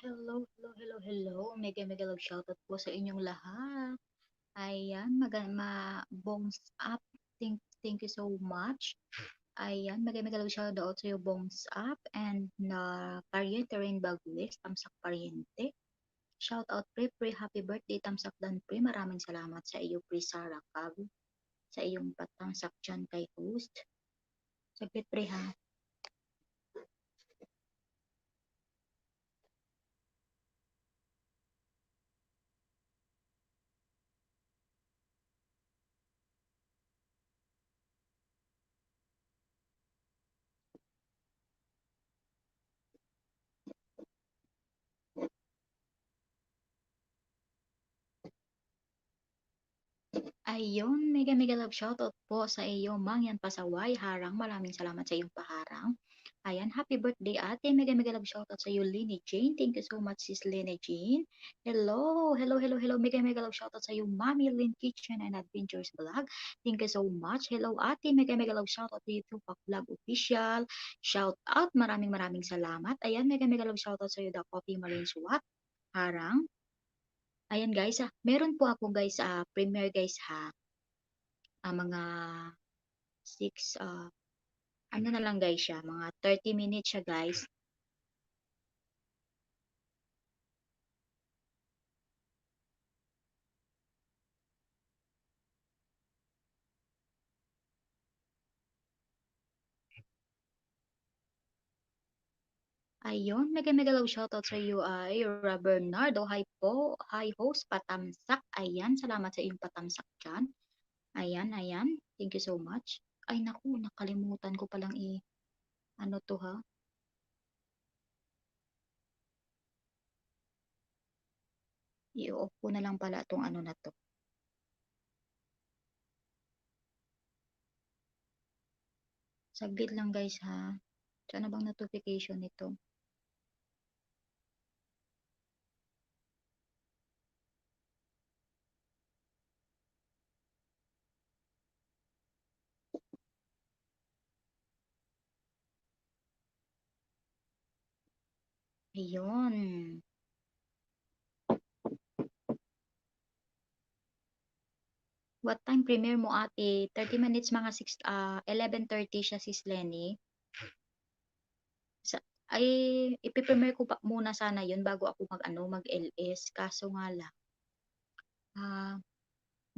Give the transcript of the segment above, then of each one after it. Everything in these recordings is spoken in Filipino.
Hello. Mega love shoutout po sa inyong lahat. Ayan, bongs up. Thank you so much. Ayan, mega love shoutout sa iyo, bongs up. And pariente rin bagulis, tamsak pariente. Shoutout pre, happy birthday, tamsak dan pre. Maraming salamat sa iyo, pre Sarah Cab. Sa iyong patamsak dyan kay host. Saglit pre ha. Ayun, mega love shoutout po sa iyo, Mangyan Pasaway, Harang. Maraming salamat sa iyong paharang. Ayan, happy birthday ate. Mega love shoutout sa iyo, Lini Jane. Thank you so much, sis Lini Jane. Hello. Mega love shoutout sa iyo, Mami Lynn Kitchen and Adventures Vlog. Thank you so much. Hello ate, mega love shoutout to you, Tupac Vlog Official. Shout out, maraming salamat. Ayan, mega love shoutout sa iyo, The Coffee Marine Swat. Harang. Ayan guys, meron po ako guys, premiere guys ha. Mga 6, ano na lang guys siya, mga 30 minutes siya guys. Ayun, mega love shoutout sa iyo, Ira Bernardo. Hi po, hi host, patamsak. Ayan, salamat sa iyong patamsak dyan. Ayan, thank you so much. Ay naku, nakalimutan ko palang ano to ha. I-off ko na lang pala itong ano na to. Saglit lang guys ha. Saan na bang notification nito? Ayun. What time premiere mo ate? 30 minutes, mga 11:30 siya sis Lenny. Ay, ipipremiere ko pa muna sana yun bago ako mag-LS. Kaso nga lang,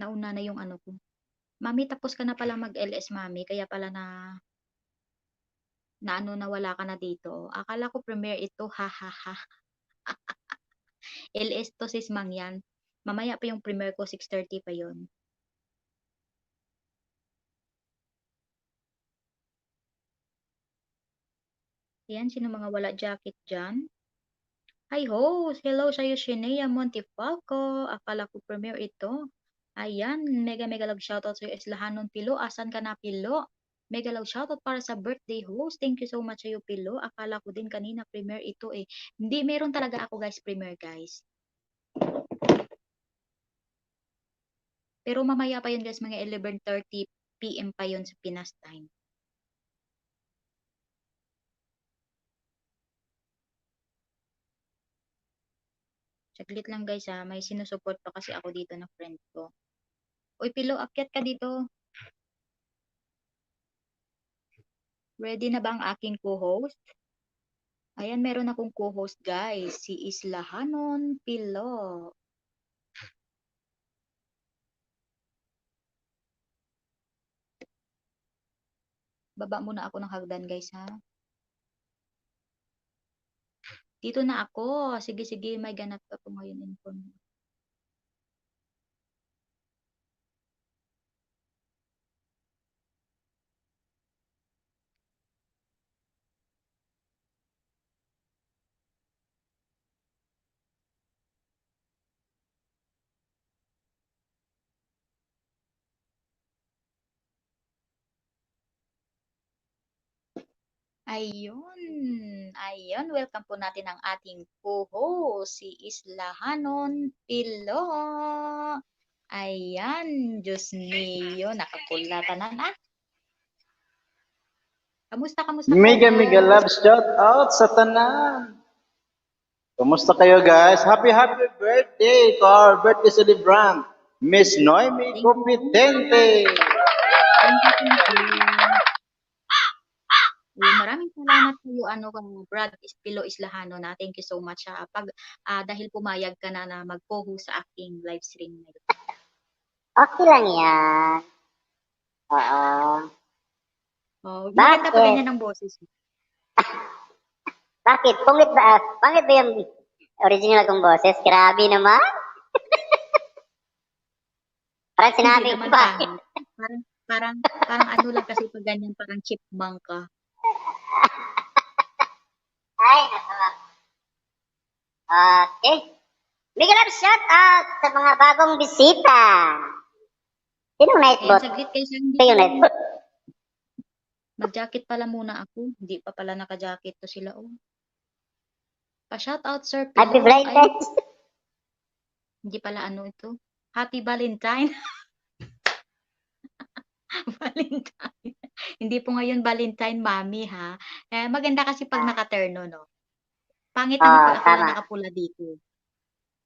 nauna na yung ano ko. Mami, tapos ka na pala mag-LS, mami. Kaya pala nawala ka na dito. Akala ko premiere ito, ha ha ha. LS to sis Mangyan. Mamaya pa yung premiere ko, 6:30 pa yun. Yan, sino mga wala jacket dyan? Hi host! Hello sa'yo, Shinea Montefalco. Akala ko premiere ito. Ayan, mega love shoutout sa'yo, Islahanon Pilo. Asan ka na, Pilo? Mega love shoutout para sa birthday host. Thank you so much sa'yo, Pilo. Akala ko din kanina premiere ito eh. Hindi, meron talaga ako guys, premiere guys. Pero mamaya pa yun guys, mga 11:30 PM pa yun sa Pinas time. Saglit lang guys ha, may sinusupport pa kasi ako dito na friend ko. Uy, Pilo, akyat ka dito. Ready na ba ang aking co-host? Ayan, meron akong co-host guys, si Islahanon Pilo. Baba muna ako ng hagdan guys ha. Dito na ako. Sige, may ganap ako ngayon inform. Ayun, welcome po natin ang ating co-host, si Islahanon Pilo. Ayan, Diyos niyo, nakakulatan na. Kamusta Mega love shout out sa tanan. Kumusta kayo guys? Happy birthday to our birthday celebrant, Miss Noemi Thank you. Competente. Thank you. Maraming salamat sa iyo, Brad Pilo Islahano na. Thank you so much dahil pumayag ka na mag-co-host sa aking live stream ngayon. Okay lang yan. Oo. Maganda pa Bakit? ganyan ang boses mo. Bakit? Pangit ba yung original kong boses? Grabe naman. Parang sinabi Hindi ko naman bakit. pangit. Parang ano lang kasi pag ganyan, parang chipmunk ka. Ay, nakawa. Okay. Bigyan lang shout out sa mga bagong bisita. Sinong nightbot? Saglit kayo sa hindi. Ito yung nightbot. Mag-jacket pala muna ako. Hindi pa pala naka-jacket to sila. Pa-shout out, Sir Happy Pilo. Valentine's. Hindi pala ito. Happy Valentine. Valentine. Hindi po ngayon Valentine, Mami, ha? Maganda kasi pag nakaterno, no? Pangit naman pag ako lang Tama. nakapula dito.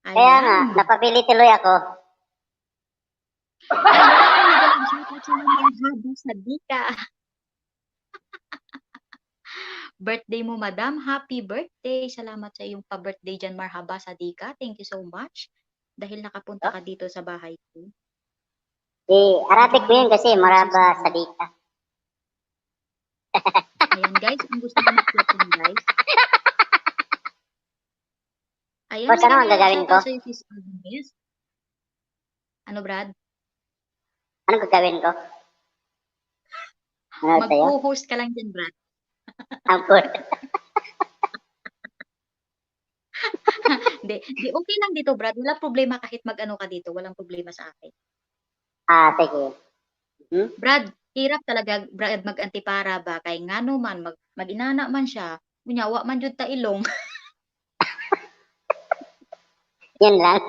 Kaya nga, Ayan. napabili tuloy ako. Birthday mo, Madam. Happy birthday. Salamat sa iyong pa-birthday dyan, Marhaba Sadika. Thank you so much. Dahil nakapunta ka dito sa bahay ko. Arabic mo yun kasi Marhaba Sadika. Ayan, guys. Ang gusto ko mag-platan, guys. Ayan, Boss, ano ang gagawin ko? Ano, Brad? Anong gagawin ko? Ano sa'yo? Mag-co-host ka lang dyan, Brad. Ang cool. Hindi, okay lang dito, Brad. Wala problema kahit mag-ano ka dito. Walang problema sa akin. Sige. Brad, hirap talaga, Brad, mag-antipara ba? Kay ngano man, mag-inana man siya. Kunyawa man jud ta ilong. Yan lang.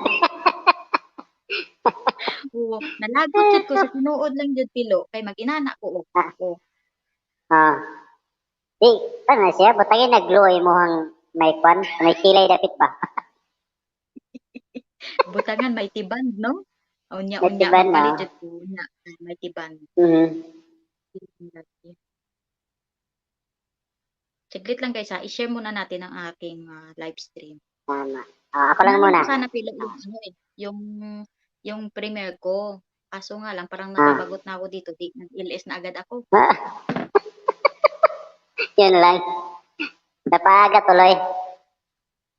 Oo, nalagot jud ko sa tinuod lang jud Pilo. Kay mag-inana ko. Ano siya? Butangin nag-glow mo ang may kwan? May kilay dapit pa. Butangan, may tiband, no? Unya, May tiband, magpalit no? jud ko. Unya, may tiband. Saglit lang guys, i-share muna natin ang aking live stream. Tama. Ako lang muna. Sana Pilo yung premiere ko. Kaso nga lang, parang nababagot na ako dito. Nag-LS na agad ako. Yun lang. Napaga tuloy.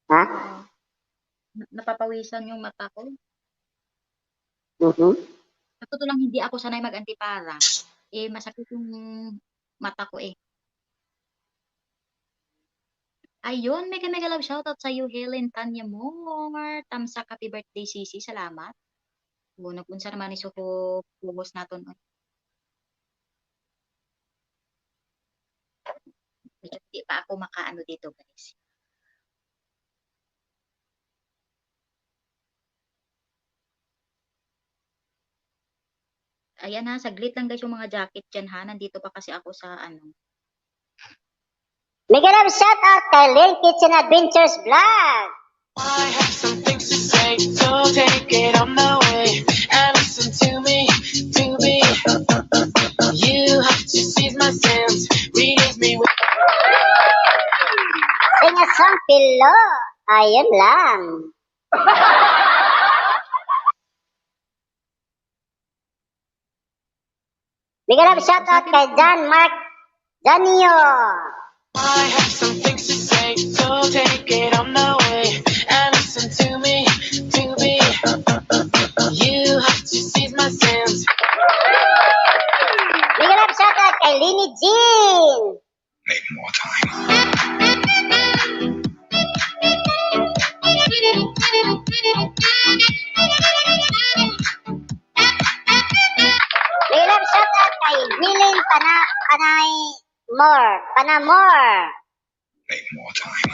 Ha? Napapawisan yung mata ko. Sa totoo lang, hindi ako sanay mag-antipara. Masakit yung mata ko Ayun, mega love shoutout sa iyo, Helen Tanya Moore. Tamsak, happy birthday, Sisi. Salamat. Nagunsa naman iso ko pubos naton. Hindi pa ako makaano dito, guys. Ayan ha, saglit lang guys yung mga jacket dyan ha. Nandito pa kasi ako sa Mega love shout out kay Lil Kitchen Adventures Vlog. I have some things to say, so take it on the way and listen to me. You have to seize my sense, release me with Sing a song, Pilo. Ayun lang. Mega love shout out kay John Mark Janio. I have some things to say, so take it on the way and listen to me. You have to seize my sense. Mega love shout out kay Lini Jean. Make more time. Mega love shout out kay Willing Panamor. Make more time.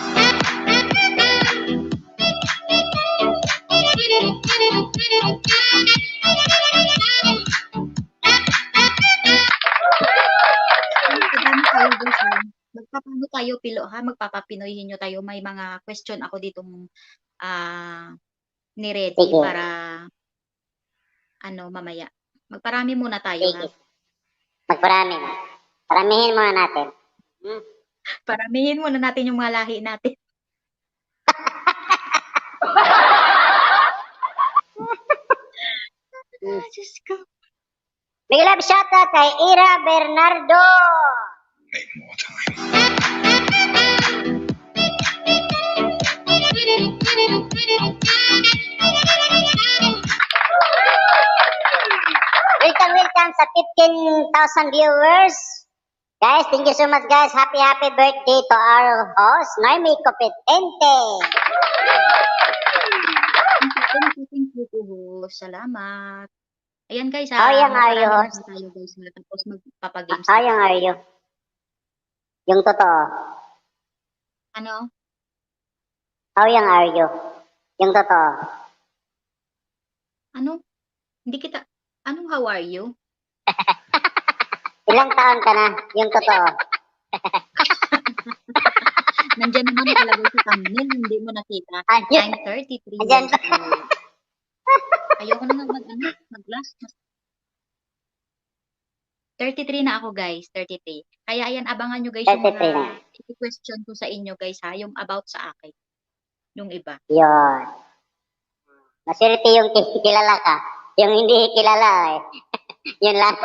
Magpapano kayo, Pilo, ha. Magpapapinoyhin nyo tayo. May mga question ako ditong ni-ready Sige. para mamaya. Magparami muna tayo ha. Sige. Magparami. Paramihin muna natin. Paramihin muna natin yung mga lahi natin. Diyos ko. Big love shoutout kay Ira Bernardo. Make more time. Welcome sa 15,000 viewers. Guys, thank you so much guys. Happy birthday to our host, Noemi Competente. Thank you po. Salamat. Ayan guys How young are you, magparami host? na tayo guys. Tapos magpapagames How na young tayo. are you? Yung totoo. Ano? How young are you? Yung totoo. Ano? Hindi kita... Anong how are you? Ilang taon ka na? Yung totoo. Nandyan naman nakalagay sa thumbnail, hindi mo nakita. Andyan. I'm 33 Andyan. years old. Ayoko na nga mag-last. 33 na ako guys, 33. Kaya ayan, abangan nyo guys yung 33 na. mga question ko sa inyo guys ha, yung about sa akin. Yung iba. Yun. Maswerte yung kilala ka. Yung hindi kilala eh. Yun lang.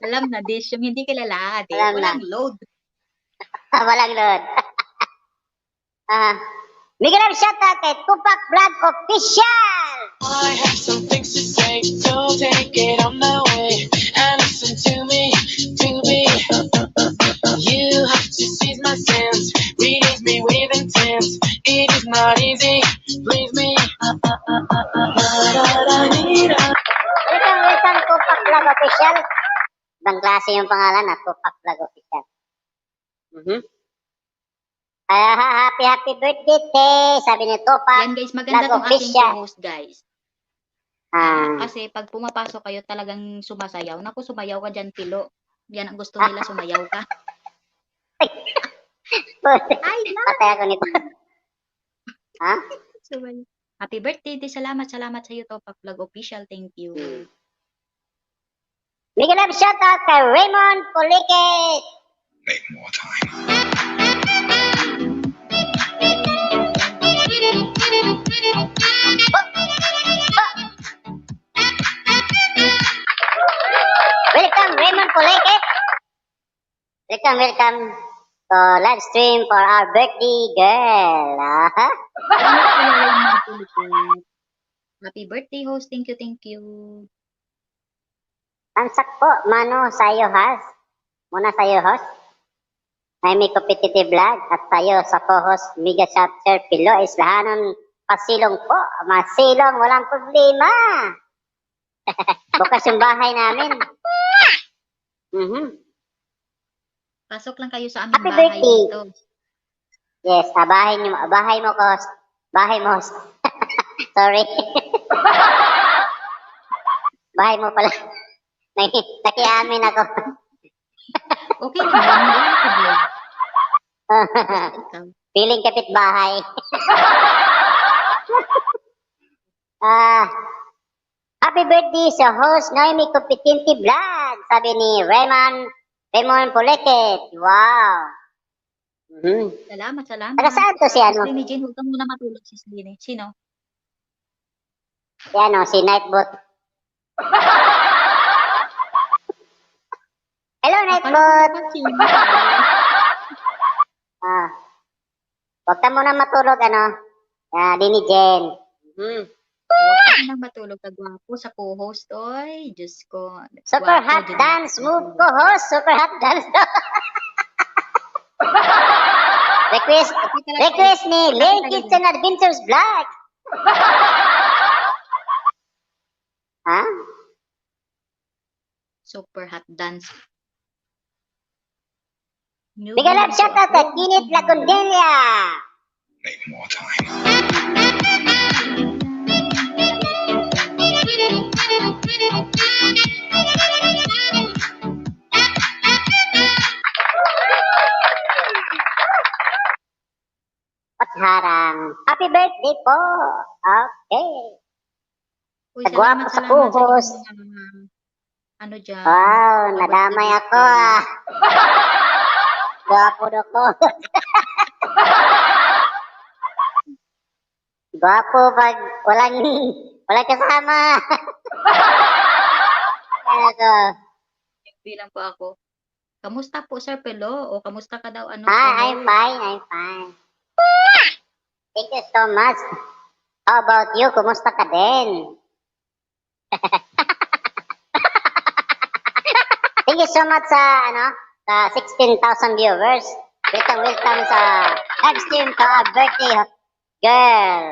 Alam na Dish, yung hindi kilala, ate. Alam na. Walang load. Walang load. Big love shoutout kay Tupac Vlog Official. I have some things to say, so take it on my way and listen to me, to me. You have to seize my sense, release me with intent. It is not easy, please me. Welcome Tupac Vlog Official. Ibang klase yung pangalan na Tupac Vlog Official. Happy birthday, te. Sabi ni Tupac Yan guys, maganda Vlog tong aking Official. co-host guys. Ah, Kasi pag pumapasok kayo talagang sumasayaw. Naku, sumayaw ka dyan, Pilo. Yan ang gusto nila, sumayaw ka. Ay, patay ako nito. Ha? sumayaw. Happy birthday, di salamat sa iyo, Topak Vlog Official. Thank you. Big love shoutout kay Raymond Pulikit. Make more time. Welcome Raymond Pulikit. Welcome to live stream for our birthday girl. Salamat Kuya Raymond Pulikit. Happy birthday, host. Thank you. Tansak po, mano sa'yo, host. Muna sa'yo, host. May competitive vlog at sa'yo sa co-host Mega Chapter Pilo Islahanon Pasilong po. Masilong, walang problema. Bukas yung bahay namin. Pasok lang kayo sa aming Happy bahay birthday. dito. Yes, bahay mo, host. Bahay mo, host. Sorry. Bahay mo pala. Nakiamin ako. Okay naman, walang problema. Basta ikaw. Piling kapitbahay. Happy birthday sa host Noemi Competente Vlog. Sabi ni Raymond Pulikit. Wow. Salamat. Taga saan to si ano? Sis Lini Jane, huwag ka muna matulog, Sis Lini. Sino? Si Nightbot. Hello, Nightbot. Sino? Huwag ka muna matulog, Dini Jen. Huwag ka nang matulog, kagwapo sa co-host. Oy, Diyos ko. Super Gwapo, hot Diyos dance ko. move ko, host. Super hot dance. Request ni Lane Kitchen Adventures Vlog. Super hot dance. Big love shoutout kay Kinit Lagundelia. Make more time. Harang. Happy birthday po. Okay. Uy, Nagwapo salamat, sa salamat sa kuhos. inyong mga ano dyan. Wow, pa-birthday nadamay ako birthday. ah. Gwapo do ko. Gwapo pag walang kasama. Ano to? Bilang po ako. Kamusta po, Sir Pelo? O kamusta ka daw? Ano, Hi, I'm fine, I'm fine. Thank you so much. How about you? Kumusta ka din? Thank you so much sa 16,000 viewers. Welcome sa live stream to our birthday girl.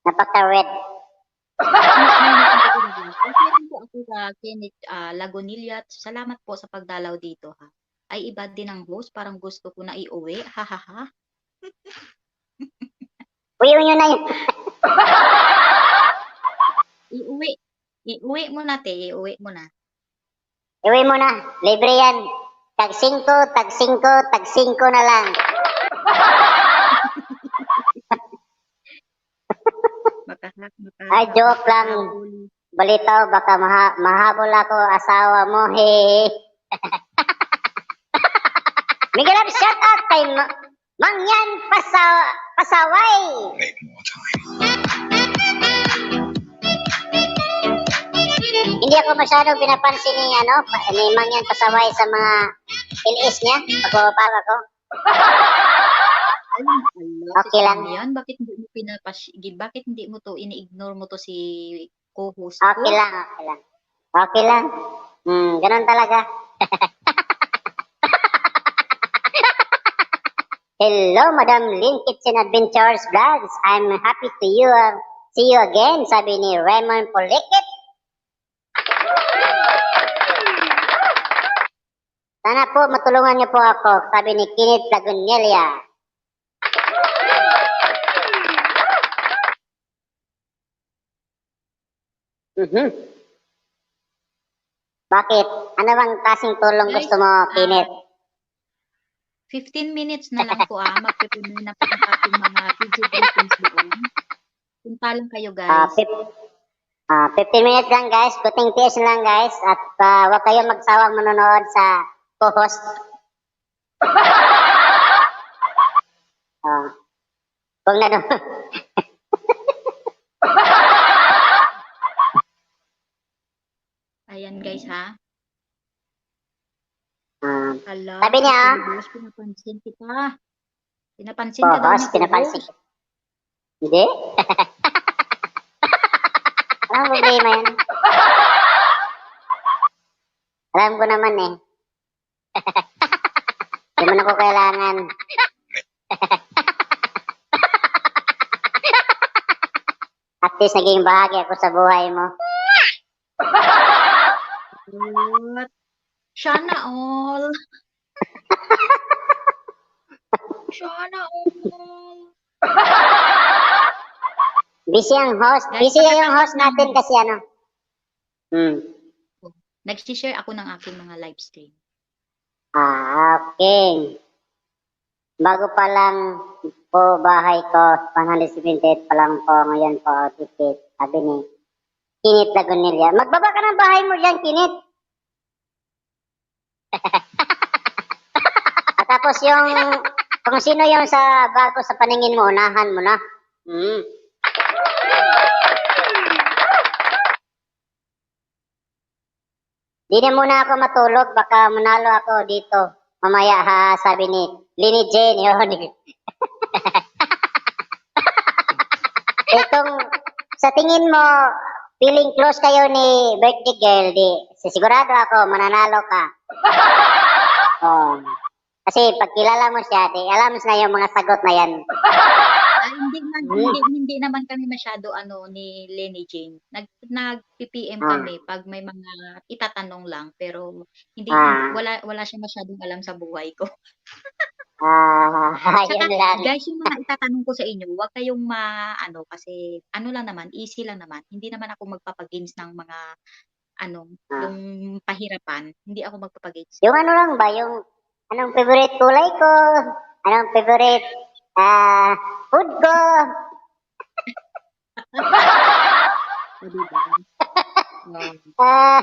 Napaka-red. Okay lang po ako sa Kenneth Lagonilla. Salamat po sa pagdalaw dito, ha. Ay, iba din ang host. Parang gusto ko na iuwi. Ha, ha, ha. Uwi nyo na yun. Iuwi. Iuwi mo na, te. Iuwi mo na. Iwi mo na. Libre yan. Tag 5 na lang. Ay, joke lang. Balitaw, baka mahabol ako asawa mo. Hey. Miguel, shout out kay Mangyan Pasaway. Make more time. Hindi ako masyadong pinapansin ni Mangyan Pasaway sa mga LS niya. Pagpapapa ko. Okay lang. Yan, bakit hindi mo bakit hindi mo to ini-ignore mo to si co-host Okay ko? lang. Okay lang. Ganun talaga. Hello, Madam Lynn Kitchen Adventures Vlogs. I'm happy to see you again, sabi ni Raymond Polikit. Sana po matulungan niyo po ako, sabi ni Kenneth Lagunelia. Bakit? Ano bang kasing tulong Guys, gusto mo, Kenneth? 15 minutes na lang po, magpipinay na po ang ating mga video briefings doon. Punta lang kayo, guys. 15 minutes lang, guys. Kuting tiis lang, guys. At huwag kayong magsawang manonood sa co-host. Kung na Ayan, guys, ha? Hala, sabi niya, boss, pinapansin kita. Pinapansin ka daw co-host, ni pinapansin. co-host. Hindi? Walang problema yan. Alam ko naman eh. Hindi mo na ko kailangan. At least naging bahagi ako sa buhay mo. What? Sana all. Sana all. Busy ang host. Guys, Busy yung host natin kasi Nag-share ako ng aking mga live stream. Okay. Bago pa lang po bahay ko, 178 pa lang po ngayon po, ticket. Sabi ni Kenneth Lagunelia. Magbaba ka ng bahay mo dyan, Kenneth. At tapos kung sino yung sa bago sa paningin mo, unahan mo na. Di na muna ako matulog, baka manalo ako dito. Mamaya ha, sabi ni Lini Jane, yun. Itong, sa tingin mo, feeling close kayo ni birthday girl, sigurado ako, mananalo ka. Kasi pag kilala mo siya, alam mo na yung mga sagot na yan. Hindi naman kami masyado ni Lenny Jane. Nag-PPM kami pag may mga itatanong lang, pero wala siya masyadong alam sa buhay ko. Yun lang. Guys, yung mga itatanong ko sa inyo, huwag kayong kasi lang naman, easy lang naman. Hindi naman ako magpapagames ng mga yung pahirapan. Hindi ako magpapagames. Yung lang ba, yung Anong favorite kulay ko? Anong favorite food ko? O, diba? Oh. Ah,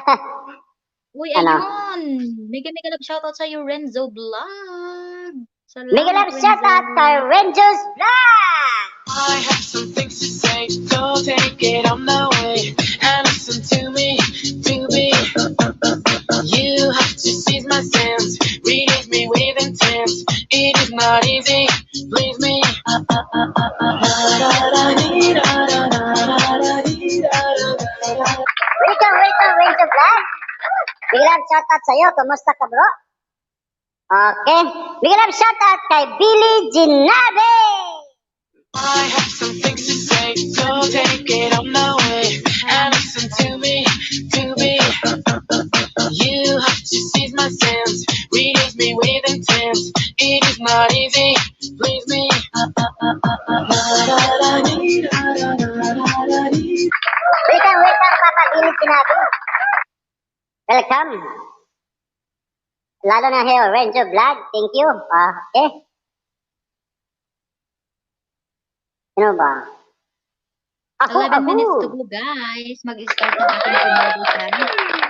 Uy, Ano? ayun! Mega love shoutout sa'yo, Renzo Vlog! Mega Salamat, love shout out Renzo! kay Rangers Vlog! I have some things to say, so take it on my way and listen to me, to be. You have to seize my sense, release me with intent. It is not easy, please me. Welcome, Rangers Vlog! Mega love shout out sa'yo. Kumusta ka, bro? Okay. Mega love shout out kay Billy Ginabe! I have some things to say, so take it on my way and listen to me, to be. You have to seize my sense, release me with intent. It is not easy, please me. Welcome, Papa Billy Ginabe. Welcome. Lalo na here, Ranger Vlog. Thank you. Okay. Ano ba? 11 minutes to go, guys. Mag-start ng ating commercial.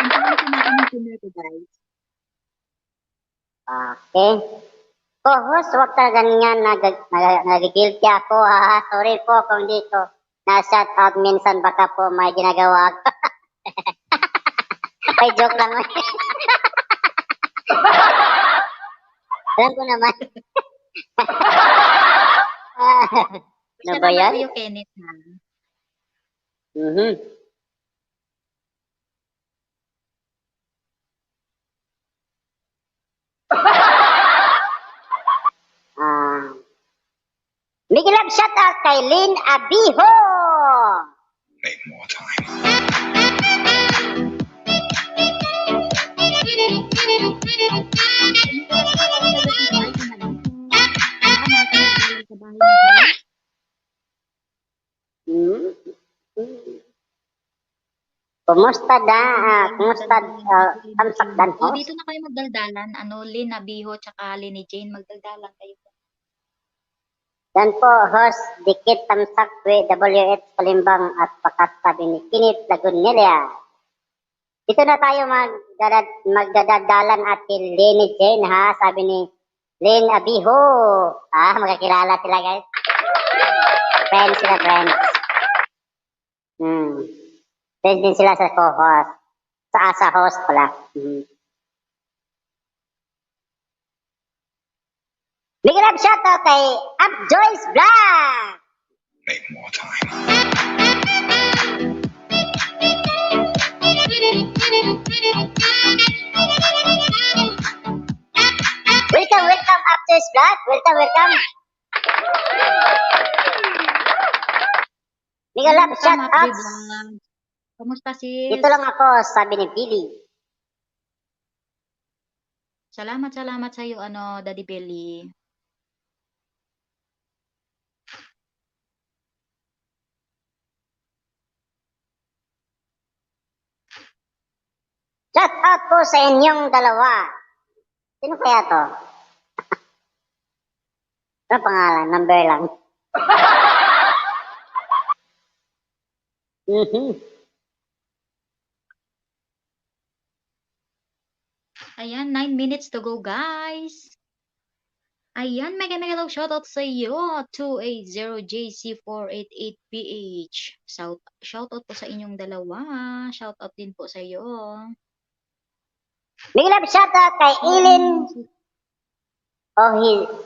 Ang natin ng commercial, guys. Okay. Co-host, huwag ka ganyan. Nagigilty ako. Ha? Sorry po kung di ko na-shout out minsan. Baka po may ginagawa ako. Ay, joke lang. Alam ko naman. Ano ba yan? Salamat sa'yo, Kenneth, ha? Mhm. Big love shout out kay Lynn Abiho. Make more time. Hmm. Kumusta tamsak dan O, host? dito na kayo magdaldalan. Lynn Abiho, tsaka Lenny Jane, magdaldalan kayo. Dan po, host, dikit tamsak WH Kalimbang at pakasabi ni Kinit Lagunelia. Dito na tayo magdadadalan at kay Lenny Jane, ha? Sabi ni Lynn Abiho. Magkakilala sila, guys. Friends sila, friends. Friends din sila sa co-host. Sa host pala. Big love shout out kay Up Joyce Vlog. Make more time. Welcome, Up Joyce Vlog. Welcome. Big love shout out. Kamusta, sis? Dito lang ako, sabi ni Billy. Salamat sa'yo, Daddy Belly. Shout out po sa inyong dalawa. Sino kaya to? Ano pangalan? Number lang. Ayan, 9 minutes to go, guys. Ayan, mega love shoutout sa iyo, 280JC488PH. Shoutout po sa inyong dalawa. Shoutout din po sa iyo. Big love shout out kay Ilin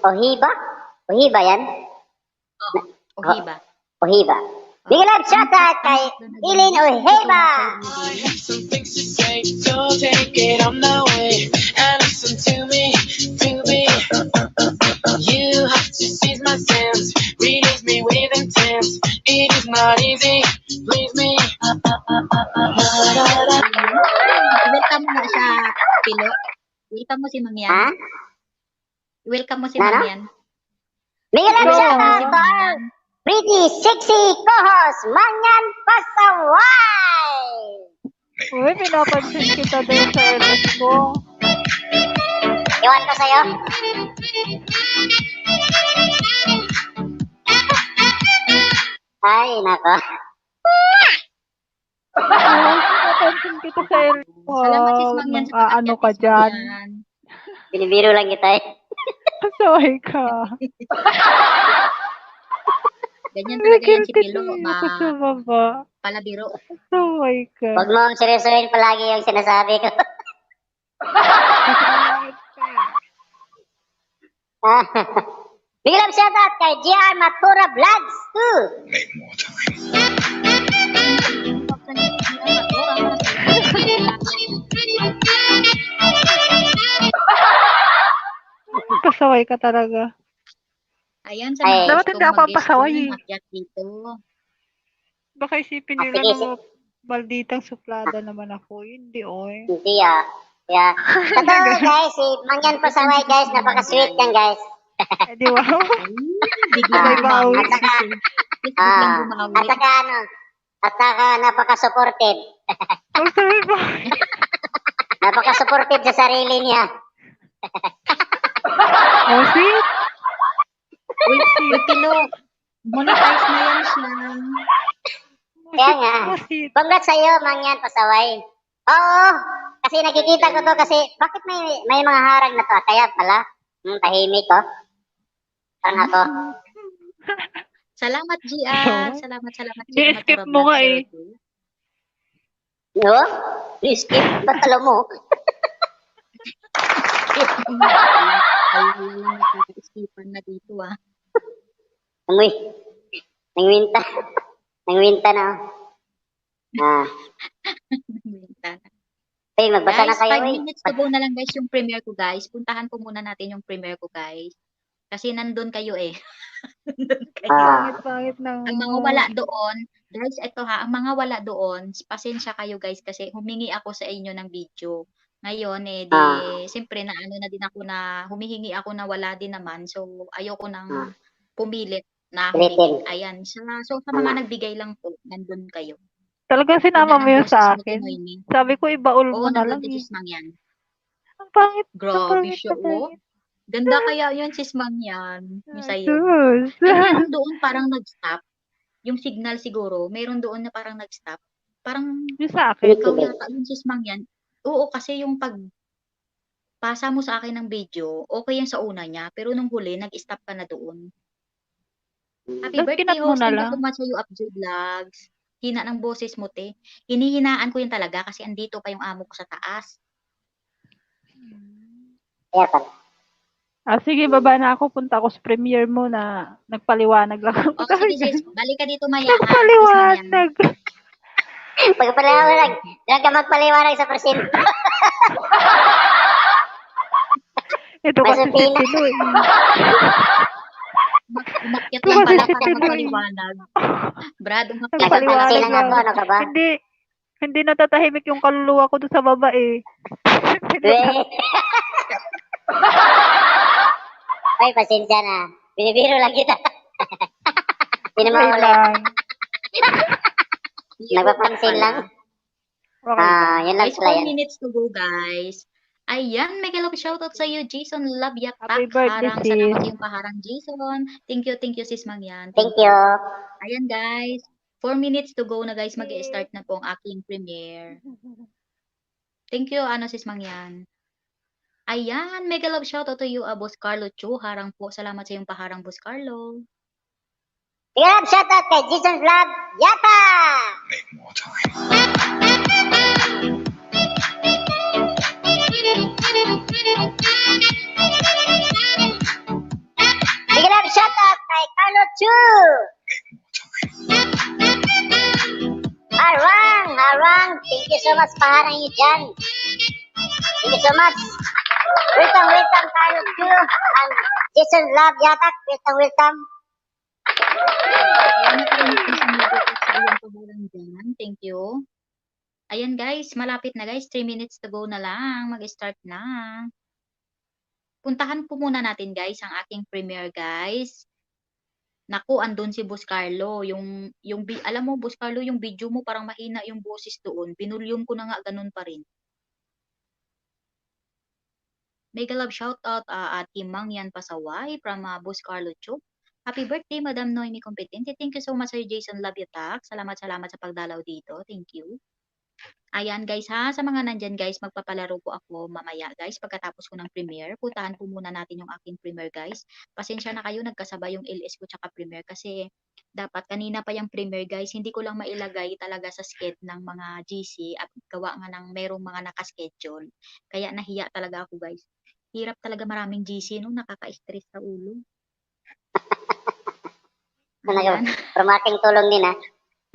Ohiba? Ohiba yan? Ohiba. Ohiba. Big love shout out kay Ilin Ohiba. I have some things to say, so take it on my way and listen to me, to be. You have to seize my sense, release me with intent. It is not easy, please me. Welcome mo siya, Pilo. Welcome mo si Mamian. Ha? Welcome mo si Ano? Mamian. Big love shout out Si to our Mamian. pretty sexy co-host Manyan Pasaway. Make Uy, more time. pinapansin kita din sa LS ko. Iwan ko sa'yo. Ay, nako. Napansin kita sa Salamat sis Mangyan sa ano pag-akyat, ka sis dyan. Mangyan. Binibiro lang kita eh. Pasaway ka. Ganyan talaga yan si Guilty Pilo, tuloy ako sa baba. palabiro. Pasaway ka. Huwag mo seryosohin palagi yung sinasabi ko. Biglang shoutout kay GR Matura Vlogs 2. Make more time. Pasaway ka talaga. Ayan, sa Ay. mga Dapat gustong hindi ako ang mag-guest pasaway dyan, eh. akyat dito. Baka isipin Ah, nila sige, na malditang suplada naman ako. Hindi, oy. Hindi ah. Yeah. Totoo guys, si Mangyan Pasaway guys, napaka-sweet yan guys. Eh, di ba? Ay, biglang May bawi. bumawi. At saka, Biglang at bumawi. saka ano, at saka napaka-supportive. Huwag sabi ba? Napaka-supportive sa sarili niya. Oh, sweet. Uy, Pilo, monetize na yan siya. Kaya nga. Oh, sweet. Congrats sa'yo, Mangyan Pasaway. Oo, kasi nakikita ko to kasi bakit may mga harang na to? Kaya pala, tahimik ko. Parang ako. Salamat, GR. Salamat, Di-skip Matura mo nga Vlogs, eh. No? Skip, ba't alam mo? Ay, wala lang nakaka-iskipan na dito ah. Amoy. Nangwinta. Nangwinta na. Hey, magbasa na Guys, kayo 5 eh. minutes to go na lang guys yung premiere ko guys. Puntahan po muna natin yung premiere ko guys. Kasi nandun kayo eh. Nandun kayo. Pangit ng... Ang mga wala doon, guys, ito ha, ang mga wala doon, pasensya kayo guys kasi humingi ako sa inyo ng video. Ngayon eh, di, siyempre na ano na din ako na, humihingi ako na wala din naman. So, ayoko nang pumilit na humingi. Ayan. So, sa mga nagbigay lang po, nandun kayo. Talagang sinama mo yun sa akin. Noemi. Sabi ko, ibaul Oo, mo na nandun lang si eh. Sis Mangyan. Ang pangit. Ang Grabe pangit siya, na oh. pangit. Ganda kaya yun, Sis Mangyan. Yung sa'yo. Sus. Eh, meron doon parang nag-stop. Yung signal siguro, meron doon na parang nag-stop. Parang Yung sa akin. ikaw yata yung Sis Mangyan. Oo, kasi yung pasa mo sa akin ng video, okay yan sa una niya. Pero nung huli, nag-stop ka na doon. Happy Tapos birthday, kinat mo host. na Thank you lang. so much sa Abjul Vlogs. Hina ng boses mo, te. Hinihinaan ko yun talaga kasi andito pa yung amo ko sa taas. Kaya pala. Sige, baba na ako. Punta ako sa premiere mo na nagpaliwanag lang ako. O, sige sis, balik ka dito maya, ha? Sis Mangyan. Nagpaliwanag. Pagpaliwanag, diyan ka magpaliwanag sa presinto. Ito kasi si Masupina. Pilo eh. Umakyat Ito lang kasi pala si para Pilo eh. magpaliwanag. Brad, umakyat. Nagpapangisi lang Nagpaliwanag ako, ano ka ba? Hindi natatahimik yung kaluluwa ko doon sa baba eh. Ay, pasensya na. Binibiro lang kita. Hindi naman Okay ulit. lang. Nagpapansin lang. Okay. Yun lang Guys, pala 4 yan. minutes to go, guys. Ayan, mega love shoutout sa iyo, Jason Love Happy Yatak. birthday, Harang, sis. salamat sa iyong paharang, Jason. Thank you, sis Mangyan. Thank you. Ayan, guys. 4 minutes to go na, guys. Mag-i-start na po ang aking premiere. Thank you, sis Mangyan. Ayan, mega love shoutout to you, Boss Carlo Chu. Harang po. Salamat sa iyong paharang, Boss Carlo. Tingnan, shoutout kay Jason Vlog Yata! Make more time. Tingnan, shoutout kay Carlo Chu! Harang! Thank you so much, paharang nyo dyan. Thank you so much. Welcome, Carlo Chu. And Jason Vlog Yata, welcome. Salamat po sa iyong paharang dyan. Thank you. Ayan, guys. Malapit na, guys. 3 minutes to go na lang. Mag-start na. Puntahan po muna natin, guys, ang aking premiere, guys. Naku, andun si Boss Carlo. Alam mo, Boss Carlo, yung video mo parang mahina yung boses doon. Pinulyum ko na nga, ganun pa rin. Mega love shoutout Ate Mangyan Pasaway from Bus Carlo Chuk. Happy birthday, Madam Noemi Competente. Thank you so much, Sir Jason Love you, Tak. Salamat sa pagdalaw dito. Thank you. Ayan guys ha, sa mga nandyan guys, magpapalaro po ako mamaya guys. Pagkatapos ko ng premiere, puntahan po muna natin yung aking premiere guys. Pasensya na kayo, nagkasabay yung LS ko tsaka premiere kasi dapat kanina pa yung premiere guys, hindi ko lang mailagay talaga sa sked ng mga GC at gawa nga ng merong mga nakaschedule. Kaya nahiya talaga ako guys. Hirap talaga maraming GC no, nakaka-stress sa ulo. Ayan. Promating tulong din ha.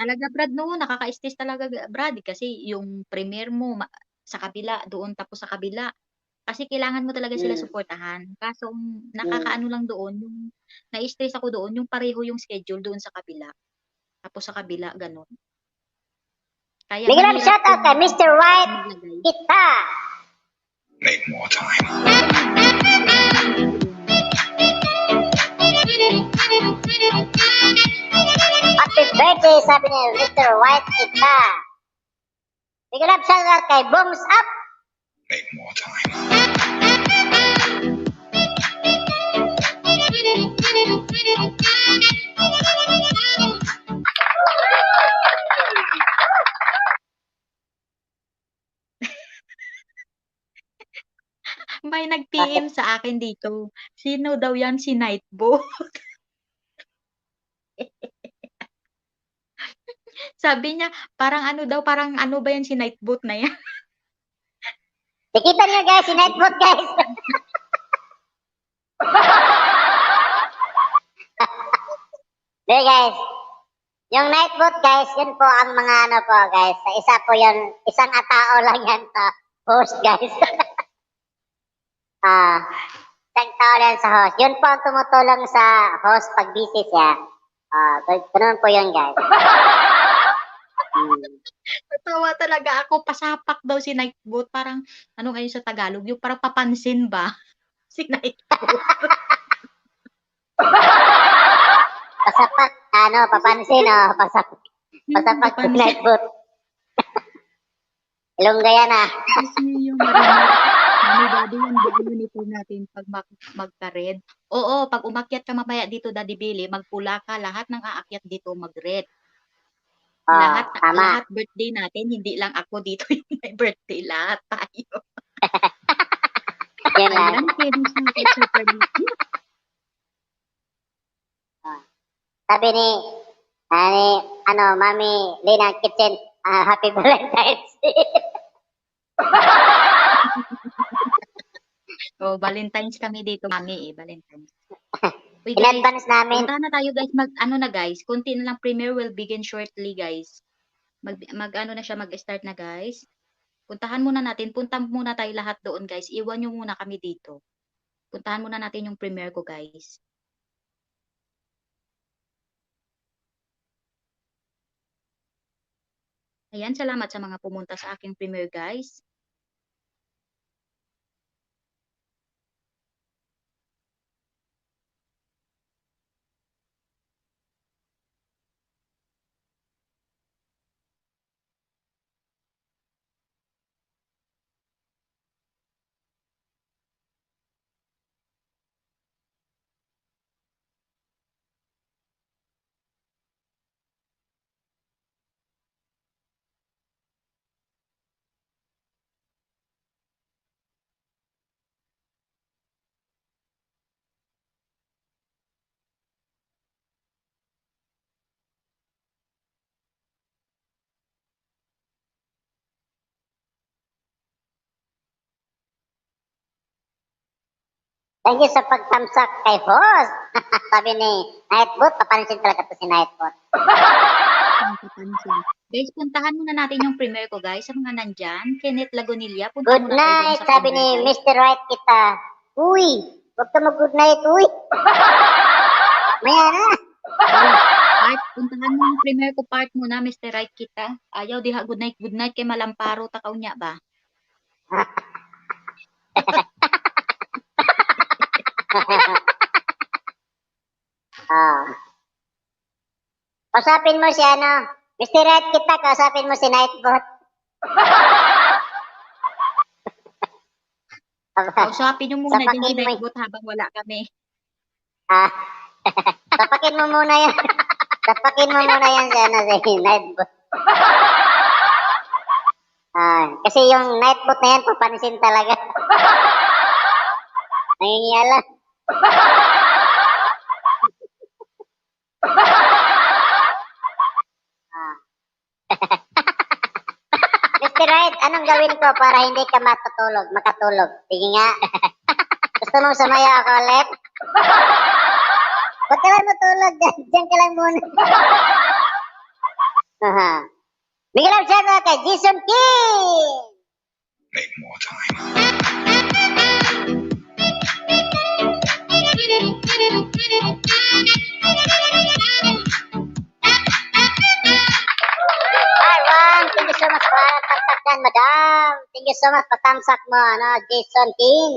Talaga Brad no, nakaka-stress talaga Brad kasi yung premiere mo sa kabila doon tapos sa kabila. Kasi kailangan mo talaga sila suportahan. Kaso nakakaano lang doon yung na-stress ako doon yung pareho yung schedule doon sa kabila. Tapos sa kabila ganun. Kaya Mega love mahirap shoutout kay kung Mr. White maglagay. kita. Make more time. Happy birthday, sabi ni Mr. White kita. Mega love shoutout kay Booms Up. Make more time. May nag-PM sa akin dito. Sino daw yan si Nightbot? Sabi niya, parang ano daw, parang ano ba yan si Nightbot na yan? Nakita niyo guys, si Nightbot guys. There guys. Yung Nightbot guys, yun po ang mga ano po guys. Sa isa po yun, isang atao lang yan sa host guys. Isang tao lang sa host. Yun po ang tumutulong sa host pag busy siya. Ganun po yun guys. Natawa talaga ako, pasapak daw si Nightbot. Parang, ano ngayon sa Tagalog, yung parang papansin ba? Si Nightbot. Pasapak, papansin pasapak si Papansin. Nightbot. Ilongga yan Kasi yung Mami Daddy, yung uniform natin pag magka-red. Oo, pag umakyat ka mamaya dito, Daddy Billy, magpula ka, lahat ng aakyat dito mag-red. Lahat birthday natin, hindi lang ako dito yung may birthday, lahat tayo. Yan lang. Ayan, pwede sa party. Sabi ni, Mami Lina Kitchen, Happy Valentine's Day. Oh, Valentine's kami dito, Mami Valentine's. Uy, In guys, advance namin. punta na tayo guys, guys, konti na lang premiere will begin shortly guys. Mag-start na guys. Punta muna tayo lahat doon guys. Iwan nyo muna kami dito. Puntahan muna natin yung premiere ko guys. Ayan, salamat sa mga pumunta sa aking premiere guys. Thank you sa pagtamsak kay host. Sabi ni Nightbot, papansin talaga to si Nightbot. Guys, puntahan muna natin yung premiere ko guys. Sa mga nandyan, Kenneth Lagonilla, Good punta muna tayo doon night, sa sabi ni premiere, guys. Mr. Right kita. Uy, huwag ka mag-good night, uy. Maya na. Puntahan mo yung premiere ko part muna, Mr. Right kita. Ayaw diha good night kay malamparo takaw niya ba? Kausapin mo si Mr. Right kita, kausapin mo si Nightbot. Kausapin niyo muna dyan si Sapakin mo, Nightbot habang wala kami. sapakin mo muna yan. Sapakin mo muna yan si, si Nightbot. Kasi yung Nightbot na yan, papansin talaga. Nangingialam. Mr. Right, anong gawin ko para hindi ka makatulog? Sige nga. Gusto mong sumaya ako ulit? Ba't ka lang matulog? Diyan ka lang muna. Bigyan lang siya kay Jason King! Make more time. Thank you so much for tamsak dan, madam. Thank you so much for tamsak mo, Jason King.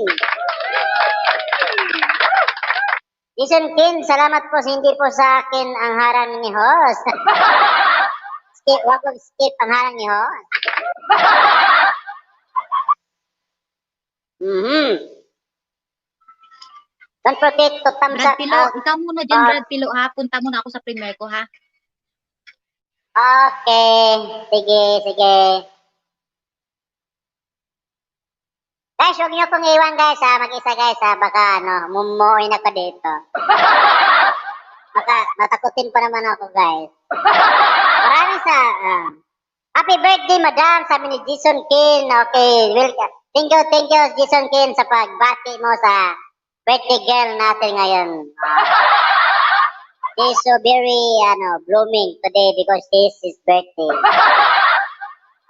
Jason King, salamat po. Hindi po sa akin ang harang ni host. Wag mo skip ang harang ni host. Don't forget to thumbs Brad up. Pilo, ikaw muna dyan, Brad Pilo, ha? Punta muna ako sa premiere ko, ha? Okay. Sige. Guys, huwag niyo pong iwan, guys, ha? Mag-isa, guys, ha? Baka, mumuoy na ka dito. Matakutin pa naman ako, guys. Maraming happy birthday, madam, sabi ni Jason Kin. Okay, welcome. Thank you, Jason Kin, sa pagbati mo sa birthday girl natin ngayon. He's so very, blooming today because it's his birthday.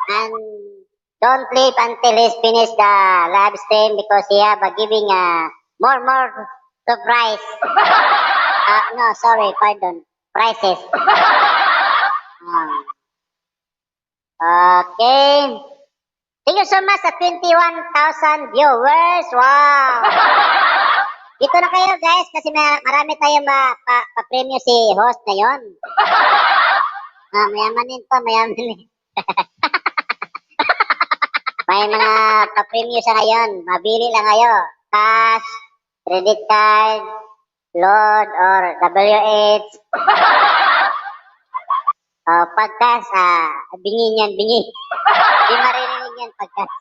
And don't leave until he's finished the live stream because he have giving more surprise. No, sorry, pardon. Prizes. Okay. Thank you so much sa 21,000 viewers. Wow. Dito na kayo, guys, kasi marami tayong pa-premyo si host ngayon. Mayamanin to, mayaman. May mga pa-premyo siya ngayon. Mabili lang kayo. Cash, credit card, load, or WH. Pagkas, bingi yan, bingi. Di maririnig yan, pagkas.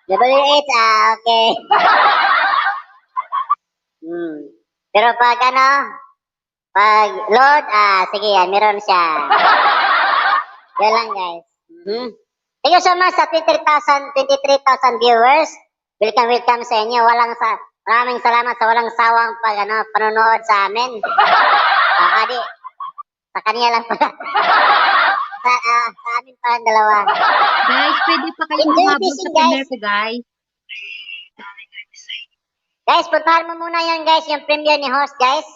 WH, okay. Pero pag pag load, sige yan, meron siya. Yan lang, guys. Thank you so much sa 23,000 viewers. Welcome sa inyo. Maraming salamat sa walang sawang panonood sa amin. Adi, sa kanya lang pala. sa amin pa dalawa. Guys, pwede pa kayo Enjoy umabot fishing, sa premiere ko, guys. Guys, puntahan mo muna yan, guys, yung premiere ni host, guys.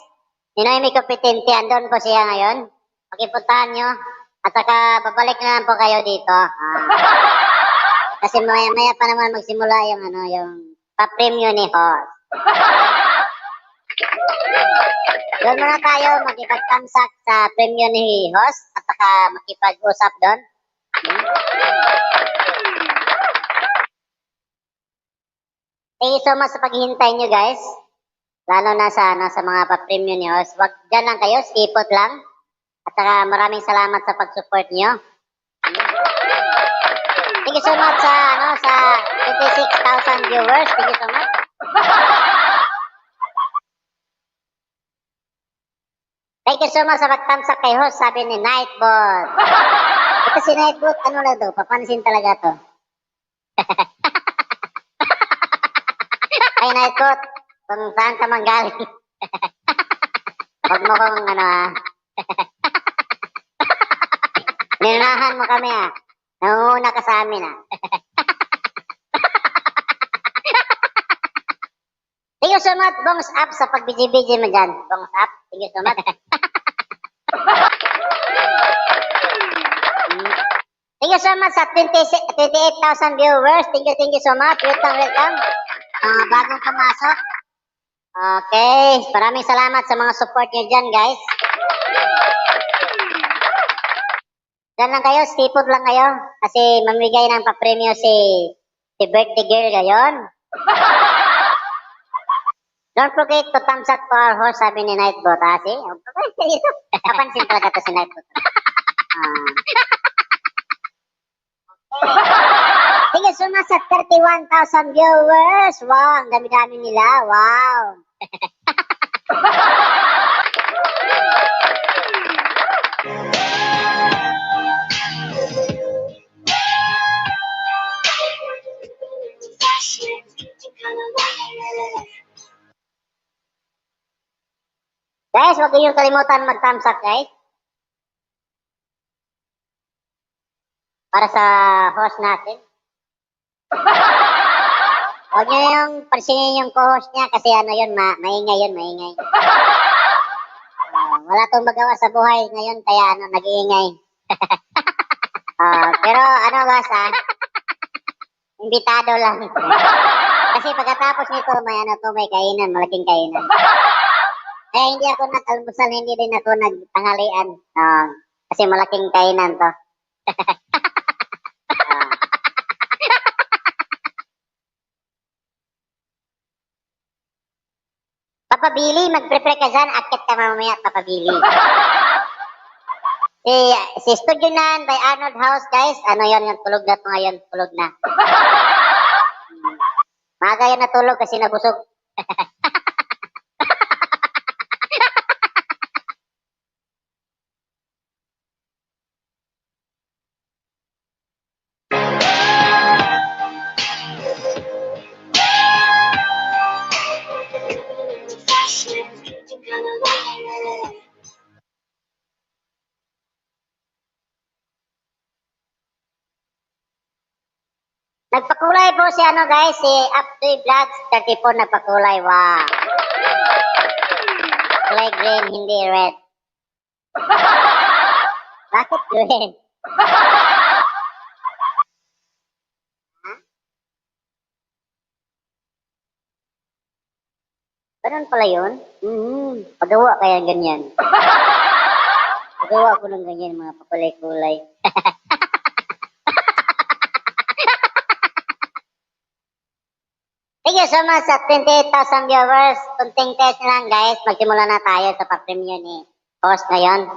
Ni Noemi Competente, andun po siya ngayon. Pakipuntahan nyo. At saka, babalik na lang po kayo dito. Kasi maya pa naman magsimula yung pa-premiere ni host. Doon muna tayo makipag-tamsak sa premiere ni host at saka makipag-usap doon. Thank you so much sa paghihintay nyo, guys. Lalo na sa mga pa-premium ni host. Wag dyan lang kayo, skipot lang. At saka maraming salamat sa pag-support nyo. Thank you so much sa 26,000 viewers. Thank you so much. Thank you so much sa pag-tamsak kay host, sabi ni Nightbot. Ito si Nightbot, ano lang to? Papansin talaga to. Ay, Nightbot, kung saan ka manggaling. Huwag mo kong Ninunahan mo kami Nangunguna ka sa amin Thank you so much, Bongs Up, sa pag-busy-busy mo dyan. Bongs Up, thank you so much. Thank you so much sa 28,000 viewers. Thank you so much. Welcome. Bagong pumasok. Okay. Maraming salamat sa mga support nyo dyan, guys. Dyan lang kayo. Stipod lang kayo. Kasi mamigay ng pa-premyo si Si birthday girl ngayon. Don't forget to thumbs up to our host, sabi ni Nightbot. See? Kapansin talaga to si Nightbot. Thank you so much sa 31,000 viewers. Wow, ang dami-dami nila. Wow. Guys, huwag kayong kalimutan mag-thumbs up, guys. Para sa host natin. Huwag nyo yung pansinin yung co-host niya kasi ano yun, maingay yun, maingay. Wala tong magawa sa buhay ngayon kaya ano, nag-iingay. Pero ano guys, imbitado lang. Kasi pagkatapos nito, may kainan, malaking kainan. Kaya hindi ako nag-almusal, hindi din ako nagtanghalian. Kasi malaking kainan to. Papa Billy, mag-prepare ka dyan. Akit ka mamaya, Papa Billy. Si Studio Nan by Arnold House, guys. Ano yan, yung tulog na ito ngayon. Tulog na. Maaga yan natulog kasi nabusog. Nagpakulay po si ano guys, si Uptoy Vlogs 34 nagpakulay. Wow. Kulay green, hindi red. Bakit green? Ganun pala yun? Pagawa kaya ganyan. Pagawa ko ng ganyan, mga pakulay-kulay. Thank you so much sa 28,000 viewers. Kunting test lang guys. Magsimula na tayo sa pa-premiere ni host ngayon.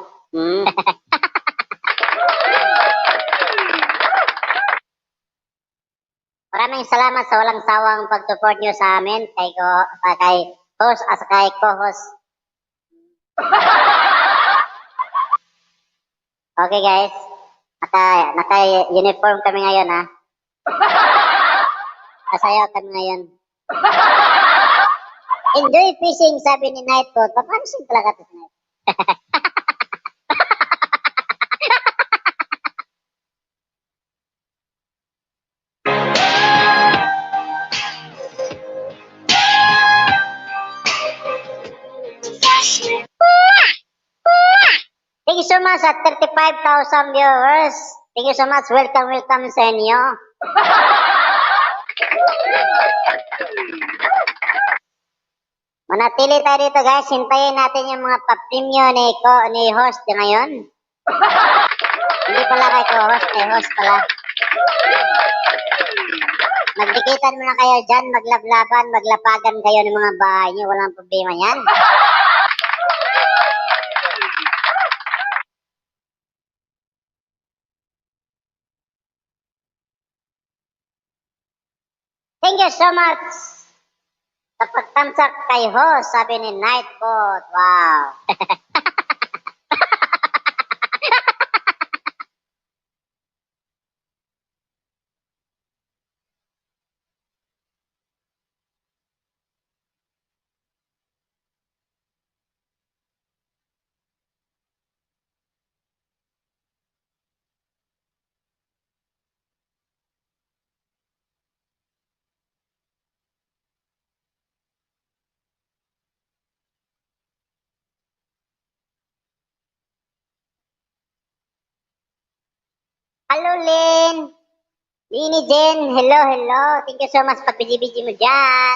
Maraming salamat sa walang sawang pag-support nyo sa amin. Kay host at kay co-host. Okay guys. Naka-uniform kami ngayon ha. Kasayaw kami ngayon. Enjoy fishing, sabi ni Nightbot. Papansin talaga ito si Nightbot. Thank you so much at 35,000 viewers. Thank you so much. Welcome sa inyo. Manatili tayo dito guys. Hintayin natin yung mga pa-premium ni host ngayon. Hindi pala kay co-host, kay host pala. Magdikitan muna kayo dyan, maglablaban, maglapagan kayo ng mga bahay nyo. Walang problema yan. Thank you so much sa pagtamsak kay host, sabi ni Nightbot. Wow. Hello, Lynn. Lini Jen, hello. Thank you so much pag-biji-biji mo dyan.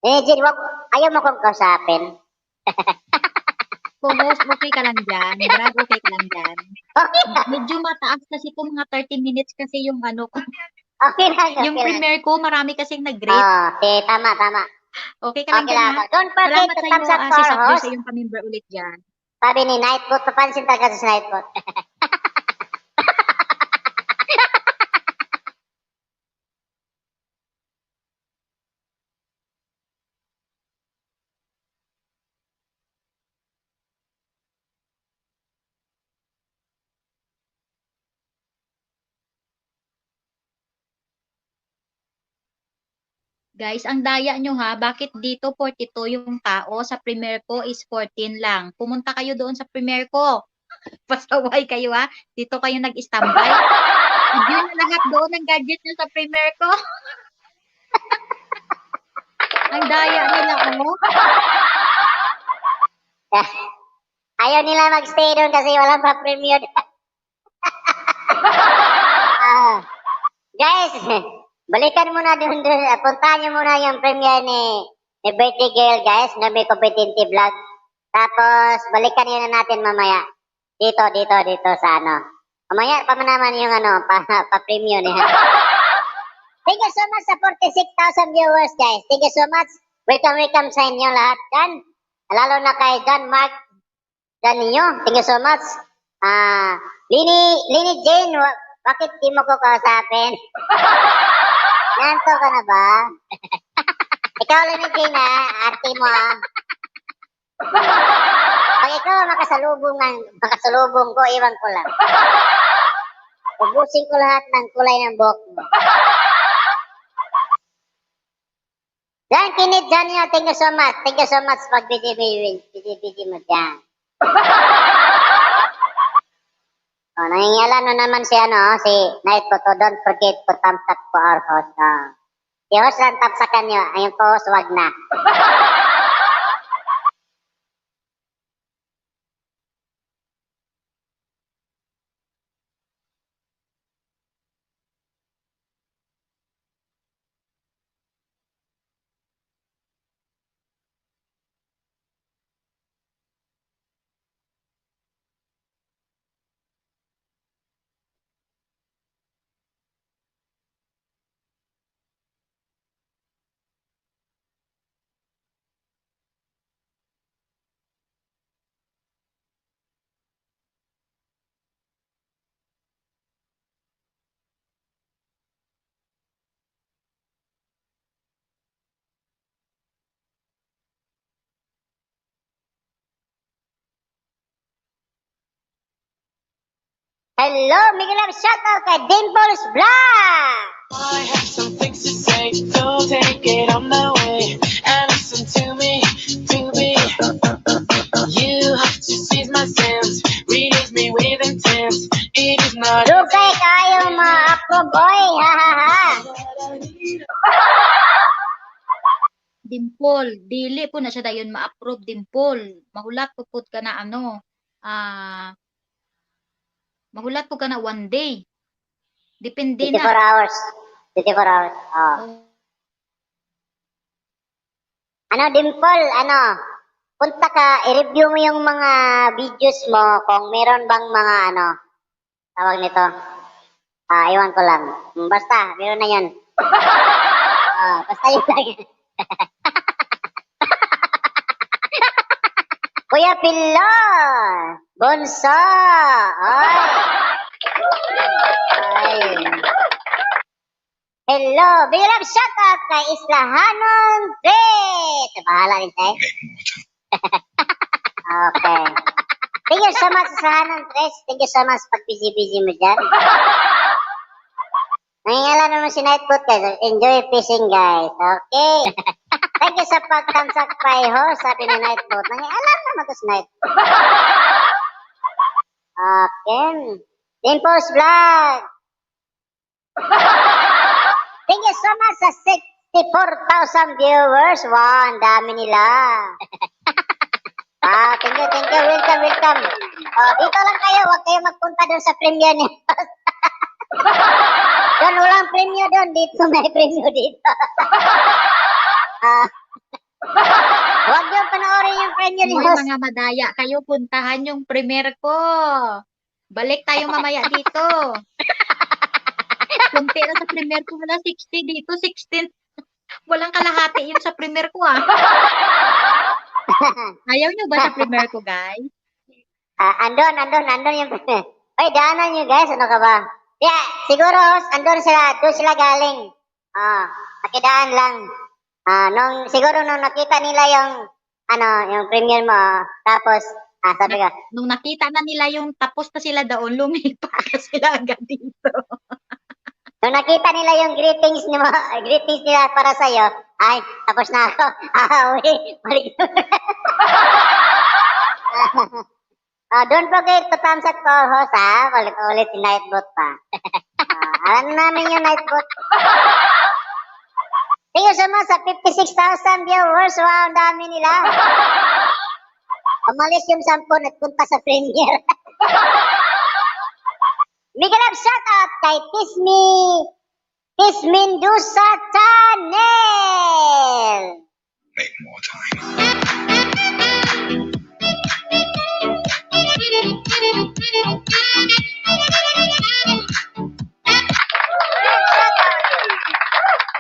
Lini Jen, ayaw mo kong kausapin. Co-host, okay ka lang dyan. Brad, okay ka lang dyan. Okay lang. Medyo mataas kasi po mga 30 minutes kasi yung ano ko. Okay lang. Yung Okay lang. premiere ko, marami kasing nag-rate. Okay, tama. Okay ka lang Okay dyan, lang ha? ako. Don't forget Salamat to sa'yo, thumbs up to si our Sapjo, host. sa iyong pamimber ulit dyan. Sabi ni Nightbot, papansin talaga si Nightbot. Guys, ang daya nyo ha, bakit dito 42 yung tao, sa premiere ko is 14 lang. Pumunta kayo doon sa premiere ko. Pasaway kayo ha, dito kayo nag-standby. Review nyo lahat doon ang gadget nyo sa premiere ko. Ang daya nila, oh. Ayaw nila magstay doon kasi walang pa-premiere. Guys, balikan muna doon. Puntahan nyo muna yung premiere ni Birthday Girl, guys, na may competitive vlog. Tapos, balikan nyo na natin mamaya. Dito sa ano. Mamaya pa naman yung ano, pa-premiere niya. Thank you so much sa 46,000 viewers, guys. Thank you so much. Welcome sa inyo lahat dyan. Lalo na kay John Mark Danio. Thank you so much. Lini Jane, bakit di mo ko kausapin? Nanto ka na ba? Ikaw, Lini Jane, ha? Ate mo, ha? Pag ikaw makasalubong ko, iwan ko lang. Ubusin ko lahat ng kulay ng buhok mo. Dan, kinit dyan nyo. Thank you so much. Thank you so much pag bidi mo dyan. Nangingala no naman si Nightbot. Don't forget to thumbs up to our host. Si host lang tapsakan nyo. Ayun po, host, wag na. Hello, Miguel, shout out kay Dimples Vlog! I have some things to say, so take it on my way and listen to me. You have to seize my sense, release me with intent. It is not Dugay kayo ma-approve, boy! Ha ha ha! Dimple, dili po na siya dayon ma-approve, Dimple. Mahulat po ka na mahulat po ka na 1 day. Depende 24 na. hours. 24 hours. Oh. Dimple, punta ka, i-review mo yung mga videos mo kung meron bang mga tawag nito. Iwan ko lang. Basta, meron na yan. Basta yun lang. Kuya Pilo! Bonso! Ay! Hello! Big love shoutout kay Islahanon Great! Bahala rin tayo. Okay. Thank you so much, Islahanon Tres. Thank you so much pag busy-busy mo dyan. Nangingala naman si Nightbot, guys. Enjoy fishing, guys. Okay. Thank you sa pagtamsak kay host, sabi ni Nightbot. Nangingala naman to si Nightbot. Okay. Dimples Vlog. Thank you so much sa 64,000 viewers. Wow, ang dami nila. Thank you. Welcome. Dito lang kayo. Huwag kayo magpunta doon sa premiere niya. Doon, walang premiere doon. Dito, may premiere dito. Huwag niyo panoorin yung nyo rin, Hoy, host. mga madaya kayo, puntahan yung premiere ko. Balik tayo mamaya dito. Kunti na sa premiere ko, wala 60 dito, 16. Walang kalahati yun sa premiere ko, ah. Ayaw nyo ba sa premiere ko, guys? Andon yung... Ay, daanan nyo guys, ano ka ba? Yeah, siguro, host, doon sila galing. Pakidaan lang. Siguro nung nakita nila yung premiere mo, tapos, sabi ka, Nung nakita na nila yung tapos na sila doon, lumipat na sila agad dito. nung nakita nila yung greetings nila para sa'yo, ay, tapos na ako. Uwi, balik. Don't forget to thumbs up to our host, ha? Ulit si Nightbot pa. Alam namin yung Nightbot. Thank you so much sa 56,000 viewers. Wow, ang dami nila. Umalis yung 10 at punta sa premiere. Mega love shoutout kay Tismindusa Channel. Make more time.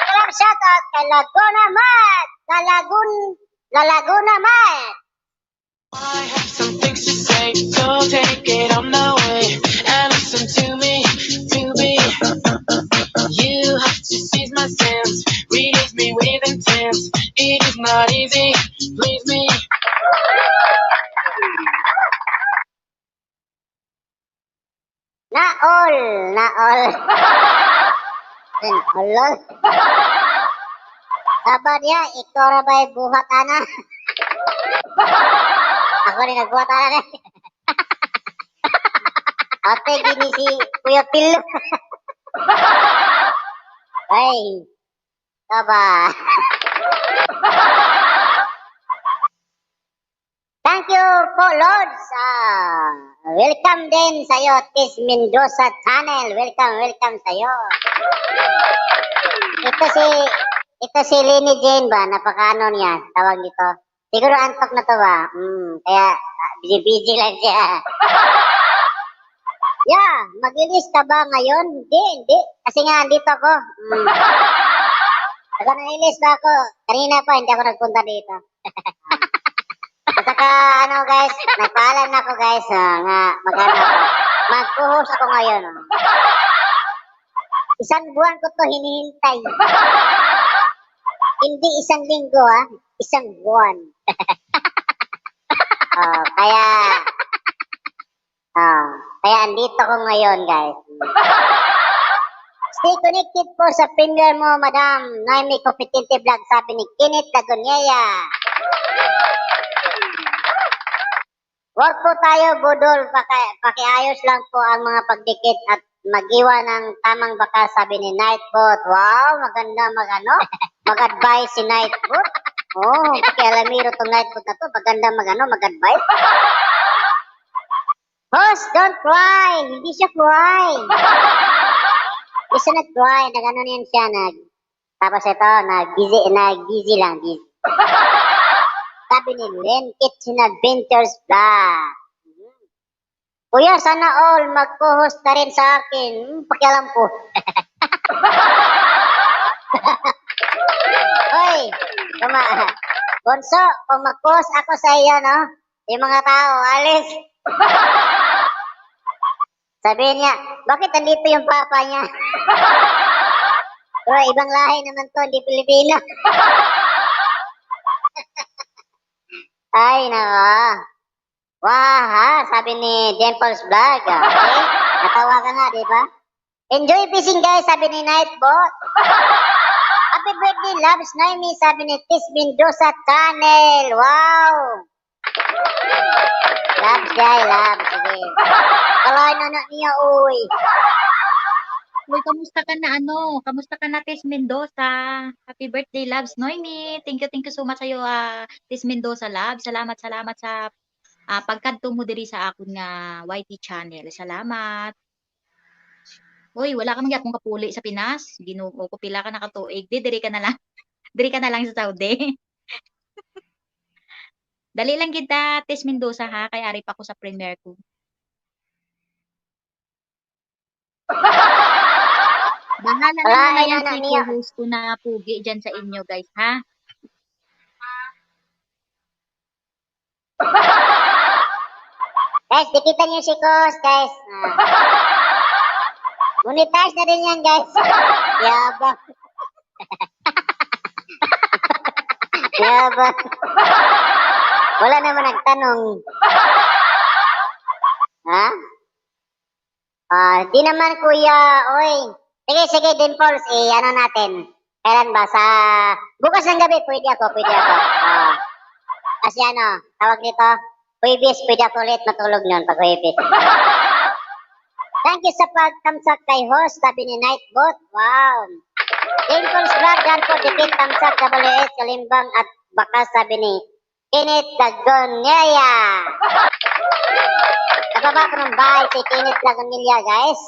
Mega love shoutout kay Laguna Mat. Laguna Mat. I have some things to say, so take it on the way and listen to me, to be. You have to seize my sense, release me with intent. It is not easy, please me. Na all. Ulol. Sabar ya, ikaw ra ba'y buhat ana? Ako rin nagbuhat ana. Ate, gini si Kuya Pilo. Ay, kaba. Thank you po, Lords. Welcome din sa'yo, Tis Mendoza Channel. Welcome sa'yo. Ito si Lenny Jane ba? Napakaano niya, tawag dito. Siguro antok na to ba? Kaya busy lang siya. Yeah, mag-release ka ba ngayon? Hindi. Kasi nga, andito ako. Nag-release ba ako? Kanina pa, hindi ako nagpunta dito. At saka, guys, nagpaalam na ako, guys, nga mag-host ako ngayon. Isang buwan ko to hinihintay. Hindi isang linggo, isang buwan. Kaya andito ko ngayon, guys. Stay connected po sa premiere mo, Madam Noemi Competitive Vlog, sabi ni Kenneth Lagunyaya. Work po tayo, Budol. Pakiayos lang po ang mga pagdikit at mag-iwan ng tamang bakas, sabi ni Nightbot. Wow, maganda mag-advise si Nightbot. Pakialamiro tong Nightbot na to. Maganda mag-advise. Host, don't cry. Hindi siya cry. Hindi siya nag-cry. Nag-ano niyan siya. Tapos ito, nag-busy lang. Sabi ni Len Kitchen Adventures Vlog. Kuya, sana all mag-co-host ka rin sa akin. Pakialam po. Hoy, Bonso, kung mag-co-host ako sa iyo, no? Yung mga tao, alis. Sabihin niya, bakit andito yung papa niya? Pero ibang lahi naman to, hindi Pilipino. Ay, nako. Wah, sabi ni Dimples Vlog. Okay? Natawa ka nga, di ba? Enjoy fishing, guys, sabi ni Nightbot. Happy birthday, Loves Noemi, sabi ni Tis Mendoza Channel. Wow! Loves, guys, loves. Sige. Kalahin na niya, uy. Uy, kamusta ka na Kamusta ka na, Tis Mendoza? Happy birthday, Loves Noemi. Thank you so much sa'yo, Tis Mendoza, Loves. Salamat sa pagkadto mo diri sa akon nga YT channel. Salamat. Uy, wala ka magyapon kapuli sa Pinas. Ginoo ko pila ka nakatuig. Diri ka na lang. Diri ka na lang sa Saudi. Dali lang kita, Tes Mendoza ha, kay ari pa ko sa premiere ko. Bahala Wala, naman na ay yan nana si niya. co-host ko na pugi dyan sa inyo guys ha. Guys, dikitan niyo si Kos, guys. Monetize na rin yan, guys. Yabang. Yabang. Wala naman nagtanong. Ha? Di naman, kuya. Oy. Sige, sige, Dimples. Ano natin? Kailan ba? Bukas ng gabi, pwede ako. Kasi ano, tawag nito, Huwebes, pwede ako ulit matulog nun pag Huwebes. Thank you sa pag-tamsak kay host, sabi ni Nightbot. Wow. Dimples Vlog, dan po, dikit tamsak, WS, Kalimbang, at baka sabi ni Kenneth Dagonelia. Nababa ko ng bahay si Kenneth Dagonelia, guys.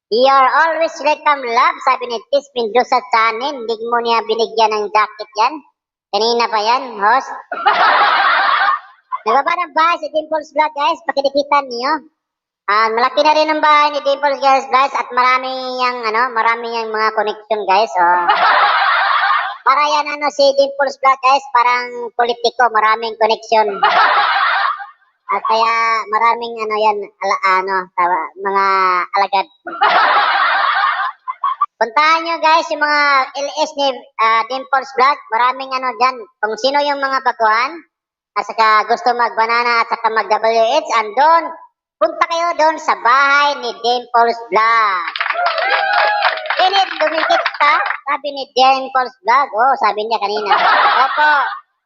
You're always welcome, love, sabi ni Tis Mendoza Chanin. Hindi mo niya binigyan ng jacket yan. Kanina pa yan, host. Nababa ng bahay si Dimples Vlog, guys. Pakidikitan niyo. Malaki na rin ang bahay ni Dimples, guys, at marami yang mga connection, guys. Para yan si Dimples Vlog, guys, parang politiko, maraming connection. Kaya maraming mga alagad. Puntahan nyo, guys, yung mga LS ni Dimples Vlog. Maraming dyan. Kung sino yung mga baguhan, at saka gusto mag-banana at saka mag-WH, andon, punta kayo doon sa bahay ni Dimples Vlog. Kenneth, dumikit ka? Sabi ni Dimples Vlog. Oh, sabi niya kanina. Opo.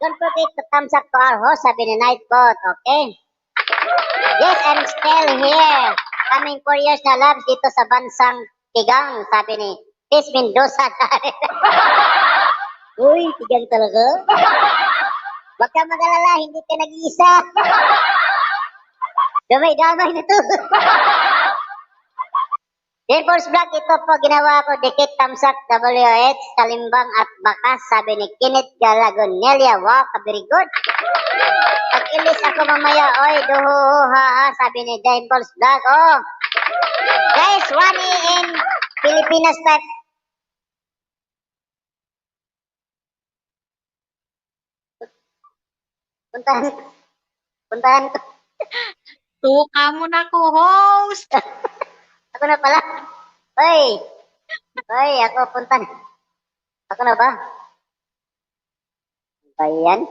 Don't forget to thumbs up to our host, sabi ni Nightbot. Okay? Yes, I'm still here. Coming 4 years na labs dito sa bansang Tigang, sabi ni Tis Mendoza. Uy, Tigang talaga? Huwag ka mag-alala, hindi ka nag-iisa. Damay-damay na to. Dimples Vlog, ito po ginawa ko, dikit tamsak, WH, Kalimbang at Bakas, sabi ni Kenneth Galagonelia. Wow, very good. Pag-ilis ako mamaya, oy, duhuha, sabi ni Dimples Vlog. Oh, guys, 1 a.m. Pilipinas time. Puntahan ko. Tuka mo na ko, host! Ako na pala. Hoy, ako punta na. Ako na ba? Ba yan?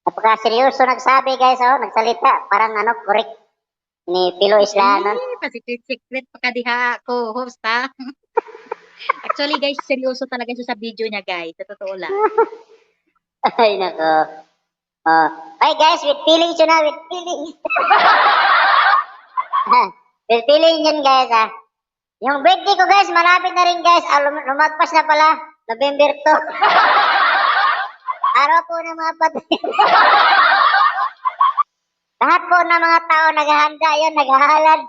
Napaka-seryoso nagsabi, guys, nagsalita. Parang correct ni Pilo Islanon. Pasiklit pa kadiha ko, host ha. Actually guys, seryoso talaga siya sa video niya guys. Sa totoo lang. Ay, nako. Ay, guys, with feelings yun with feelings. With feelings yun, guys, ha. Yung birthday ko, guys, malapit na rin, guys. Lumagpas na pala. November 2. Araw po ng mga patay. Lahat po ng mga tao naghahanda yun, naghahalad.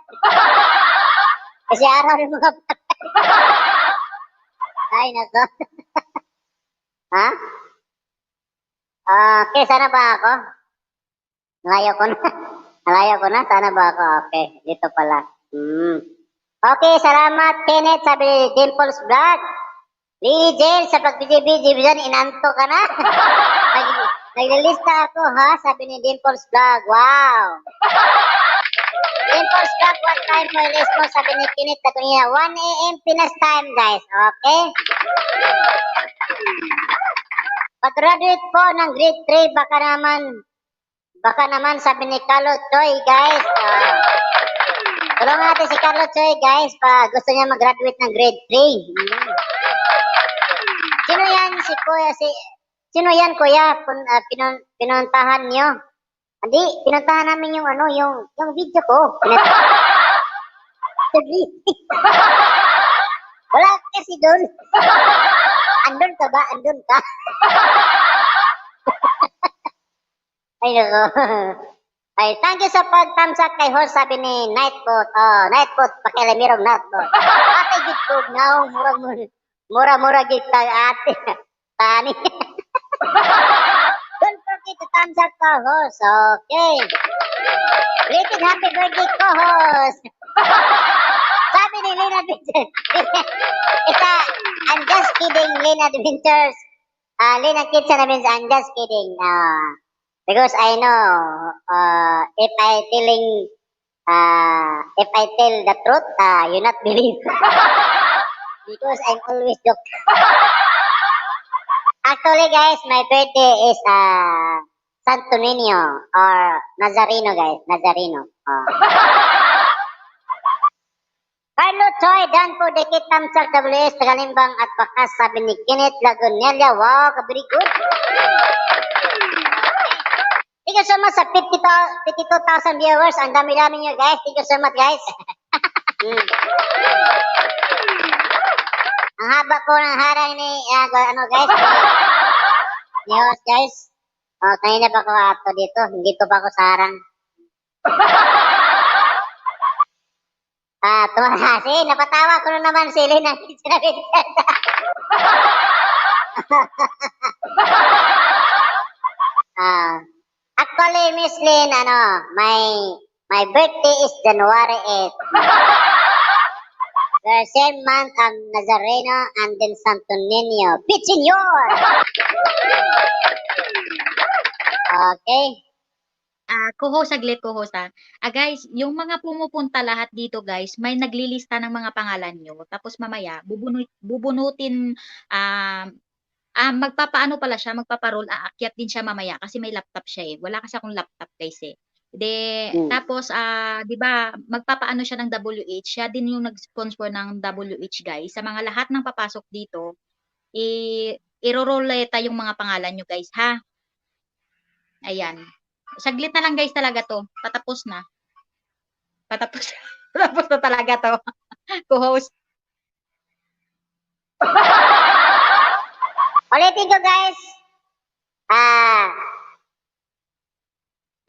Kasi araw ng mga patay. Ay, nako. Ha? Okay, sana ba ako? Nalayo ko na. Sana ba ako? Okay, dito pala. Okay, salamat, Kenneth, sabi ni Dimples Vlog. Lily Jane, sa pagbiji-biji dyan, inanto ka na. Naglilista ako, ha? Sabi ni Dimples Vlog. Wow. Dimples Vlog, what time mo ilis mo? Sabi ni Kenneth Dagonelia. 1 a.m. Pinas time, guys. Okay? Pag-graduate po ng grade 3, baka naman, sabi ni Carlo Toy, guys. Tulungan natin si Carlo Choi, guys, pa gusto niya mag-graduate ng grade 3. Sino yan si Kuya? Sino yan, Kuya? Pinuntahan niyo? Hindi, pinuntahan namin yung ano, yung video ko. Wala kasi doon. Andun ka ba? Andun ka? Ay, nako. Ay, thank you sa pag-thumbs up kay host, sabi ni Nightbot. Oh, Nightbot, pakialamirong Nightbot. Ate, gitpog na, mura-mura gita, ate. Tani. Don't forget to thumbs up ka, host. Okay. Belated happy birthday ko, host. Sabi ni Lynn Adventures. I'm just kidding, Lynn Adventures. Lynn Kitchen Adventures, I'm just kidding. Because I know if I tell the truth, you not believe. Because I'm always joke. Actually, guys, my birthday is Santo Niño or Nazareno, guys. Nazareno. Carlo Choi, dan po dikit tamsak WS, Tagalimbang at Bakas, sabi ni Kenneth Lagunella. Wow, very good. Thank you so much sa 52,000 viewers. Ang dami-dami nyo, guys. Thank you so much, guys. Ang haba po ng harang ni, guys, ni host, guys. Kanina pa ko ato dito. Hindi ko pa ako sa harang. Kasi napatawa ko na naman si Lynn ang sinabi niya. Actually, Miss Lynn, my birthday is January 8th. The same month of Nazareno and then Santo Niño. Pichiñor! Okay. Kuho, saglit kuho sa. Guys, yung mga pumupunta lahat dito guys, may naglilista ng mga pangalan nyo. Tapos mamaya, bubunutin, magpapaano pala siya, magpaparol, aakyat din siya mamaya kasi may laptop siya eh. Wala kasi akong laptop guys eh. Tapos, di ba, magpapaano siya ng WH, siya din yung nag-sponsor ng WH guys. Sa mga lahat ng papasok dito, iroroleta yung mga pangalan nyo guys, ha? Ayan. Saglit na lang guys talaga to. Patapos na. Patapos na talaga to. Co-host. Ulitin ko guys.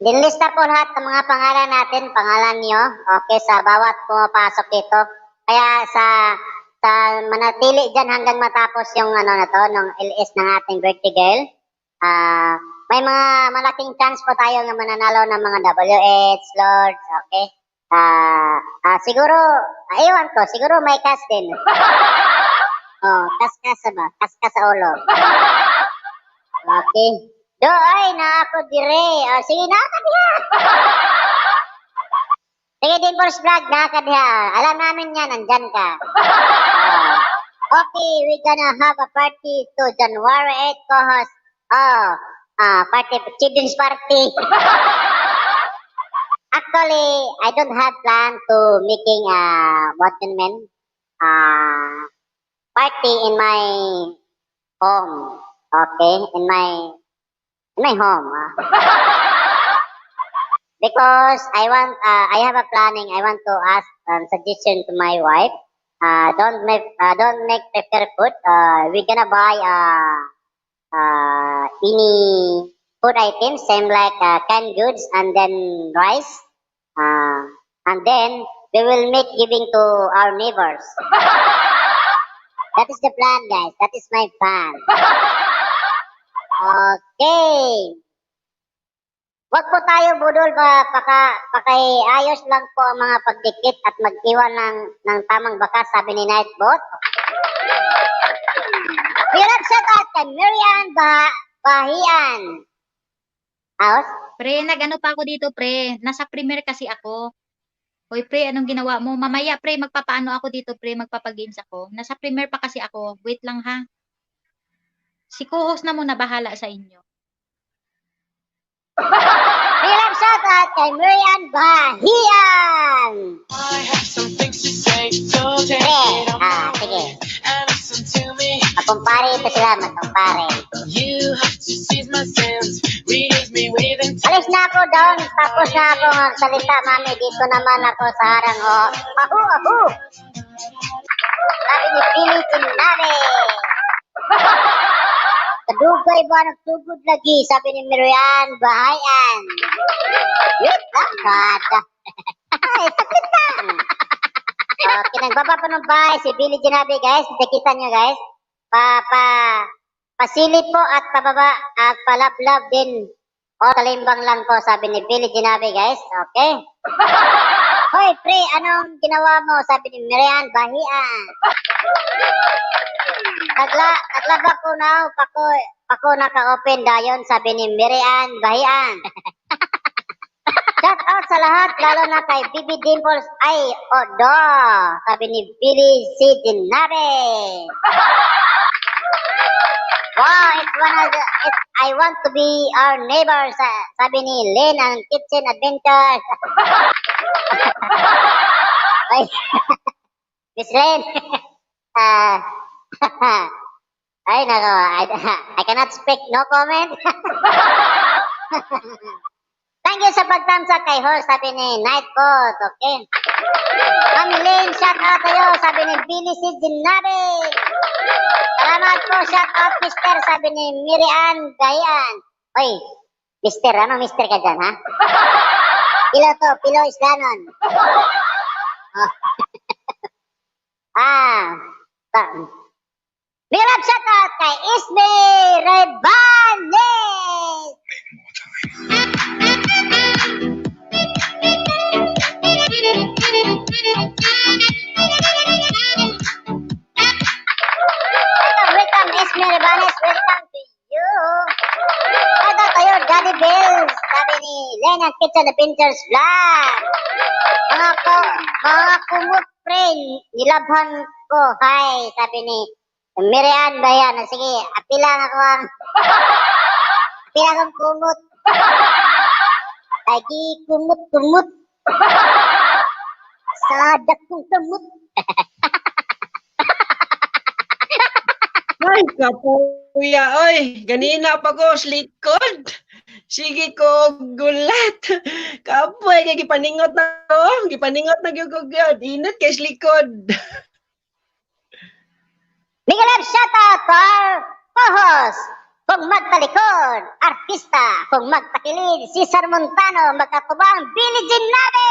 Dinlista po lahat ng mga pangalan natin, pangalan nyo. Okay, sa bawat pumapasok dito. Kaya sa manatili dyan hanggang matapos yung ng LS ng ating birthday girl. May mga malaking chance po tayo na mananalo ng mga WH, Lords, okay? Siguro, ewan ko, siguro may kas din. Kas ba? Kas sa ulo. Okay. Ay, na ako dire. Sige, nakakadiha. Sige, Dimples Vlog, nakakadiha. Alam namin yan, nandyan ka. Okay, we're gonna have a party to January 8th, co-host. Party, children's party. Actually, I don't have plan to making party in my home. Okay, in my home. Because I have a planning. I want to ask suggestion to my wife. Don't make prepare food. We're gonna buy any food items, same like canned goods and then rice, and then we will make giving to our neighbors. That is the plan, guys. That is my plan. Okay. Wag po tayo budol pakiayos lang po ang mga pagdikit at mag-iwan ng tamang bakas, sabi ni Nightbot. We love shout out kay Miriam Bahian. House? Pre, nag-ano pa ako dito, pre. Nasa premiere kasi ako. Hoy, pre, anong ginawa mo? Mamaya, pre, magpapaano ako dito, pre. Magpapagames ako. Nasa premiere pa kasi ako. Wait lang, ha? Si co-host na muna bahala sa inyo. We love shout out kay Miriam Bahian. I salamat, pare. You have to seize my sense, release me with intent. Alis na ako doon. Tapos na ako magsalita, mami. Dito naman ako sa harang. Oh. Ahu. Sabi ni Billy Jinnabe. Kadugay ba nagtugod lagi? Sabi ni Miriam Bahayan. Wait lang, kada. Ay, sakit lang. Okay, nagpapapanumbay si Billy Jinnabe, guys. Nakikita nyo, guys. Pasilip po at pababa at palablab din. O, talimbang lang po, sabi ni Billy Jinnabe, guys. Okay? Hoy, pre, anong ginawa mo? Sabi ni Miriam Bahian. Naglaba ko na, pako naka-open dayon, sabi ni Miriam Bahian. Shout out sa lahat, lalo na kay Bibi Dimples. Ay, odo, sabi ni Billy C. Jinnabe. Wow, I want to be our neighbor, sabi ni Lynn ang Kitchen Adventures. Ay, Miss Lynn. Ay, nako, I cannot speak, no comment. Thank you sa pagtamsa kay host, sabi ni Nightcoat, okay? Mami Lynn, shout out kayo, sabi ni Billy C. Jinnabe. Salamat po, shout out, mister, sabi ni Miriam Gayan. Oy, mister, ano mister ka dyan, ha? Pilo to, Pilo Islanon. Oh. Big up shout out kay Isme Rebanes. Welcome, Isme Rebanes. Welcome to you. Ito tayo, Daddy Bills. Sabi ni Lena Kitchen Adventures Vlog. Mga kumot friend, nilabhan ko. Hi, sabi ni Miriam Bayan. Sige, apila akong kumot. Lagi kumot. Sadak kong kumot. Ay, kapuya, oy. Ganina pa ko, likod. Sige ko, gulat. Kapoy, kaya gipaningot na ko. Gipaningot na gyud. Init kay likod. Big love shout out to our co-host. Kung magtalikod, artista. Kung magtakilid, Cesar Montano. Magkatubang, Billy Jinnabe.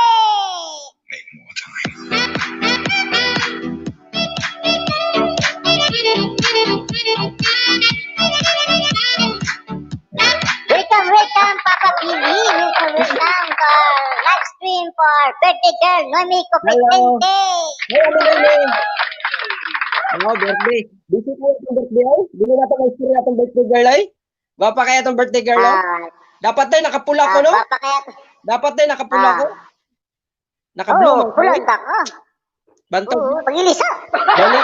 Make more time. Welcome, Papa Billy. Welcome to our live stream for birthday girl, Noemi Copetente. Hello, birthday. Busy po itong birthday, ay? Bili na itong story atong birthday girl, ay? Gwapa kaya itong birthday girl, ay? Dapat tayo nakapula ko, no? Papa kaya Dapat tayo nakapula ko. Nakablue. oh, pulot ako. Bantog. Oo, pag-ilisa. Dali.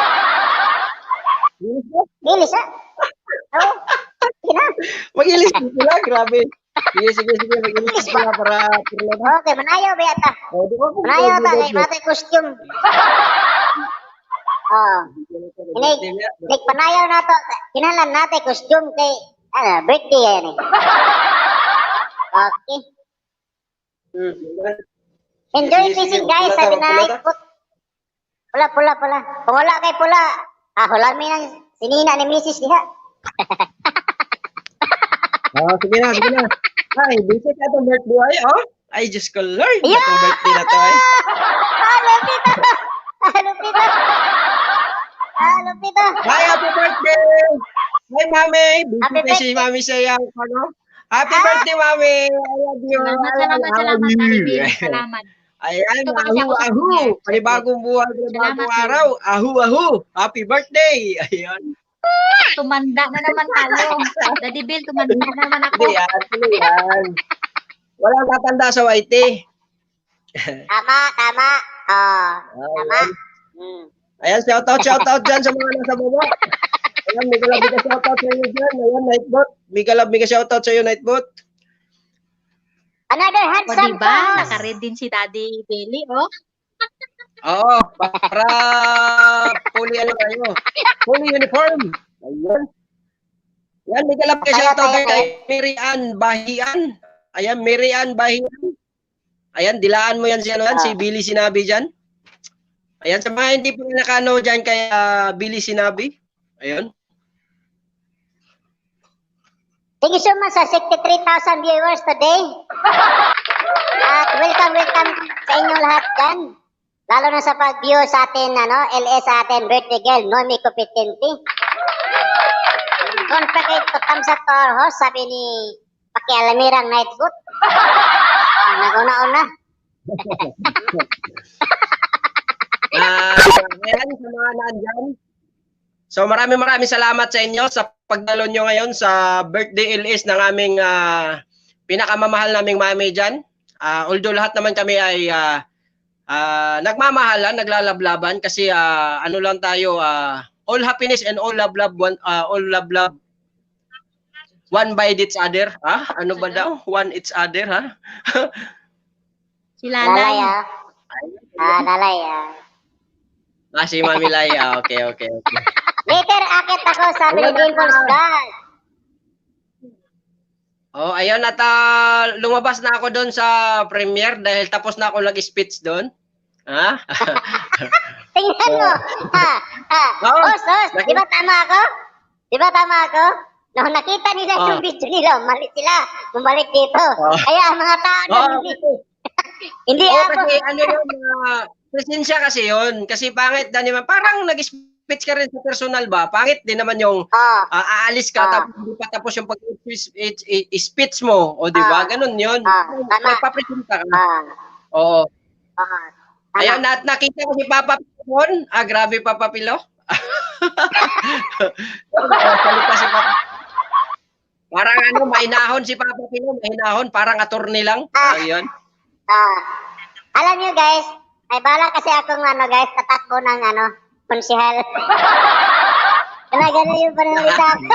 Ilisa. Oh, kina. Mag-ilis sila, grabe. Sige, mag-ilis sila para na. Okay, manayaw ba yata? Oh, di ba po? Manayaw ta, kay matay costume. Oh, panayaw na to. Kinalan natin costume kay, birthday yan eh. Okay. Enjoy fishing guys, sabi na Nightcoat. Pula. Kung wala kay pula, hulami ng sinina ni Mrs. diha. Sige na. Ay, busy ka itong birthday, ay, oh. Ay, Diyos ko, Lord. Itong birthday na to, ay. Lupita. Hi, happy birthday! Hi, Mami! Happy Busy si Mami sa iyang, ano? Happy birthday, Mami! I love you! Salamat, Maribel. Salamat. Ayan, Ito pa kasi ako sa ahu! kanya. Panibagong buhay, panibagong Salamat, araw! Ahu! Happy birthday! Ayan. Tumanda na naman tayo. Daddy Bill, tumanda na naman ako. Hindi yan. Walang tatanda sa YT. Tama. Oh, tama. Ayan, shoutout dyan sa mga nasa baba. Ayan, may galab ka shoutout sa iyo dyan. Ayan, Nightbot. May galab ka shoutout sa iyo, Nightbot. Another O handsome diba, boss. naka-red din si Daddy Billy, oh. Oo, para fully ano kayo. Fully uniform. Ayan. Yan, may galap ka Tayo, shoutout tayo, kay Mary Ann Bahian. Ayan, Mary Ann Bahian. Ayan, dilaan mo yan si ano yan, si Billy Sinabi dyan. Ayan, sa mga hindi po nakano dyan kay Billy Sinabi. Ayun. Thank you so much sa 63,000 viewers today. At welcome sa inyo lahat dyan. Lalo na sa pag-view sa atin, LS sa atin, birthday girl, Noemi Copitenti. Don't forget to thumbs up to our host, sabi ni Paki Alamirang Nightfoot. Nag-una-una. Ayan, sa mga nandyan. So maraming salamat sa inyo sa pagdalo nyo ngayon sa birthday LS ng aming pinakamamahal naming mami dyan. Although lahat naman kami ay nagmamahalan, naglalablaban kasi ano lang tayo, all happiness and all love one by each other. Ha? Ano ba daw? One each other, ha? Si Lalay, Lalay. Lalay, Si Mami Laya. Okay. Later, akit ako, sabi ni Dimples God. Oh, ayun at lumabas na ako doon sa premiere dahil tapos na ako nag-speech doon. Ha? Tingnan mo. Host, di ba tama ako? Nung nakita nila yung video nila, umalis sila. Bumalik dito. Kaya mga tao na hindi ako. Kasi ano yun, presensya kasi yun. Kasi pangit na naman. Parang nag-speech ka rin sa personal ba? Pangit din naman yung aalis ka tapos hindi pa tapos yung pag-speech mo. O di ba? Ganun yun. Nagpapresenta ka. Oo. Ayun, nakita ko si Papa Pilon. Grabe Papa Pilo. Salita si Papa. Parang mainahon si Papa Pilo. Mainahon, parang attorney lang. Ayun. Alam nyo guys, ay bala kasi akong guys, tatakbo ng konsihal. Ganun yung panalita ako.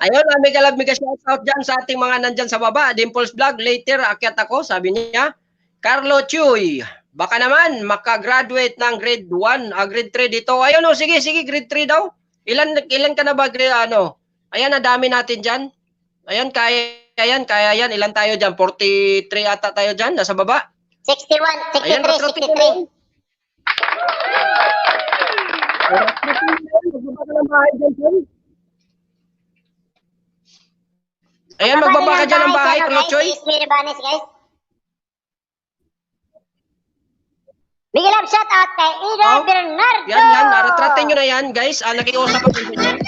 Ayun, mega shout out dyan sa ating mga nandyan sa baba. Dimples Vlog, later, akyat ako, sabi niya. Carlo Chuy, baka naman makagraduate ng grade 1, grade 3 dito. Ayun, sige, grade 3 daw. Ilan ka na ba, Ayan, nadami natin dyan. Ayan, kaya yan. Ilan tayo dyan? 43 ata tayo dyan, nasa baba. 61, 63, Ayan, 63. Ayan, magbaba ka dyan ng bahay, Carlo Chuy. Big love shout out kay Ida Bernardo. Yan. Retratin nyo na yan, guys. Nakiusap ako dyan.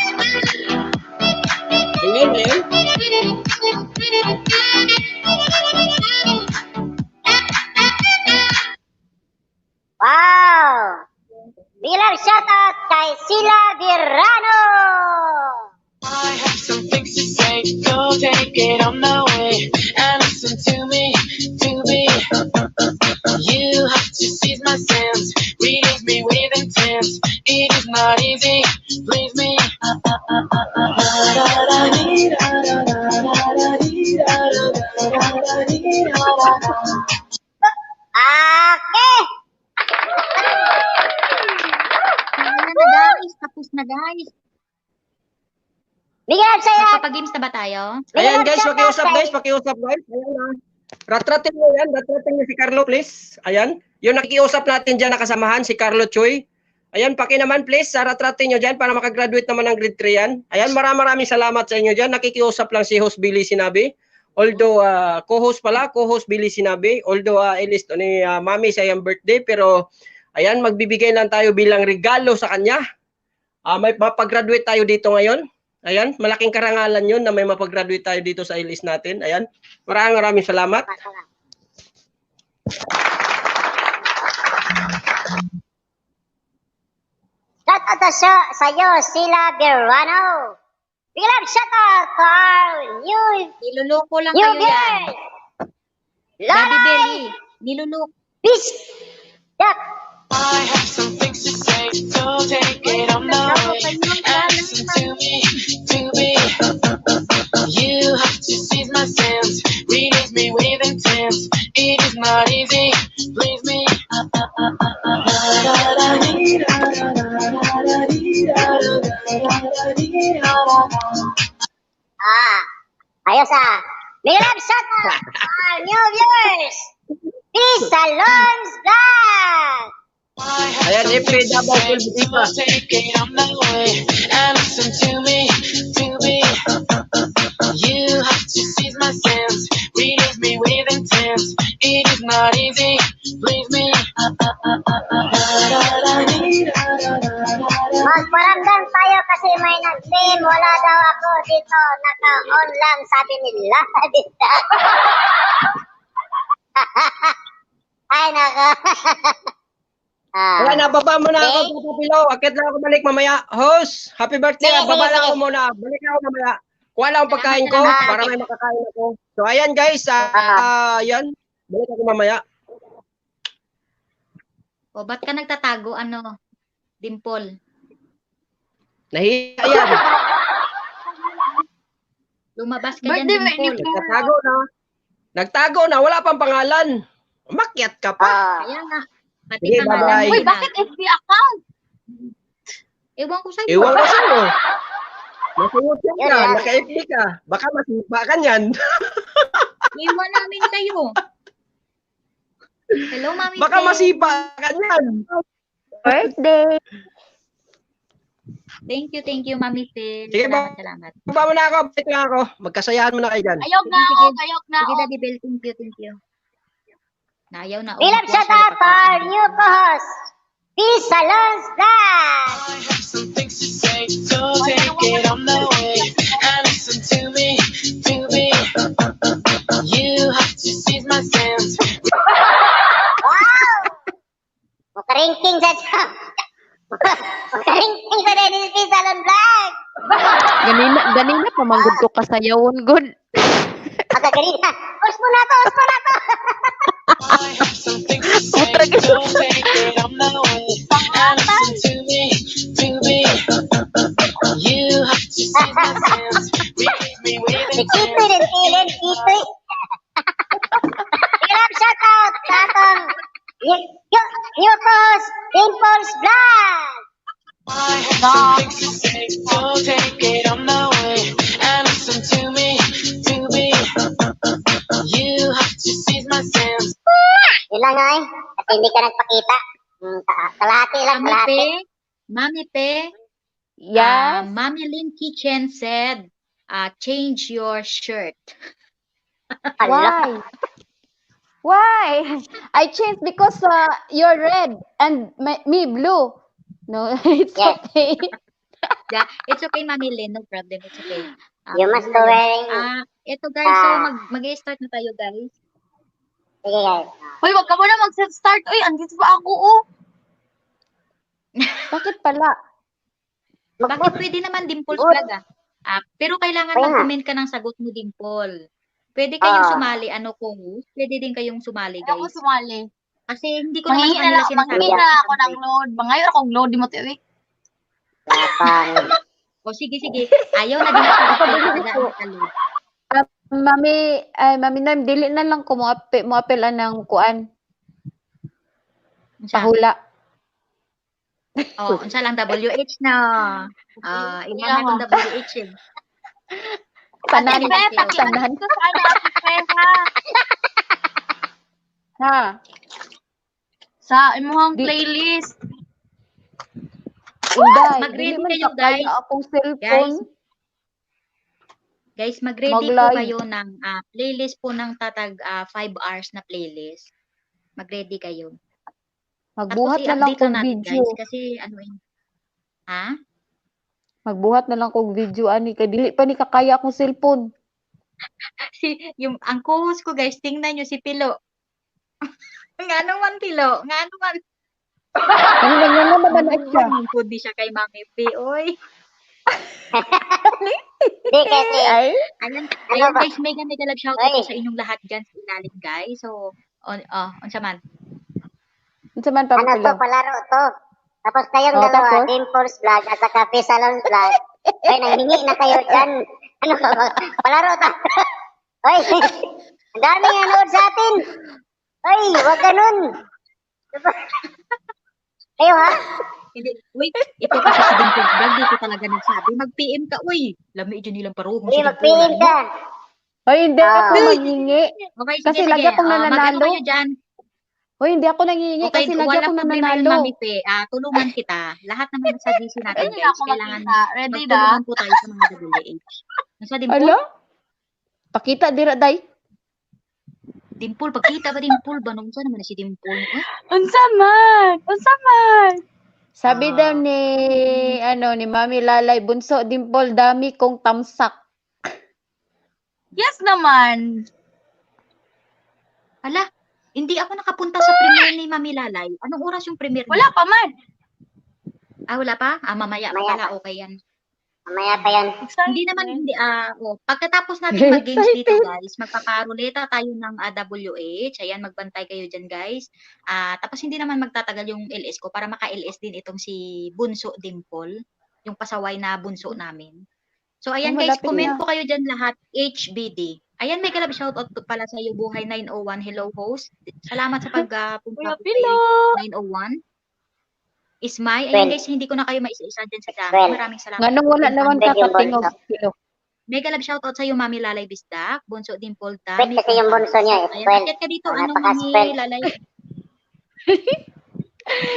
Ayan. Wow! Big love shout out kay Sila Virano. I have some things to say, go take it on my way and listen to me. You have to seize my sense, release me with intent. It is not easy, please me. Okay! Tapos na guys. Big love sa'yo. Magpapagames na ba tayo? Ayan, guys, pakiusap guys. Ayan na. Ratratin mo si Carlo, please. Ayan. Yung nakikiusap natin dyan nakasamahan, si Carlo Chuy. Ayan, paki naman please, ratratin nyo dyan para makagraduate naman ng grade 3 yan. Ayan, maraming salamat sa inyo dyan. Nakikiusap lang si host Billy Sinabi. Although, co-host Billy Sinabi. Although, ilis ni Mami sa iyang birthday. Pero, ayan, magbibigay lang tayo bilang regalo sa kanya. May mapag-graduate tayo dito ngayon. Ayan, malaking karangalan yun na may mapag-graduate tayo dito sa ilis natin. Ayan, maraming salamat. Shout out sa'yo, Sila Virano. Big love shout out to our Niluloko lang new kayo yan. girl. Daddy Lalay. Belly, niluloko. Peace. Duck. I have some things to say, so take it on my way and listen to me. You have to seize my sense, release me with intent. It is not easy, please me. Ayos ah. Big love shout out to our new viewers. Peace Salons Vlog. Ayan, FP Double Kill So Bika. take it on the way and listen to me. You have to seize my sense, release me with intent. It is not easy, please me. Magparamdam tayo kasi may nag-team. Wala daw ako dito. Naka-on lang sabi nila. Ay, nako. Wala, nababa mo na ako, Okay. Papa Pilo. Akit lang ako balik mamaya. Host, happy birthday. Sige, Baba sige, lang sige. ako muna. Balik ako mamaya. Kuha lang ang pagkain ko Salamat, para may makakain ako. So, ayan guys. Yan. Balik ako mamaya. O, ba't ka nagtatago, Dimple? Nahiya yan. Lumabas ka dyan, Dimple. Nagtago na. Nagtago na. Wala pang pangalan. Umakyat ka pa. Kaya nga, pati Sige, pangalan bye-bye. mo Uy, na. Bakit FB account? Ewan ko sa'yo. Iwan ko sa'yo. Nasa YouTube Yun ka. lang. Naka-FB ka. Baka masipa ka niyan. Iwan namin sa'yo. Hello, Mami Baka Pe. masipa ka niyan. Birthday. Thank you, Mami Pe. Sige, Salamat. Baba mo na ako. Balik lang ako. Magkasayahan mo na kayo dyan. Ayog na Sige, ako, sige. ayog na Sige, ako. Daddy Bell, thank you. Nayaw na. Big love shout out to our new co-host. Peace Salons Vlog. I have some things to say, so take it on the way and listen to me. You have to seize my sense. Wow! Mukaringking sa Mukaringking sa Dennis Peace Salon Vlog. Ganina pamanggod ko kasayawon, good. Ganina. Os mo na to. I have some things to say, so take it on the way and listen to me. You have to seize my sense, release me with Si intent. Kitoy din, Tilin, Kitoy. Big love shout out sa atong new co-host, Dimples Vlog. I have some things to say, so take it on the way and listen to me. You have to seize my sense. Yun lang ay. At hindi ka nagpakita. Kalahati lang, kalahati. Mami Pe, Yes. Mami Lynn Kitchen said, change your shirt. Ala. Why? I changed because you're red and me blue. No, it's Yes. okay. Yeah, it's okay, Mami Lynn. No problem. It's okay. You must be wearing... Ito guys, so mag-start na tayo guys. Sige guys. Hoy, wag ka muna mag-start. Uy, andito pa ako, oh. Bakit pala? Bakit pwede naman Dimples Vlog pero kailangan Kaya nga. mag-comment ka ng sagot mo, Dimple. Pwede kayong Ah. sumali, co-host? Pwede din kayong sumali, Ako guys. sumali. Kasi hindi ko naman sa Mangingi kanila na sinasabi. mangingi na ako ng load. Mangayon akong load, di mo tiyo, eh. Lapang. O sige. Ayaw na din ako. Mami, Nam, dili na lang ko mo apelan ng kuan, Unsa? pahula. Oh, unsa lang WH na. Iwan na akong WH eh. Tanan, Ate Pe, tanan. Ha? Sa imuhang Di- playlist. Inday, Mag-ready dili man kayo, sakay guys. akong cellphone. Guys, mag-ready po Mag-live. kayo ng playlist po ng tatag 5 hours na playlist. Mag-ready kayo. Magbuhat Tapos na lang i-update kong natin, video. guys, kasi ha? Magbuhat na lang kong video ani kay dili pa ni kakaya akong cellphone. Ang co-host ko, guys, tingnan nyo si Pilo. Nga naman, Pilo. Nga naman. Ano naman ba na siya? Hindi siya kay Mami P. Oy. Di kasi. Ay, Ayan ba? guys, mega love shoutout Ay. po sa inyong lahat dyan sa ilalim, guys. So, unsa man. unsa man Ano to, papilo? palaro to. Tapos kayong Oh, dalawa, tapos? Dimples Vlog at saka Peace Salon Vlog. Ay, nanghingi na kayo dyan. Ano ba? Palaro to. Ay, ang daming nanood sa atin. Ay, wag ganun. Kayo ha? Hindi, uy, ito kasi si Dimple Vlog, dito talaga nagsabi, mag-PM ka, uy. Lami dyan nilang paruhong Hindi, si Dimple. mag-PM ka. Hoy, hindi ako Ah. mangingi. Okay, Kasi sige, lagi sige. akong Mag-ano nananalo. kayo dyan. Hoy, hindi ako nangingi Okay, kasi lagi walang akong problema yun, nananalo. Mami Pe. Tulungan kita. Lahat naman sa DC natin, Ready na guys. ako Kailangan makita. Ready na? magtulungan po tayo sa mga WH. Nasa Dimple? Ala? Pakita dira day. Dimple, pagkita ba Dimple? Banong sa naman na si Dimple? Eh? Unsa man? Unsa man? Sabi daw ni Mami Lalay, bunso Dimple, dami kong tamsak. Yes naman. Ala, hindi ako nakapunta sa premiere ni Mami Lalay. Anong oras yung premiere Wala niya? pa man. Wala pa? Mamaya pa Mamaya pala. pa. Okay yan. Mamaya pa yan. Hindi naman, hindi, pagkatapos natin mag-games dito, guys, magpaparuleta tayo ng WH. Ayan, magbantay kayo dyan, guys. Tapos hindi naman magtatagal yung LS ko para maka-LS din itong si Bunso Dimple, yung pasaway na bunso namin. So, ayan, guys, malapit comment na. po kayo dyan lahat, HBD. Ayan, may kalab shoutout pala sa iyo, Buhay 901. Hello, host. Salamat sa pagpunta Kuya po Pilo. kay 901. Ismay, ayan guys, hindi ko na kayo maisa-isa dyan sa dami. Well, Maraming salamat. Nganong wala naman Thank you, kakatingog bunso. kilo. Mega love shoutout sa iyo, Mami Lalay Bisdak, Bunso Dimple Wait, Dami. kasi yung bunso niya, Ayan, well, akit ka dito, wala ano pa Mami ka-spell. Lalay?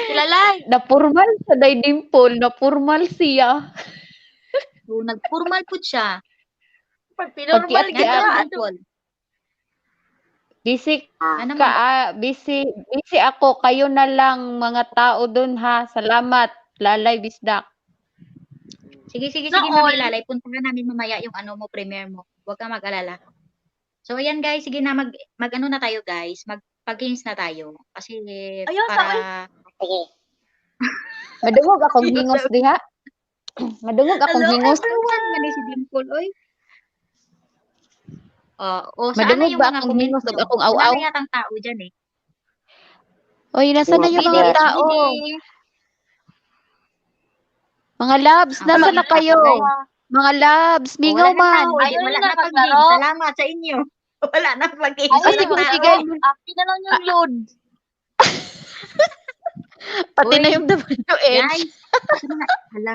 Kilalay. Na formal sa day Dimple, na formal siya. So, nag-formal po siya. Pag pinormal Pagki- ka Nga, na. Dimple. Busy Ano ka, man? busy ako. Kayo na lang mga tao dun ha. Salamat, Lalay Bisdak. Sige, Noon. Mami Lalay. Puntahan namin mamaya yung ano mo, premiere mo. Huwag kang mag-alala. So, ayan guys, sige na, mag-ano na tayo guys. Mag-games na tayo. Kasi, Ayun, para... Sige. Madungog akong hingos diha. Madungog akong Hello, hingos. Saan man si Dimple, oy? Saan na Madungog yung ba mga akong comments hingos nyo? ug akong Wala aw-aw? na yatang tao dyan eh. Oy, nasa na yung HBD. mga tao? Mga labs, nasa na kayo? Mga labs, mingaw Wala na man. tao. Ayaw Wala na na pag-game. maglaro. Salamat sa inyo. Wala na pag-game. Ayaw Kasi na kung Tao. bigay mo, Akin na lang yung load. pati Uy, na yung WH. Guys, hala.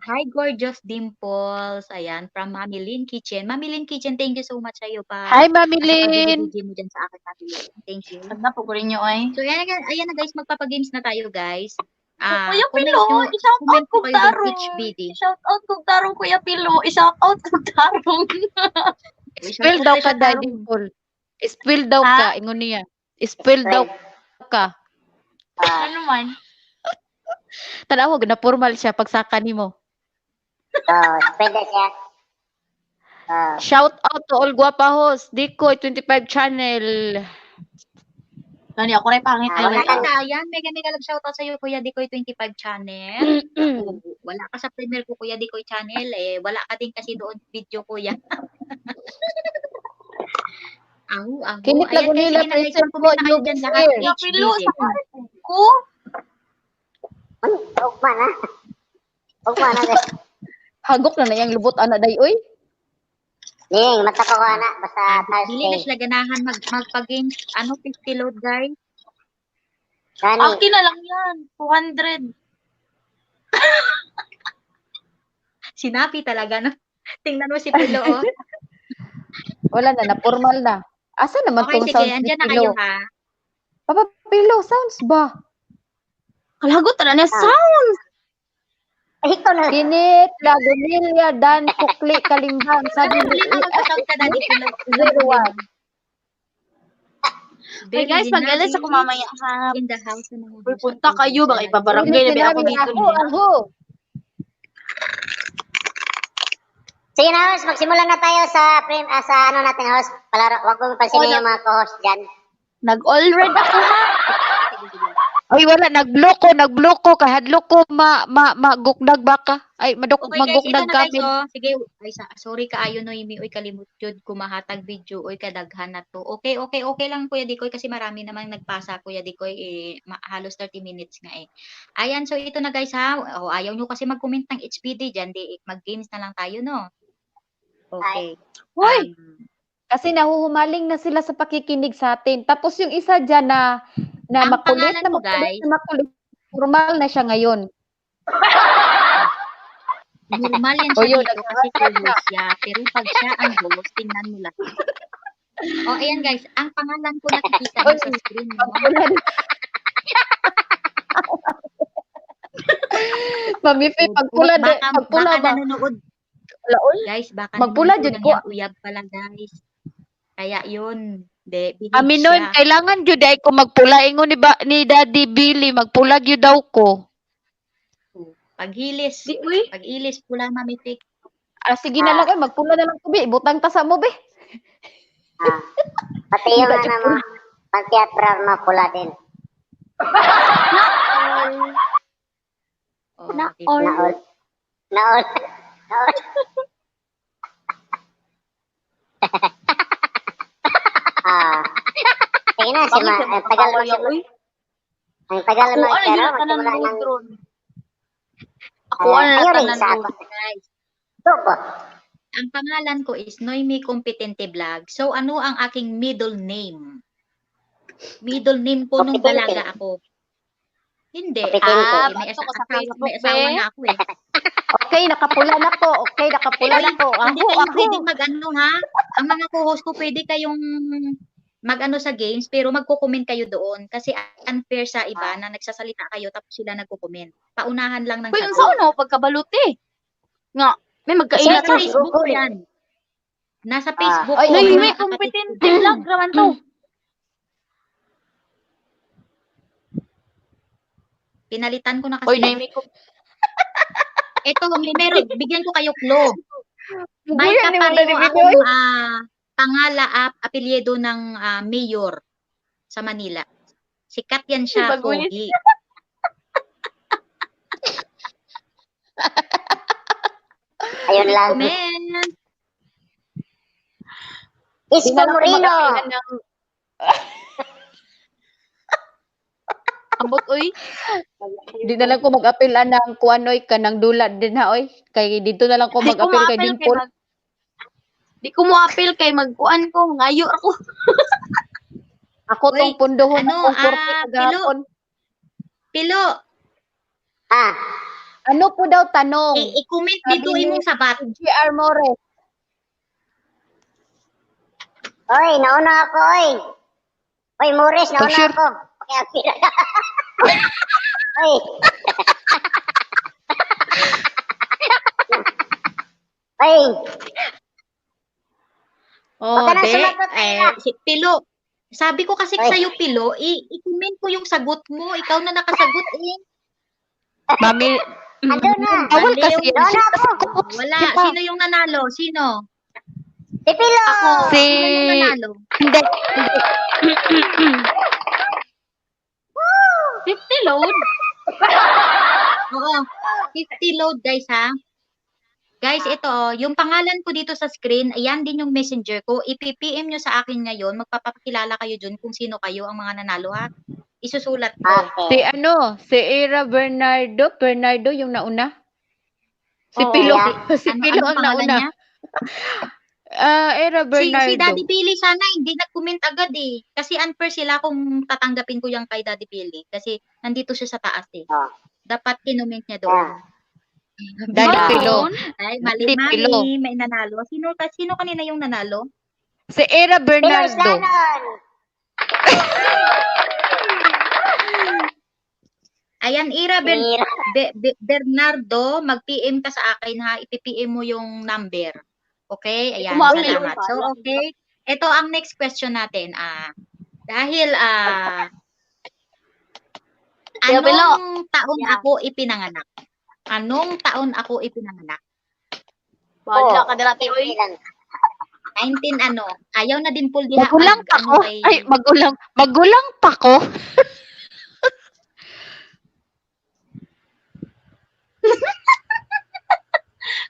Hi, gorgeous Dimples. Ayan, from Mami Lynn Kitchen. Mami Lynn Kitchen, thank you so much sa iyo pa. Hi, Mami Sa Lynn. pag-video mo dyan sa akin, Mami Lynn. Thank you. Ganda po ko rin nyo ay. So, ayan na guys, magpapagames na tayo, guys. Kuya Comment Pilo, nyo, i-shout out comment po kong kayo dyan, tarong. HBD. I-shout out kong tarong, Kuya Pilo. I-shout out kong tarong. Spill daw ka, Day Dimple. Spill daw Ha? ka, ingon niya. Spill daw ka. Ano man? Tanawag na formal siya pagsaka nimo. Pwede siya. Shout out to all guwapa host. Dikoy 25 channel. Gani ako rin pangit. Wala Wala ka. ka, ayan. Mega love shoutout sa iyo, Kuya Dikoy 25 channel. Wala ka sa premiere ko, Kuya Dikoy channel. Wala ka din kasi doon video, Kuya. Ahu. Kinit Ayan, lago guys, nila sige na, guys, present mo magpumenta kayo yung dyan lahat. share. Kuya Pilo, HBD. sa ko. Ugma na. Ugma na. Hagok na yung lubot ana day oy. Ning, mata ko na. Basta Dili na Thursday. sila ganahan magpa-games. 50 load, guys. Gani. Akin na lang yan. 200. Sinabi talaga, no? Tingnan mo si Pilo, oh. Wala na formal na. Asa naman Okay, tong sige, sounds ni andyan na kayo, Pilo? ha? Papa Pilo, sounds ba? Kalagot na niya sound. Ikaw na. Kinit lago nila dan kukli kalimbang sabi Ano ni problema magpa-shout ka, Daddy Pilo? 01. Hey guys, mag-alas ako mamaya ha. In the house. Uy, punta kayo. Baka ipabarangay na ba ako dito niya. Ako. Sige na, host. Magsimula na tayo sa ano natin, host. Palaro. Huwag mong pansinin yung mga co-host dyan. Nag-all-red ako ha. Ay wala nagloko kahadlok ko magukdag baka. Ay Okay guys, ito magukdag na guys, kami. sige, sorry kaayo no, Imi, oy kalimut jud kumahatag video, oy kadaghan na to. Okay lang Kuya Dikoy kasi marami namang nagpasa Kuya Dikoy, halos 30 minutes nga eh. Ayan, so ito na guys ha. Ayaw nyo kasi mag-comment ng HPD dyan, mag-games na lang tayo no. Okay. Hoy! Kasi nahuhumaling na sila sa pakikinig sa atin. Tapos yung isa dyan na Ang makulit pangalan na mo, makulit guys? na makulit. formal na siya ngayon. Normal yan O siya yun, dito kasi co-host siya. Pero pag siya ang host, tingnan mo lang. O, ayan guys, ang pangalan ko nakikita niyo sa screen mo. Mami Fe, pagpula Baka ba? nanonood. Laon? Guys, baka Magpula nanonood jud lang ko. yan. Uyab pala guys. Kaya yun. Bihis Aminoy, siya. kailangan jud ay ko magpula ingon ni Daddy Billy, magpula gyud daw ko. Paghilis. Di, uy. Pag-ilis, pula mamitik. Sige na lang, magpula na lang ko, be. Butang tasa mo, be. Pati yung mo, pag-teatral mo, pula din. Oh, Na diba? all. Naol. Naol. Naol. Sige na, Bakit siya ang tagal mo magpapawala, uy? Ang tagal mo Ako, ano pero yun ka ng magsimula ng... load Ako, Ayaw ano ka rin ng sa load. ako. Guys, Tubo. ang pangalan ko is Noemi Competente Vlog. So, ano ang aking middle name? Middle name ko nung Competente. dalaga ako. Hindi. Competente. May Bato ka sa asawa, Facebook, may asawa be. na ako eh. Okay, nakapula na po. Okay, nakapula na po. Hindi Ako, kayo ako. pwedeng mag-ano ha. Ang mga co-host ko pwede kayong mag-ano sa games pero magko-comment kayo doon kasi unfair sa iba na nagsasalita kayo tapos sila nagko-comment. Paunahan lang ng Uy, ang sagot. saan ako pagkabaluti? Nga, may Sa magkailat sa Facebook Google. yan. Nasa Facebook Ay, ko. ay, mga may kapatid kompetente ko. vlog naman to. Pinalitan ko na Uy, kasi. naimi ko. Ito, meron, bigyan ko kayo clue. May Buyan ni mo na kapareho ni akong Bidoy. apelyido ng mayor sa Manila. Sikat yan siya, Baguhin. Pogi. Ayun lang. Comment. Isko Moreno. Ambot, uy. Di na lang ko mag-apil ng kuanoy ka ng dulat din ha, oy. Kay dito na lang ko Di ko mag-apil kay mo-appeal Dimple. Di ko mo-appeal kay magkuan ko. Ngayo ako. Ako tong Uy, pundohon ano, akong korte kagahapon. Pilo, Ano po daw tanong? i-comment Sabi dito ni- imong sabat. GR More. Oy, nauna ako, oy. Oy, Morris, nauna sure. ako. Pakiapil. Oy. Oy, Oh, Baka na de, sumagot na. si Pilo. Sabi ko kasi Ay. sa'yo, Pilo, i-comment ko yung sagot mo. Ikaw na nakasagot eh. Mami, ando na. bawal Baliw. kasi yan. Nauna ako. Wala. Diba? Sino yung nanalo? Sino? Si Pilo. Si... Sino yung nanalo? Hindi. 50 load. Oo. 50 load, guys, ha? Guys, ito, yung pangalan ko dito sa screen, ayan din yung messenger ko. I-PM nyo sa akin ngayon. Magpapakilala kayo dun kung sino kayo ang mga nanalo, ha? Isusulat ko. Si Okay. si Era Bernardo yung nauna. Si Oo, Pilo, si Ano, Pilo anong ang pangalan nauna. niya? Era Bernardo. Si Daddy Billy sana hindi nag-comment agad eh. Kasi unfair sila kung tatanggapin ko yung kay Daddy Billy. Kasi nandito siya sa taas eh. Oh. Dapat kinomment niya doon. Daddy Pilo. Ay, Daddy mali, Pilo. may nanalo. Sino kanina yung nanalo? Si Era Pilo Bernardo. Islanon. Ayan, Ira Mira. Bernardo, mag-PM ka sa akin ha. Ipi-PM mo yung number. Okay? Ayan, Kumapil, salamat. So, okay. Ito ang next question natin. Dahil, Kuya Bilo. anong taon Yeah. ako ipinanganak? Anong taon ako ipinanganak? Wala ka dati, uy. Ilan? 19 ano? Ayaw na din Paul diha. Magulang pa ano ko. kay- Ay, magulang pa ko.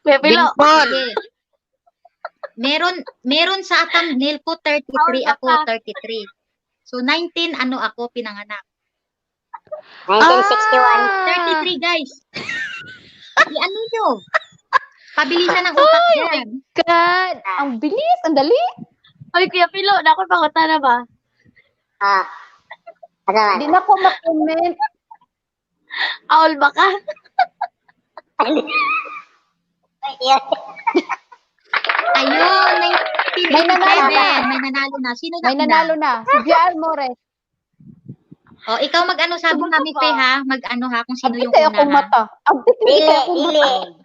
Kuya Bilo. Dimple. Sige. Meron sa thumbnail ko 33 ako, 33. So 19 ano ako pinanganak. 1961. 33 guys. I-ano nyo? Pabilisan ng utak yan. God, ang bilis, ang dali. Uy, Kuya Bilo, na ako pangutan na ba? Ano man? Di na ko ma-comment. Aul ba ka? Ay, yun. Ayun, May nanalo na. 1987. May nanalo na. Sino na May nanalo na. Si JR Mores. O, ikaw mag-ano sabi Sumunod Mami ka. Fe ha? Mag-ano ha kung sino Abdi yung kaya una akong ha? mata. Abdi Dili, kaya akong dili. mata.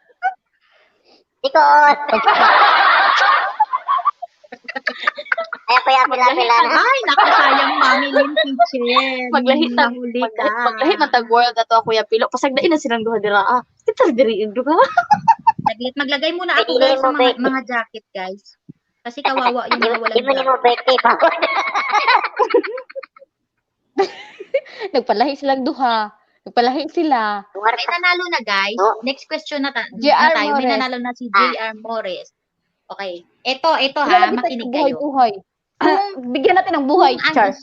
Di ko on. Ay, ako yung apila-apila na. Ay, naku, sayang Mami Lynn Kitchen. Maglahi tag Nahuli ka. maglahi man tag world ato ako ya pilo. Pasagdain na silang duha dira. Kita diri indo ka. Saglit, maglagay muna ako Pwede guys sa mo, mga, babe. mga jacket guys. Kasi kawawa yung mga walang Di mo ni jacket. mo birthday pa. Nagpalahi silang duha. Nagpalahi sila. May nanalo na guys. No. Next question na, JR tayo. May Mores. nanalo na si JR Morris. Okay. Ito Wala ha, lagi tayo makinig kayo. buhay-buhay. Bigyan natin ng buhay, Kung ang Charles.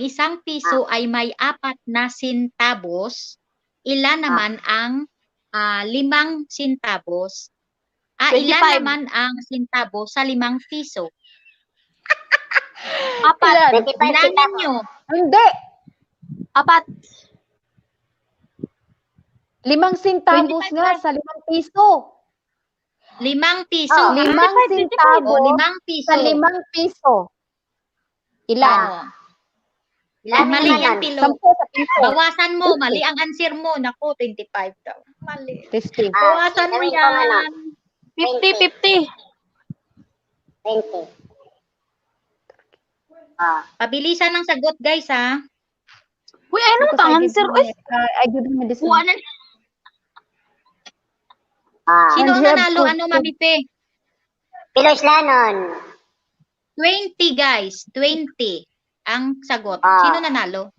isang piso ay may 4 na centavos, ilan naman ang 5 centavos? Ilan 25. naman ang centavo sa 5 piso? Apat. 25 Bilangin centavos. nyo. Hindi. Apat. 5 centavos 25 nga lang. sa 5 piso. 5 piso. Oh, 5 O, centavos 5 piso. sa 5 piso. Ilan? Oh. Ilan Mali naman yan, nun? Pilo. 10 sa piso. Bawasan mo. Mali ang answer mo. Naku, 25 daw. Mali. 50. Bawasan mo gawin ko ano? yan. 50-50. 20. Pabilisan ng sagot, guys, ha? Uy, ano mo tang answer? Uy, I give him this kuha one. na. Sino ang And you have nanalo? to- Ano, Mami Pe? Pilos Lanon. 20, guys. 20 ang sagot. Ah. Sino nanalo?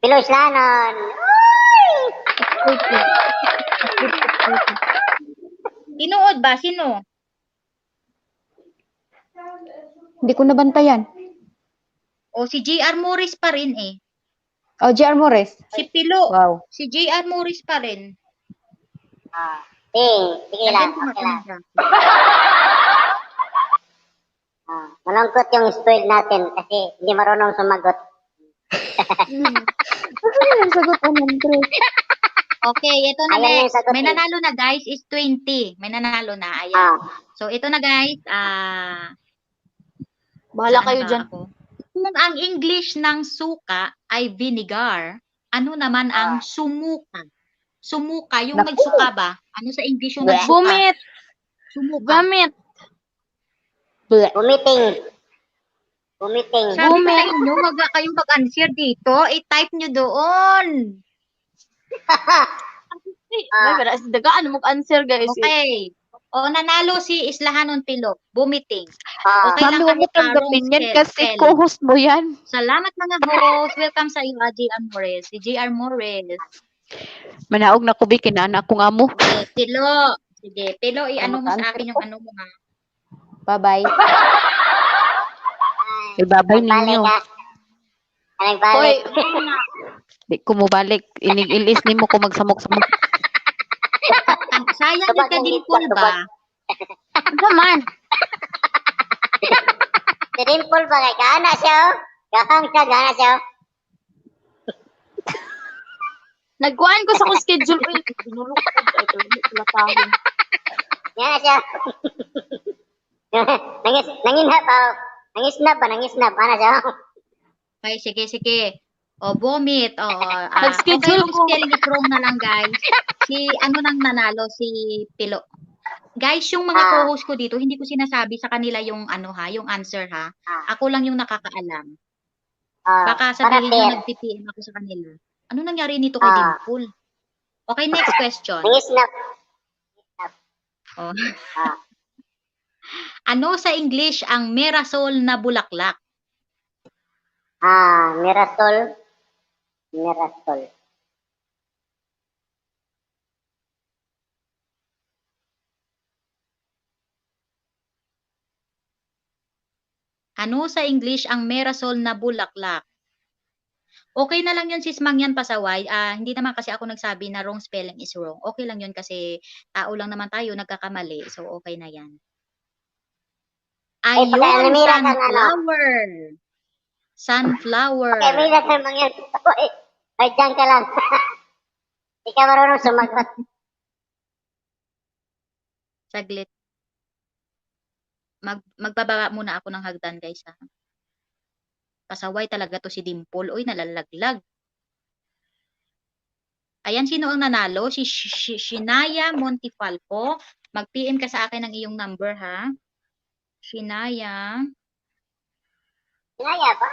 Pilos Lanon. Tinuod ba? Sino? Hindi ko nabantayan. O, si JR Morris pa rin, eh. Oh, JR Mores. Si Pilo. Wow. Si JR Morris pa rin. Sige lang. Lagyan ko nga Okay lang. kanina. Malungkot yung spoil natin kasi hindi marunong sumagot. Ano yung sagot 100? Okay, ito na Ayan yung next. sagot May eh. nanalo na, guys, is 20. May nanalo na. Ayan. So, ito na, guys. Bahala Saan kayo ba dyan. ako? Kung ang English ng suka ay vinegar, ano naman ang sumuka? Sumuka, yung Naku! nagsuka ba? Ano sa English yung Bleh. nagsuka? Bumit. Sumuka. Bumit. Bleh. Bumiting. Sabi ko sa inyo, wag na kayong mag-answer dito. I-type nyo doon. Ay, pero dagaan mo answer guys. Okay. O, nanalo si Islahanon Pilo. Bumiting. Ah, Okay lang Mami, huwag mo kahit tanggapin yan kasi spelling. co-host mo yan. Salamat mga host. Welcome sa iyo, JR Morris. Si JR Morris. Manaog na kubi, kinaanak ko nga mo. Okay, Pilo. Sige, Pilo, i-ano mo sa akin yung ano mo ha. Bye-bye. Ibabay balik ninyo. ha. Nagbalik. Di ko mo balik. Inig-ilis ni mo kung magsamok-samok. Sayang Tubag ka ng din gitna, ba? Naman. Si Dimple ba kay gana siya? Gahang siya, gana siya. Nagkuhan ko sa kong schedule. Uy, binulok ko. Ay, wala tahon. Gana siya. Nanginhap pa. Nangisnap. Ano siya? Okay, sige. O, vomit. O, Nag-schedule okay, ko. spelling is wrong na lang, guys. Si, ano nang nanalo? Si Pilo. Guys, yung mga co-host ko dito, hindi ko sinasabi sa kanila yung ano ha, yung answer ha. Ako lang yung nakakaalam. Baka sabihin nyo nag-PPM ako sa kanila. Ano nangyari nito kay Dimple? Okay, next question. Nangisnap. Oh. Ano sa English ang merasol na bulaklak? Mirasol. Ano sa English ang merasol na bulaklak? Okay na lang yun, sis Mangyan Pasaway. Hindi naman kasi ako nagsabi na wrong spelling is wrong. Okay lang yun kasi tao lang naman tayo, nagkakamali. So, okay na yan. Ayun, pagka-namira ka na, no? sunflower. Sunflower. Okay, may lang naman yan. Ay, dyan ka lang. Di ka marunong sumagot. Saglit. Magbababa muna ako ng hagdan, guys, ha. Pasaway talaga to si Dimple. Uy, nalalaglag. Ayan, sino ang nanalo? Si Shinaya Montifalco. Mag-PM ka sa akin ng iyong number, ha? Shinaya Sinaya ba?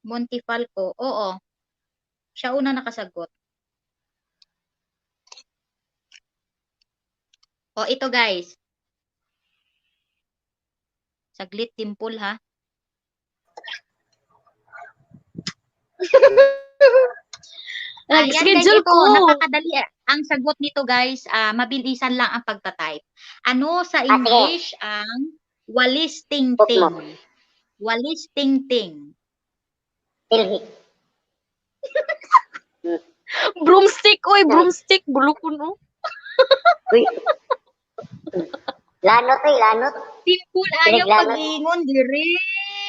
Montifalco. Oo. Siya una nakasagot. O, ito, guys. Saglit, Dimple, ha? Ayan, guys, Nag-schedule ito, ko. napakadali. Ang sagot nito, guys, mabilisan lang ang pagta-type. Ano sa sige. English ang walis Book mo. ting-ting? Walis ting-ting. Tilhik. Broomstick, oy, broomstick. Bulo ko, no? Uy. Lanot, lanot. Dimple, ayaw Pinaglanot. pag-ingon, diri.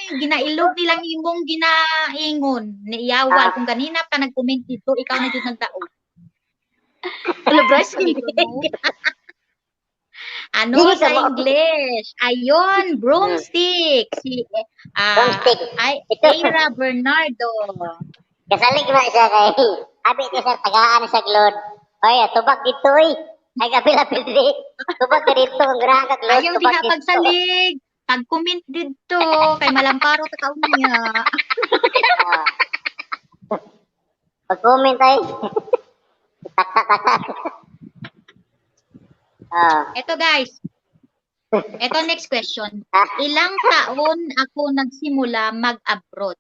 Ginailog nilang imong ginaingon. Niiyawal. Kung kanina pa nag-comment dito, ikaw na dito nagdaog. Wala, brush Sabi ko, no? Ano Dili ka sa mo. English? Ayun, broomstick. Si Broomstick. Ito. Eira Bernardo. Kasalig ba siya kay abi ti sa tagaan sa glod. Oy, tubak dito oy. Ay kapila-pil di. Tubak ka dito ang graha ka glod. Ayaw diha pagsalig. Pag-comment dito. Kay malamparo ta kaon niya. Pag-comment ay. Tak. Eto, guys. Eto, next question. Ilang taon ako nagsimula mag-abroad?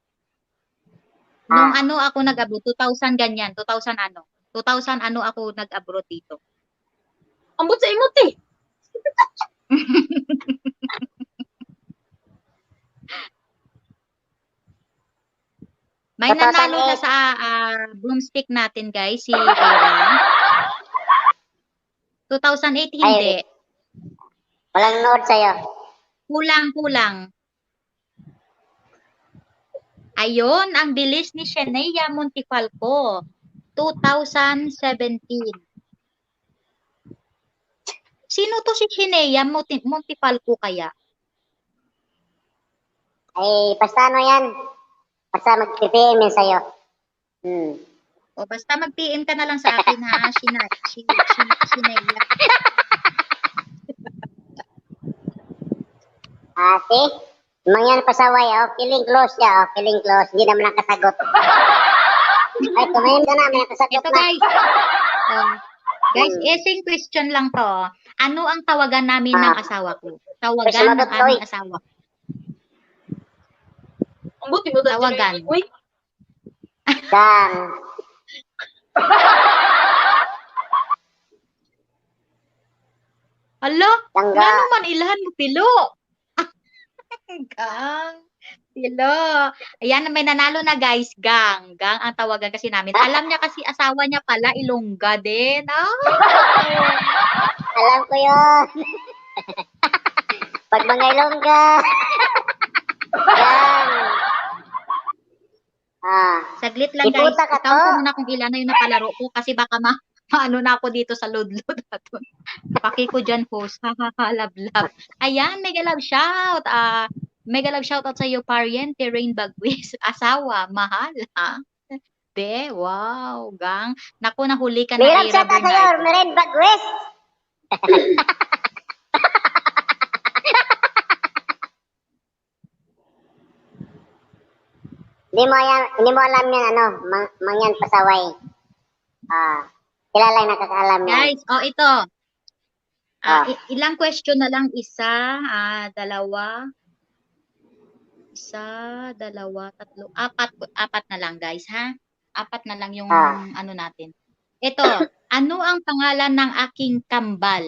Nung ano ako nag-abroad? 2000 ganyan. 2000 ano? 2000 ano ako nag-abroad dito? Ambot sa imot, eh. May 2008. nanalo na sa broomstick natin, guys. Si Eira. 2008, hindi. Walang nood sa'yo. Kulang. Ayun, ang bilis ni Shenea Montifalco. 2017. Sino to si Shenea Montifalco kaya? Ay, basta ano yan. Basta mag-PPM yan sa'yo. O basta mag-PM ka na lang sa akin, ha, Shenea. See? Mangyan pasaway, feeling close siya, feeling close. Hindi naman nakasagot. Ay, tumayin ka na, may nakasagot Ito, na. guys. Guys, essing question lang to. Ano ang tawagan namin ng asawa ko? Tawagan ng aming asawa ko. Ambot, mo ta. Tawagan. Uy, Gang. Alo? Tangga. Nga naman, ilahan mo pilo. Gang. Pilo. Ayan, may nanalo na, guys. Gang. Gang ang tawagan kasi namin. Alam niya kasi asawa niya pala, Ilongga din. Alam ko yun. Pag mga Ilongga. Gang. Saglit lang, guys. Iputa ka Ikaw to. ko muna kung ilan na yung napalaro ko kasi baka maano na ako dito sa load-load. Paki ko dyan, host. Love. Ayan, mega love shout. Mega love shout out sa iyo, pariente, Rain Bagwis. Asawa, mahal, ha? De, wow, gang. Naku, nahuli ka na, May Eira lang sa'yo, Bernardo. Meren Bagwes. Hindi mo alam yan, mangyan pasaway. Kilala yung nakakaalam yan. Guys, ito. Ilang question na lang? Isa, dalawa. Isa, dalawa, tatlo. Apat na lang, guys, ha? Apat na lang yung ano natin. Ito, ano ang pangalan ng aking kambal?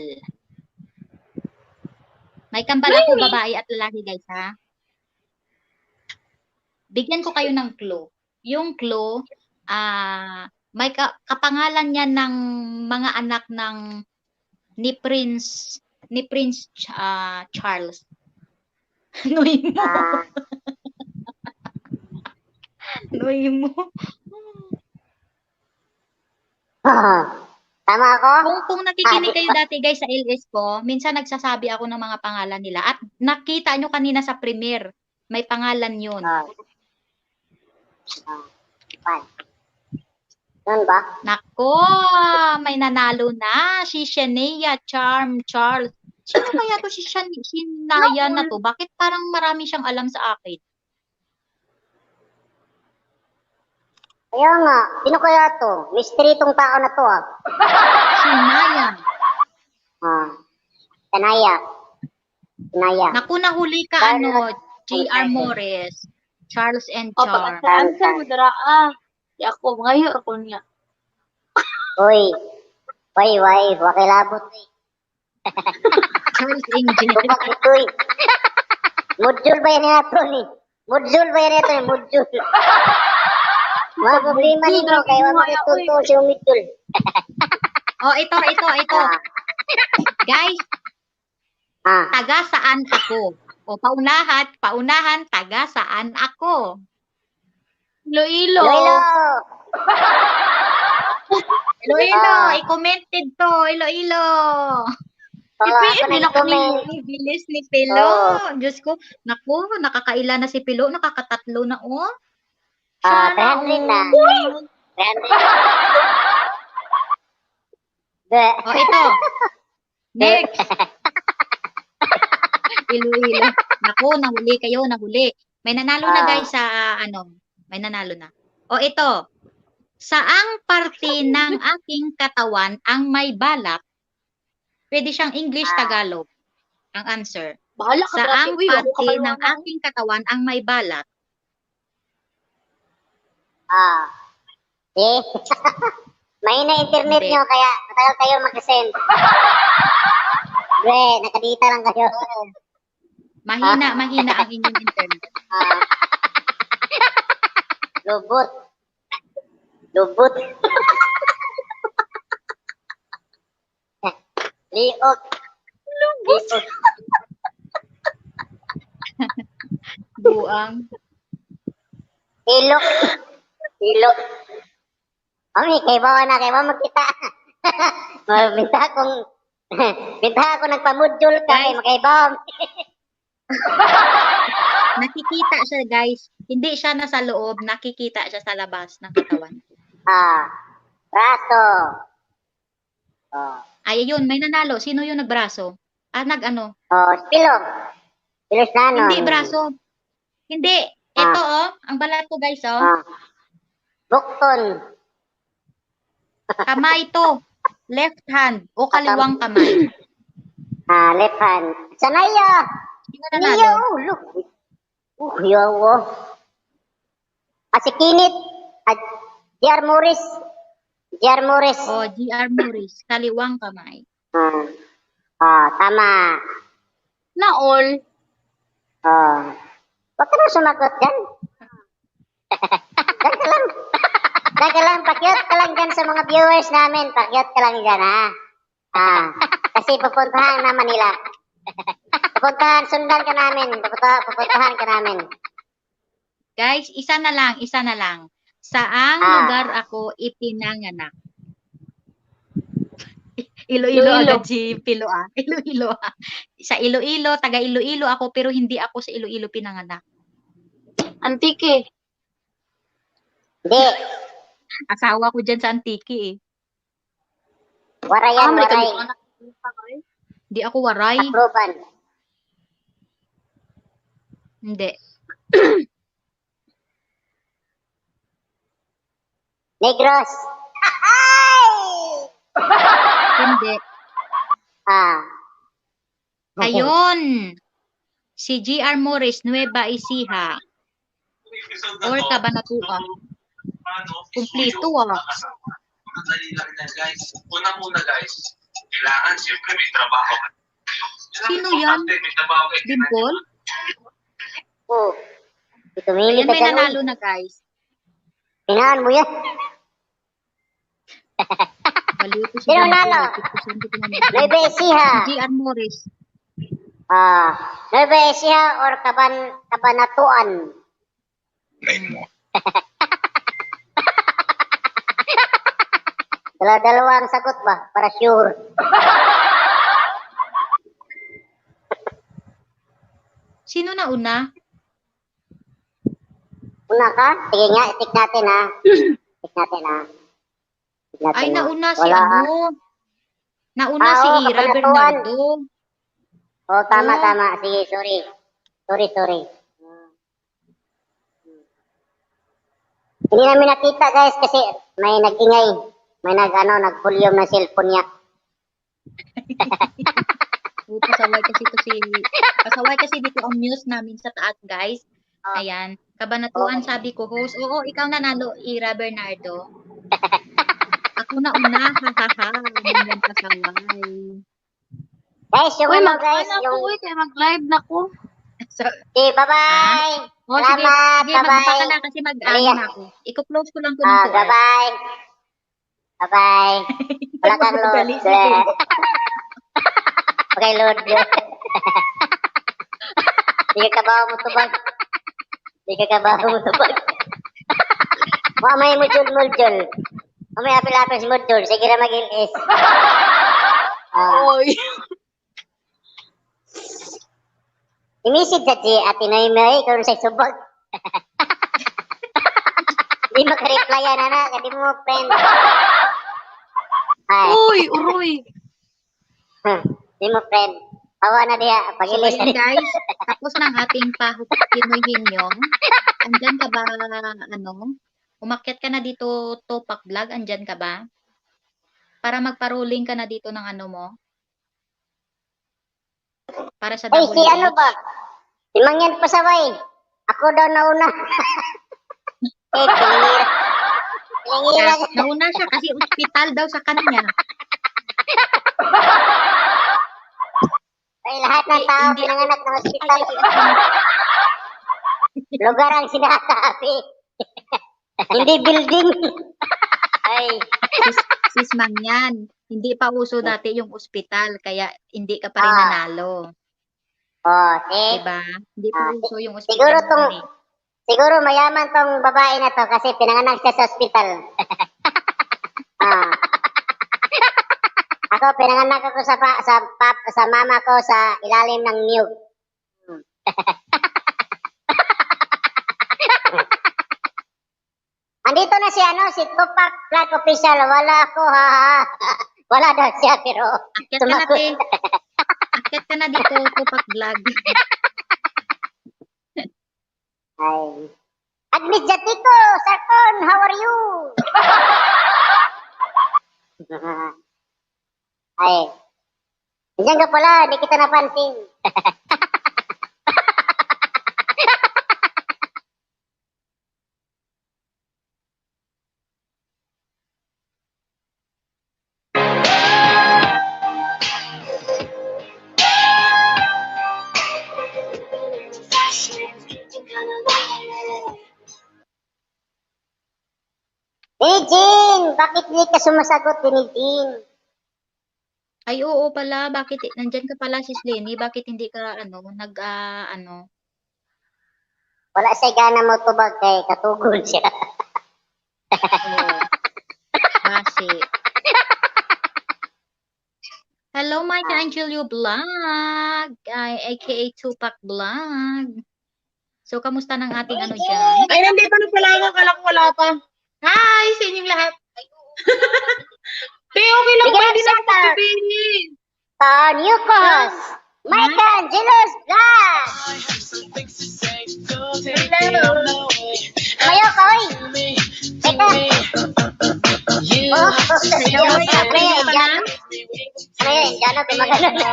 May kambal ako, babae at lalaki, guys, ha? Bigyan ko kayo ng clue. Yung clue, may kapangalan niya ng mga anak ng ni Prince Charles. Nuy mo. Nuy mo. Tama ako? Kung nakikinig kayo dati guys sa LS ko, minsan nagsasabi ako ng mga pangalan nila. At nakita nyo kanina sa premiere, may pangalan yun. Fine. Yun ba? Nako, may nanalo na. Si Shania Charles. Sino kaya to si Shania na to? Bakit parang marami siyang alam sa akin? Kaya nga, sino kaya to? Mystery tong tao na to ah. Shania. Sanaya. Sanaya. Naku, nahuli ka ano, J.R. Morris. Charles and O, Charm. pag-answer mo dara Di ako, ngayon ako niya. Uy. Wakilabot eh. Charles Angel. Lupak ito'y. Module ba yan ito ni? Module ba yan ito ni? Module. Mga problema nito, kaya wala ito si Umidul. Oh, ito. Guys, taga saan ako? O, paunahan, taga saan ako? Iloilo. Iloilo, i-commented to, Iloilo. Ako nag-comment. Bilis ni Pilo. Diyos ko, naku, nakakaila na si Pilo, nakakatatlo na, oh. 300 na. 300. Oh, ito. Next. Iloilo. Naku, nahuli. May nanalo na guys sa, may nanalo na. O, ito. Saang parte ng aking katawan ang may balat? Pwede siyang English, Tagalog. Ang answer. Bahala ka Saang dati. Uy, wag ko parte kayo ng aking katawan ang may balat? Mahina internet Hindi. nyo, kaya matagal kayo mag-send. Bre, nakadita lang kayo. Mahina ang inyong internet. Lubot. Liot. Buang. Ilok. Kay bawa magkita. Binta ako nagpamudjul ka, kay makaibaw. Nakikita siya, guys. Hindi siya nasa loob, nakikita siya sa labas ng katawan. Braso. Ay, yun, may nanalo. Sino yung nagbraso? Nag-ano? Pilong. Pilos na nun. Hindi, braso. Hindi. Ito, ang balat ko, guys, Bukton. Kamay to. Left hand o kaliwang kamay. Left hand. Sanaya. Sino nanalo? Look. Yawo. Si Kinit. J.R. Morris. O, J.R. Morris. Kaliwang kamay. Tama. Na all. Huwag ka na sumagot dyan. Diyan ka lang. Pakyot ka lang dyan sa mga viewers namin. Pakyot ka lang dyan, ha? Kasi pupuntahan naman nila. Sundan ka namin. Pupuntahan ka namin. Guys, isa na lang. Saang lugar ako ipinanganak? Iloilo agad si Pilo, Iloilo. Sa Iloilo, taga Iloilo ako, pero hindi ako sa Iloilo pinanganak. Antike. Hindi. Asawa ko dyan sa Antique, Waray yan, waray. Hindi ako waray. Takloban. Hindi. Negros. Hindi. Ayun. Si J.R. Morris, Nueva Ecija. Or Cabanatuan. Kumplito, Madali lang yan, guys. Una-una, guys, kailangan siyempre may trabaho. Sino yan? May trabaho kayo. Dimple? Tumili Ayan, ka may dyan. nanalo na, guys. Hinaan mo yan. Baliw ko si Sino Dimple. nanalo? Nueva Ecija. J.R. Morris. Nueva Ecija or Cabanatuan. Dalawang sagot ba? Para sure. Sino na una? Una ka? Sige nga, tik natin ha. Tik natin ha. Tik natin, Ay, ha. nauna si Wala, ha? ano? Nauna si Oo, Ira kabanatuan. Bernardo. Oh, tama, Oo. tama. Sige, sorry. Sorry. Hindi namin nakita guys kasi may nag-ingay. May nag-volume ng cellphone niya. Pasaway kasi dito ang news namin sa taas, guys. Ayan. Kabanatuan, sabi ko, host. Oo, ikaw nanalo, Ira Bernardo. Ako na una, hahaha. Ganyan pasaway. Guys, yung Uy, ano guys, mag-ano yung... ko kaya mag-live na ko. So, Okay, bye-bye. oh, sige, Salamat, sige, magbaba ka bye-bye. na kasi mag-ano Aliya. na ako. Iko-close ko lang to ng 2 hours. Bye-bye. Bye-bye. Wala kang load. Dali, sige. Okay, load. Hindi ka kabaho mo tubag. May mudyol. May apil-apil si mudyol. Sige na mag-ilis. Oy. Imisid sa si Ate Noyme, kung sa subag. Hindi makareply yan, anak. Hindi mo friend. Ay. Uy, uroy. Hindi mo friend. Hawa na diya. So, Pag-ilis ayun guys, tapos ng ating Pinoy-Hinyong. Andyan ka ba, umakyat ka na dito, Topak Vlog, andyan ka ba? Para magparuling ka na dito ng ano mo? Para sa Ay, si ano WH. ba? Si Mangyan pasaway. Ako daw nauna. Kilingira. Nauna siya kasi ospital daw sa kanya. Ay, lahat ng tao Hindi. pinanganak ng ospital. Lugar ang sinasabi. Hindi building. Ay. Sis Mangyan, hindi pa uso dati yung ospital, kaya hindi ka pa rin nanalo. Oh, see? Diba? Hindi pa uso yung ospital. Siguro noon eh. siguro mayaman tong babae na to kasi pinanganak siya sa ospital. Ako pinanganak ako sa mama ko sa ilalim ng niyog. Andito na si Tupac Vlog Official. Wala ako, ha. Wala daw siya, pero Akyat ka na, te. Akyat ka na dito, Tupac Vlog. Ay. Admit Jatiko, Sir Con, how are you? Ay. Diyan ka pala, di kita napansin. Jean, bakit di ka sumasagot ni Jean? Ay, oo pala. Bakit, nandyan ka pala, Sis Lenny. Bakit hindi ka, Wala siya gana mo tubag kay katugol siya. Base. Hello, Mike Angelio Vlog. AKA Tupac Vlog. So, kamusta ng ating ano dyan? Ay, nandito na pala ako. Kala ko wala pa. Hi sa inyong lahat. Te, okay lang Sige, ba? Hindi na ako Santa. magpipili. New cause, Mike Angelo's Vlog. Mayo ka, oy. Teka. Oh, Jano, gumagano na.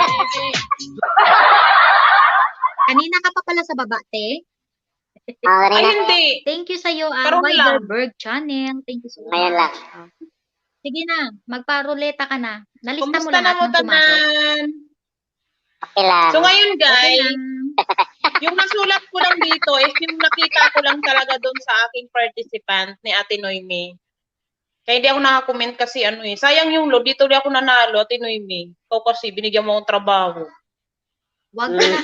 Kanina ka pa pala sa baba, te. Ay, Kanina. hindi. Thank you sa'yo, Karoon lang. Widerberg Channel. Thank you so much. Ngayon lang. Sige na, magparuleta ka na. Nalista mo Kumusta na lahat mo, ng pumasok. tanan? Okay lang. So ngayon, Okay guys, lang. yung nasulat ko lang dito is yung nakita ko lang talaga doon sa aking participant ni Ate Noyme. Kaya hindi ako nakakomment kasi sayang yung load. Dito di ako nanalo, Ate Noyme. Ikaw kasi, binigyan mo akong trabaho. Huwag ka na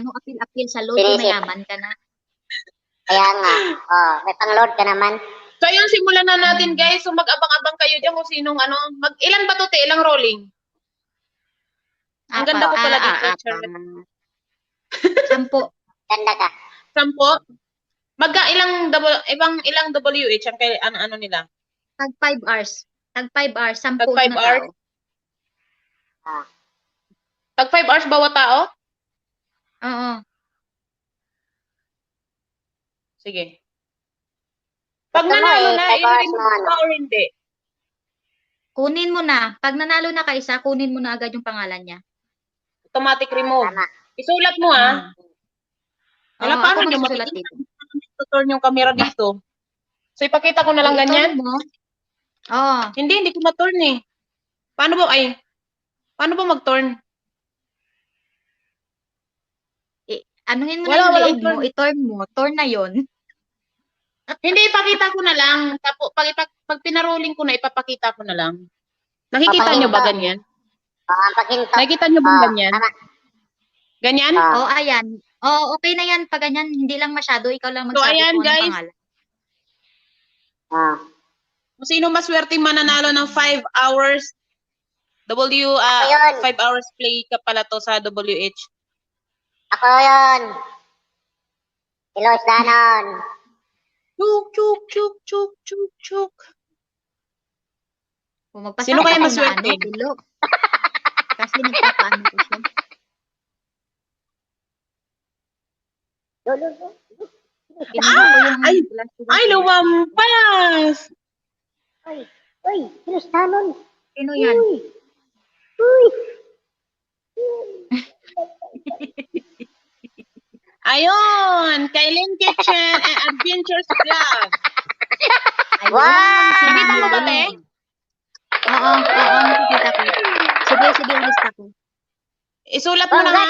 apil-apil sa load, Sinisip. mayaman ka na. Kaya nga. Oh, may pang-load ka naman. So So, ayun, simulan na natin, guys. So, mag-abang-abang kayo dyan kung sinong ano. Ilan ba to, te? Ilang rolling? Ang ganda ko pala dito, Charlotte. 10. Ganda ka. 10? Ilang WH ang ano nila? Tag 5 hours. Tag 5 hours, 10 Tag 5 na hours? tao. Tag 5 hours bawat tao? Oo. Sige. Pag Gusto mo nanalo eh, na, 5 hours i-remove mo ano. ba or hindi? Kunin mo na. Pag nanalo na ka isa, kunin mo na agad yung pangalan niya. Automatic remove. Tama. Isulat mo, ha? Wala, Oo, paano ako nyo magsusulat makikita? dito. Turn yung camera dito. So, ipakita ko na lang I-turn ganyan? mo. Oo. Hindi ko ma-turn eh. Paano ba mag-turn? Anuhin mo Wala, na yung walang leeg mo, turn. i-turn mo. Turn na yon. Hindi, ipakita ko na lang. Tapos, pag pinaroling ko na, ipapakita ko na lang. Nakikita nyo ba ganyan? Ang paghinto. Nakikita nyo ba ganyan? Tama. Ganyan? Oo, ayan. Oo, okay na yan. Pag ganyan, hindi lang masyado. Ikaw lang So, magsabi ayan, kung anong guys. pangalan. Kung sino maswerte mananalo ng 5 hours, yun. 5 hours play ka pala to sa WH. Ako yun. Kilos Danon. Chuk, chuk, chuk, chuk, chuk, chuk. Kung magpasama Sino kaya ako na maswerte? Pilo. Kasi nagpapaano ko siya. Kinuha ko yung plastic. Ay, lumampas! Uy, Kilos Danon. Sino yan? Uy. Ayun! Kailin Kitchen and Adventures Vlog. Wow! Nakita mo ba, te? Oo, nakikita ko. Sige, lista ko. Isulat mo na nga.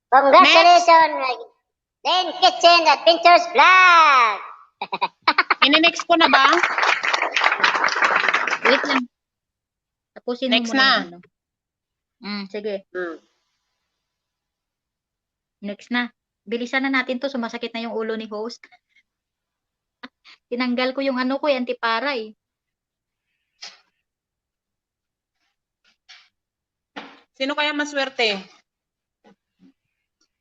Congratulations! Then Kitchen Adventures Vlog! Ini-next ko na ba? Wait lang. Tapusin Next mo na. muna. Sige. Next na. Bilisan na natin to. Sumasakit na yung ulo ni host. Tinanggal ko yung ano ko, yung antipara eh. Sino kaya maswerte?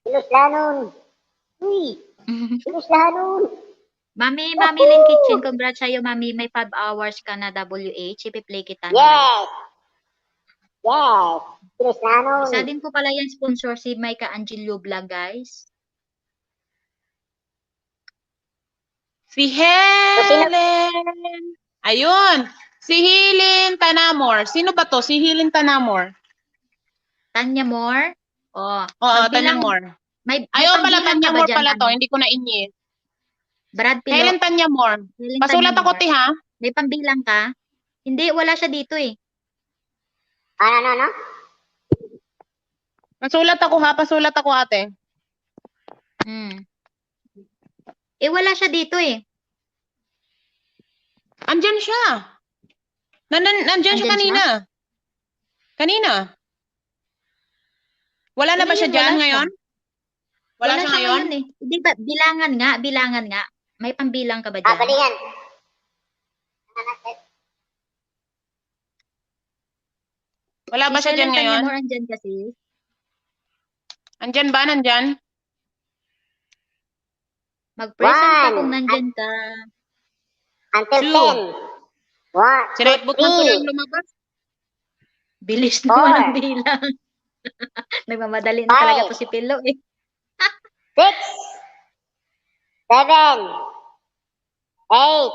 Kilos Danon. Uy, Kilos Danon. Mami Lin Kitchen, congrats sa'yo, Mami. May 5 hours ka na WH. Ipi-play kita. Yes. Yes. Kilos Danon. Isa din po pala yan sponsor si Micah Angelio Vlog, guys. Si Helen. Ayun. Si Helen Tanamor. Sino ba to? Si Helen Tanamor. Tanya Moore. Oo, Tanya Moore. Ayaw pala, Tanya Moore pala to. Hindi ko na inyi. Brad Pilo. Helen Tanya Moore. Pasulat ako, ti, ha? May pambilang ka? Hindi, wala siya dito eh. Ano? Pasulat ako, ha? Pasulat ako, ate. Wala siya dito eh. Andyan siya. Nandyan siya kanina. Kanina. Wala na ba siya dyan ngayon? Wala siya ngayon? Eh. Hindi ba, bilangan nga. May pambilang ka ba dyan? Balingan. Wala ba siya dyan ngayon? Andyan kasi. Andyan ba? Nandyan? Mag-present ka kung nandyan ka. Until 10. 1, Sinatbot man ko lang lumabas. Bilis naman ang bilang. Nagmamadali na talaga to si Pilo eh. 6, 7, 8,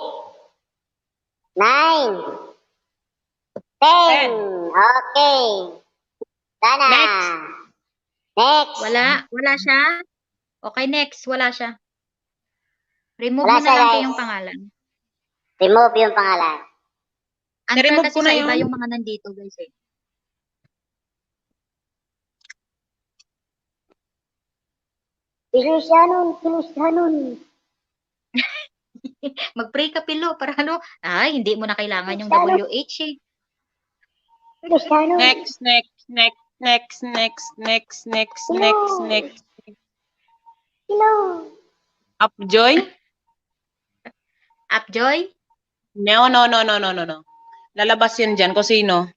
9, 10. Okay. Sana. Next. Wala siya. Okay, next. Wala siya. Remove Wala mo na lang siya, yung guys. pangalan. Remove yung pangalan. Unfair kasi ko na sa iba yun. yung mga nandito, guys eh. Kilos Danon. Mag-pray ka, Pilo, para ano? Ay, hindi mo na kailangan yung WH eh. Kilos Danon. Next. Hello. Upjoy? Upjoy? No. Lalabas yun dyan kung sino.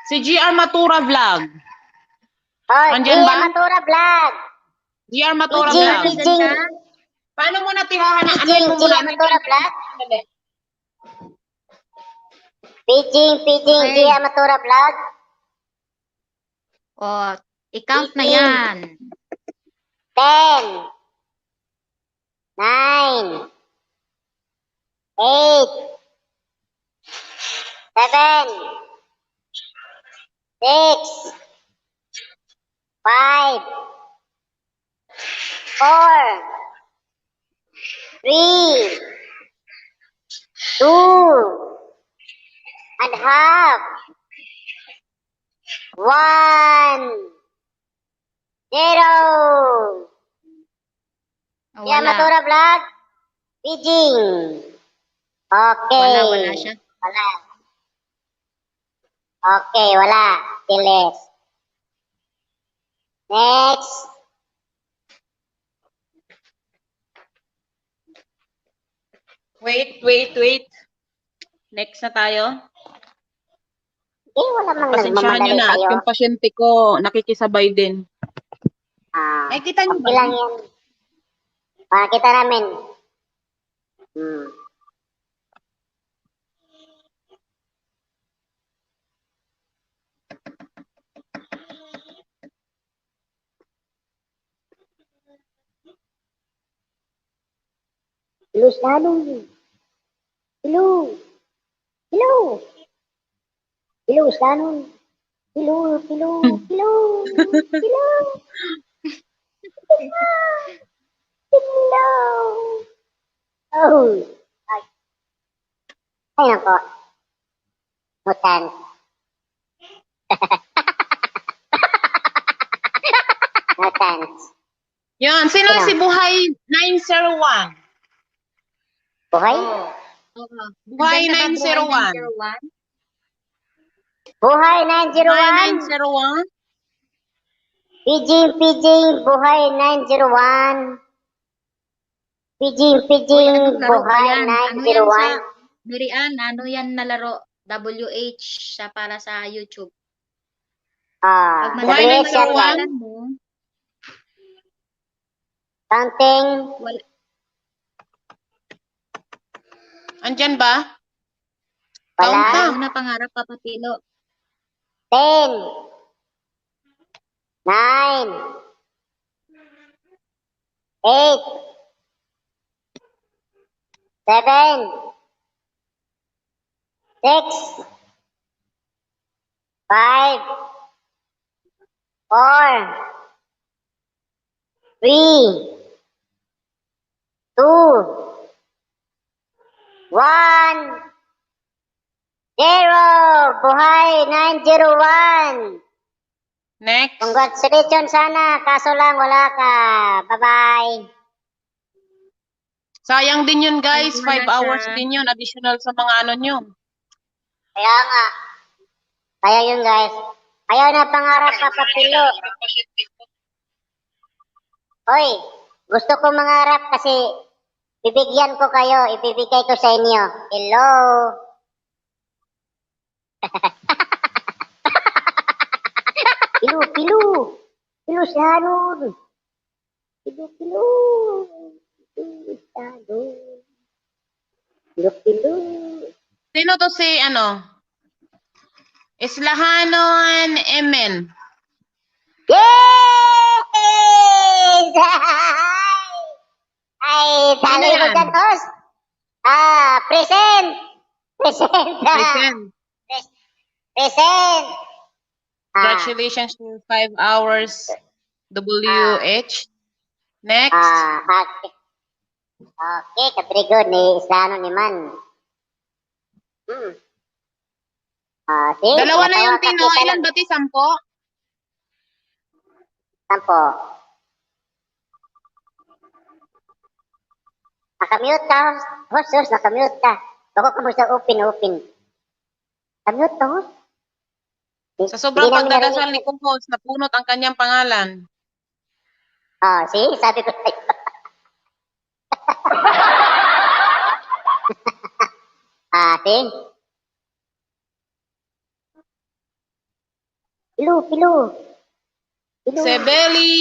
Si GR Matura Vlog. Oh, Andyan Gia ba? Matura Vlog. GR Matura Pijing, Vlog. Pijing. Paano mo natirahan? Pijing, Ano mo Gia muna? Matura Vlog. Pijing, Okay. Gia Matura Vlog. O, i-count na Pijing. yan. 10, 9, 8, 7, 6, 5, 4, 3, 2, and half, 1, 0. O, Gia wala. Matura Vlog. Pijing. Okay. Wala siya. Wala. Okay, wala. Tiles. Next. Wait. Next na tayo. Wala mang Pasensyahan nyo nagmamadali na at sa'yo. yung pasyente ko nakikisabay din. Ay, kita nyo Okay ba? lang yan. Kita namin. Hello, Shannon. Hello, Shannon. Hello. Hello. Oh. Ay, nako. No chance. No chance. Yan, sino si Buhay 901? Buhay? Buhay Nandiyan ka ba, 901. Buhay Buhay 901. 901. Pijing, Buhay 901. Pijing, Anong laro ba Buhay yan? Ano yan sa, 901. Mary Ann, ano yan na laro? WH sa para sa YouTube. Pag Buhay madalas 901. mo, Counting. wala. Andyan ba? Wala. Count Una pangarap, Papapilo. 10, 9, 8, 7, 6, 5, 4, 3, 2, 1, 0. Buhay 901. Next. Congratulations sana, kaso lang wala ka. Bye-bye. Sayang din yun, guys. Wala 5 hours siya. din yun. Additional sa mga ano nyo. Kaya nga. Kaya yun, guys. Ayaw na pangarap, Papapilo. Hoy, gusto ko mangarap kasi bibigyan ko kayo, ibibigay ko sa inyo. Hello. Pilo si Hanon. Pilo. Pilo. Sino to si, ano? Islahanon Emen. Yes! Ay, talo Sino ko yan? dyan, host. Present. Present. Congratulations to 5 hours WH. Next. Okay, katrigo ni Islano ni Man. See, Dalawa na natawa yung ka, Tino. kita Ilan lang. ba ti? 10? 10. Nakamute ka, host, nakamute ka. Bako ka mo sa open. Nakamute ka, host. Sa sobrang Hindi namin pagdadasal narinig. ni Kumpos, napunot ang kanyang pangalan. See, sabi ko sa'yo. See? Pilu. Si Belly.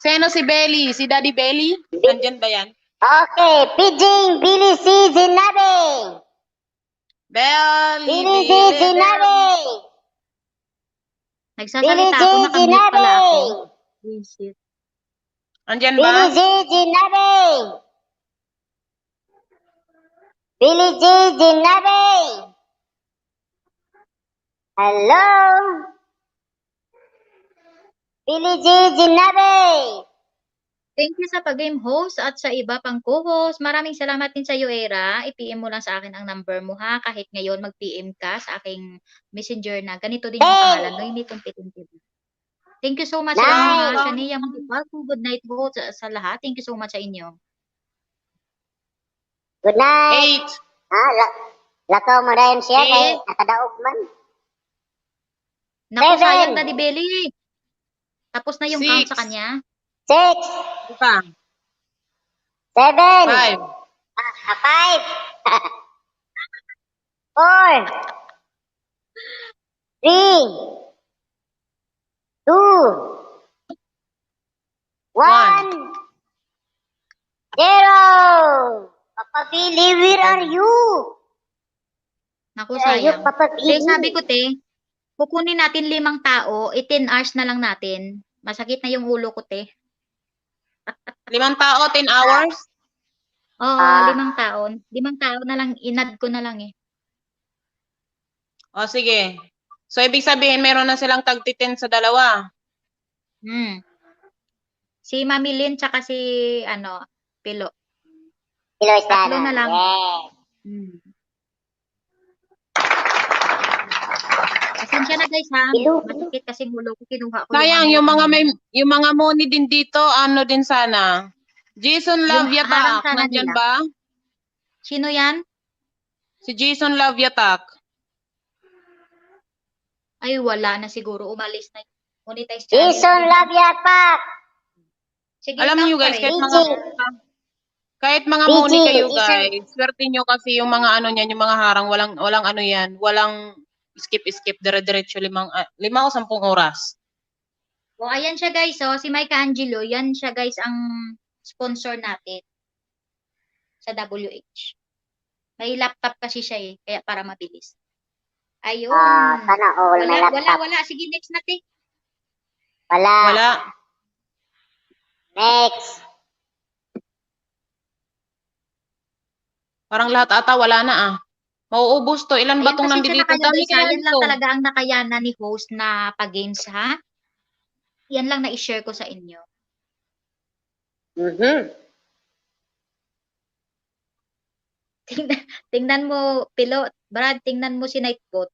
Sino si Belly? Si Daddy Belly? Nandyan ba yan? Okay, Pidging Billy C. Zinabe. Belly, Billy C. Zinabe. Nagsasalita ako, nakamute pala ako. Visit. Andyan Billy ba? C. Zinabe. Billy G. Zinabe. Hello. Billy G. Zinabe. Thank you sa pag-game host at sa iba pang co-host. Maraming salamat din sa iyo, Era. I-PM mo lang sa akin ang number mo, ha? Kahit ngayon mag-PM ka sa aking messenger na ganito din yung pangalan. Noemi Competitive. Thank you so much sa inyo, ha? Shania Mutipalco. Good night po sa lahat. Thank you so much sa inyo. Good night. 8. Lakaw mo rin siya kay nakadaog man. Naku, 7. sayang, Daddy Belly. Tapos na yung count 6. sa kanya. 6. Ipa. 7. 5. 5. 4. 3. 2. 1. 0. Papa Billy, where are you? Naku, Where are you, sayang. Papa Billy? Sabi ko, kukunin natin 5 tao, 10 hours na lang natin. Masakit na yung ulo ko, 5 tao, 10 hours? Oo, 5 taon. 5 tao na lang, inad ko na lang eh. O, sige. So, ibig sabihin, meron na silang tag-10 sa dalawa. Si Mami Lynn, tsaka si, Pilo. Pilo Tatlo na lang. Yes. Pasensya na guys, ha? Masakit kasi ulo ko, kinuha ko. Sayang, yung mga money din dito, ano din sana. Jason Lavyatak, nandyan ba? Sino yan? Si Jason Lavyatak. Ay, wala na siguro. Umalis na. Monetize channel. Jason Lavyatak. Sige, alam niyo guys, kahit mga money kayo guys, swerte nyo kasi yung mga ano niyan, yung mga harang, walang ano yan, walang skip, dire-diretso 5 o 10 oras. O, ayan siya guys, si Mike Angelo, yan siya guys ang sponsor natin sa WH. May laptop kasi siya kaya para mabilis. Ayun. Sana all may laptop. Wala. Sige, next natin. Wala. Next. Parang lahat ata wala na Mauubos to. Ilan ba Ayan, tong pasensya nandito? na kayo Dami guys, kaya yan lang to. talaga ang nakayanan ni host na pag-games, ha? Yan lang na i-share ko sa inyo. Tingnan mo, Pilo, Brad, tingnan mo si Nightbot.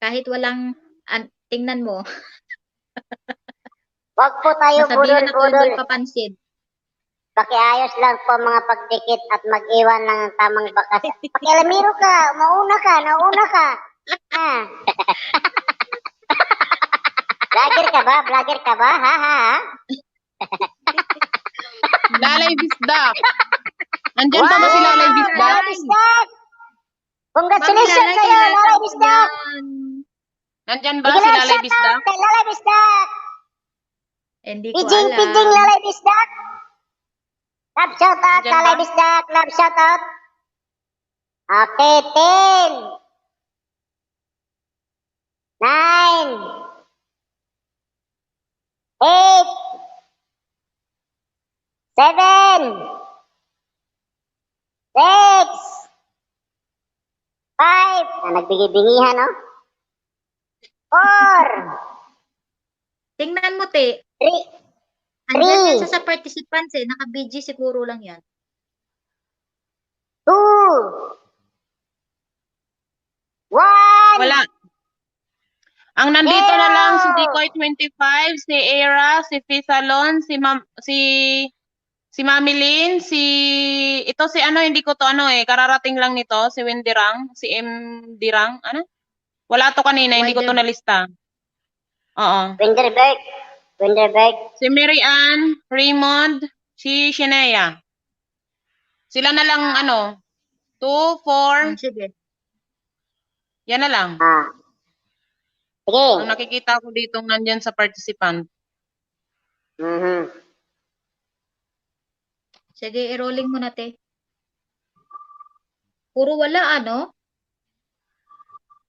Kahit walang, tingnan mo. Wag po tayo Masabihan na budol-budol. papansin. Pakiayos lang po mga pagdikit at mag-iwan ng tamang bakas. Pakialamiro ka, nauna ka. Vlogger ka ba? Ha? Lalay Bisdak. Andyan pa ba si Lalay Bisdak? Lalay Bisdak! Congratulations sa'yo, Lalay Bisdak! Nandyan ba si Lalay Bisdak? Lalay Bisdak! Hindi ko alam. Pidging Lalay Bisdak! Love shoutout, Lalay Bisdak! Love shoutout! Okay, 10 9 8 7 6 5 nagbigay-bingihan, no? 4 Tingnan mo, te. 3 Andyan yan sa participants Naka-BG siguro lang yan. 2 1 Wala. Ang nandito na lang si Decoy 25, si Era, si Fisalon, si Mami Lynn, ito si hindi ko to kararating lang nito, si Wendirang, si M Dirang, Wala to kanina, hindi ko to nalista. Oo. Winderberg. Si Mary Ann, Raymond, si Shania. Sila na lang, 2, 4, Sige. yan na lang. Sige. Ang nakikita ko dito nandyan sa participant. Sige, i-rolling mo na, te. Puro wala, ano?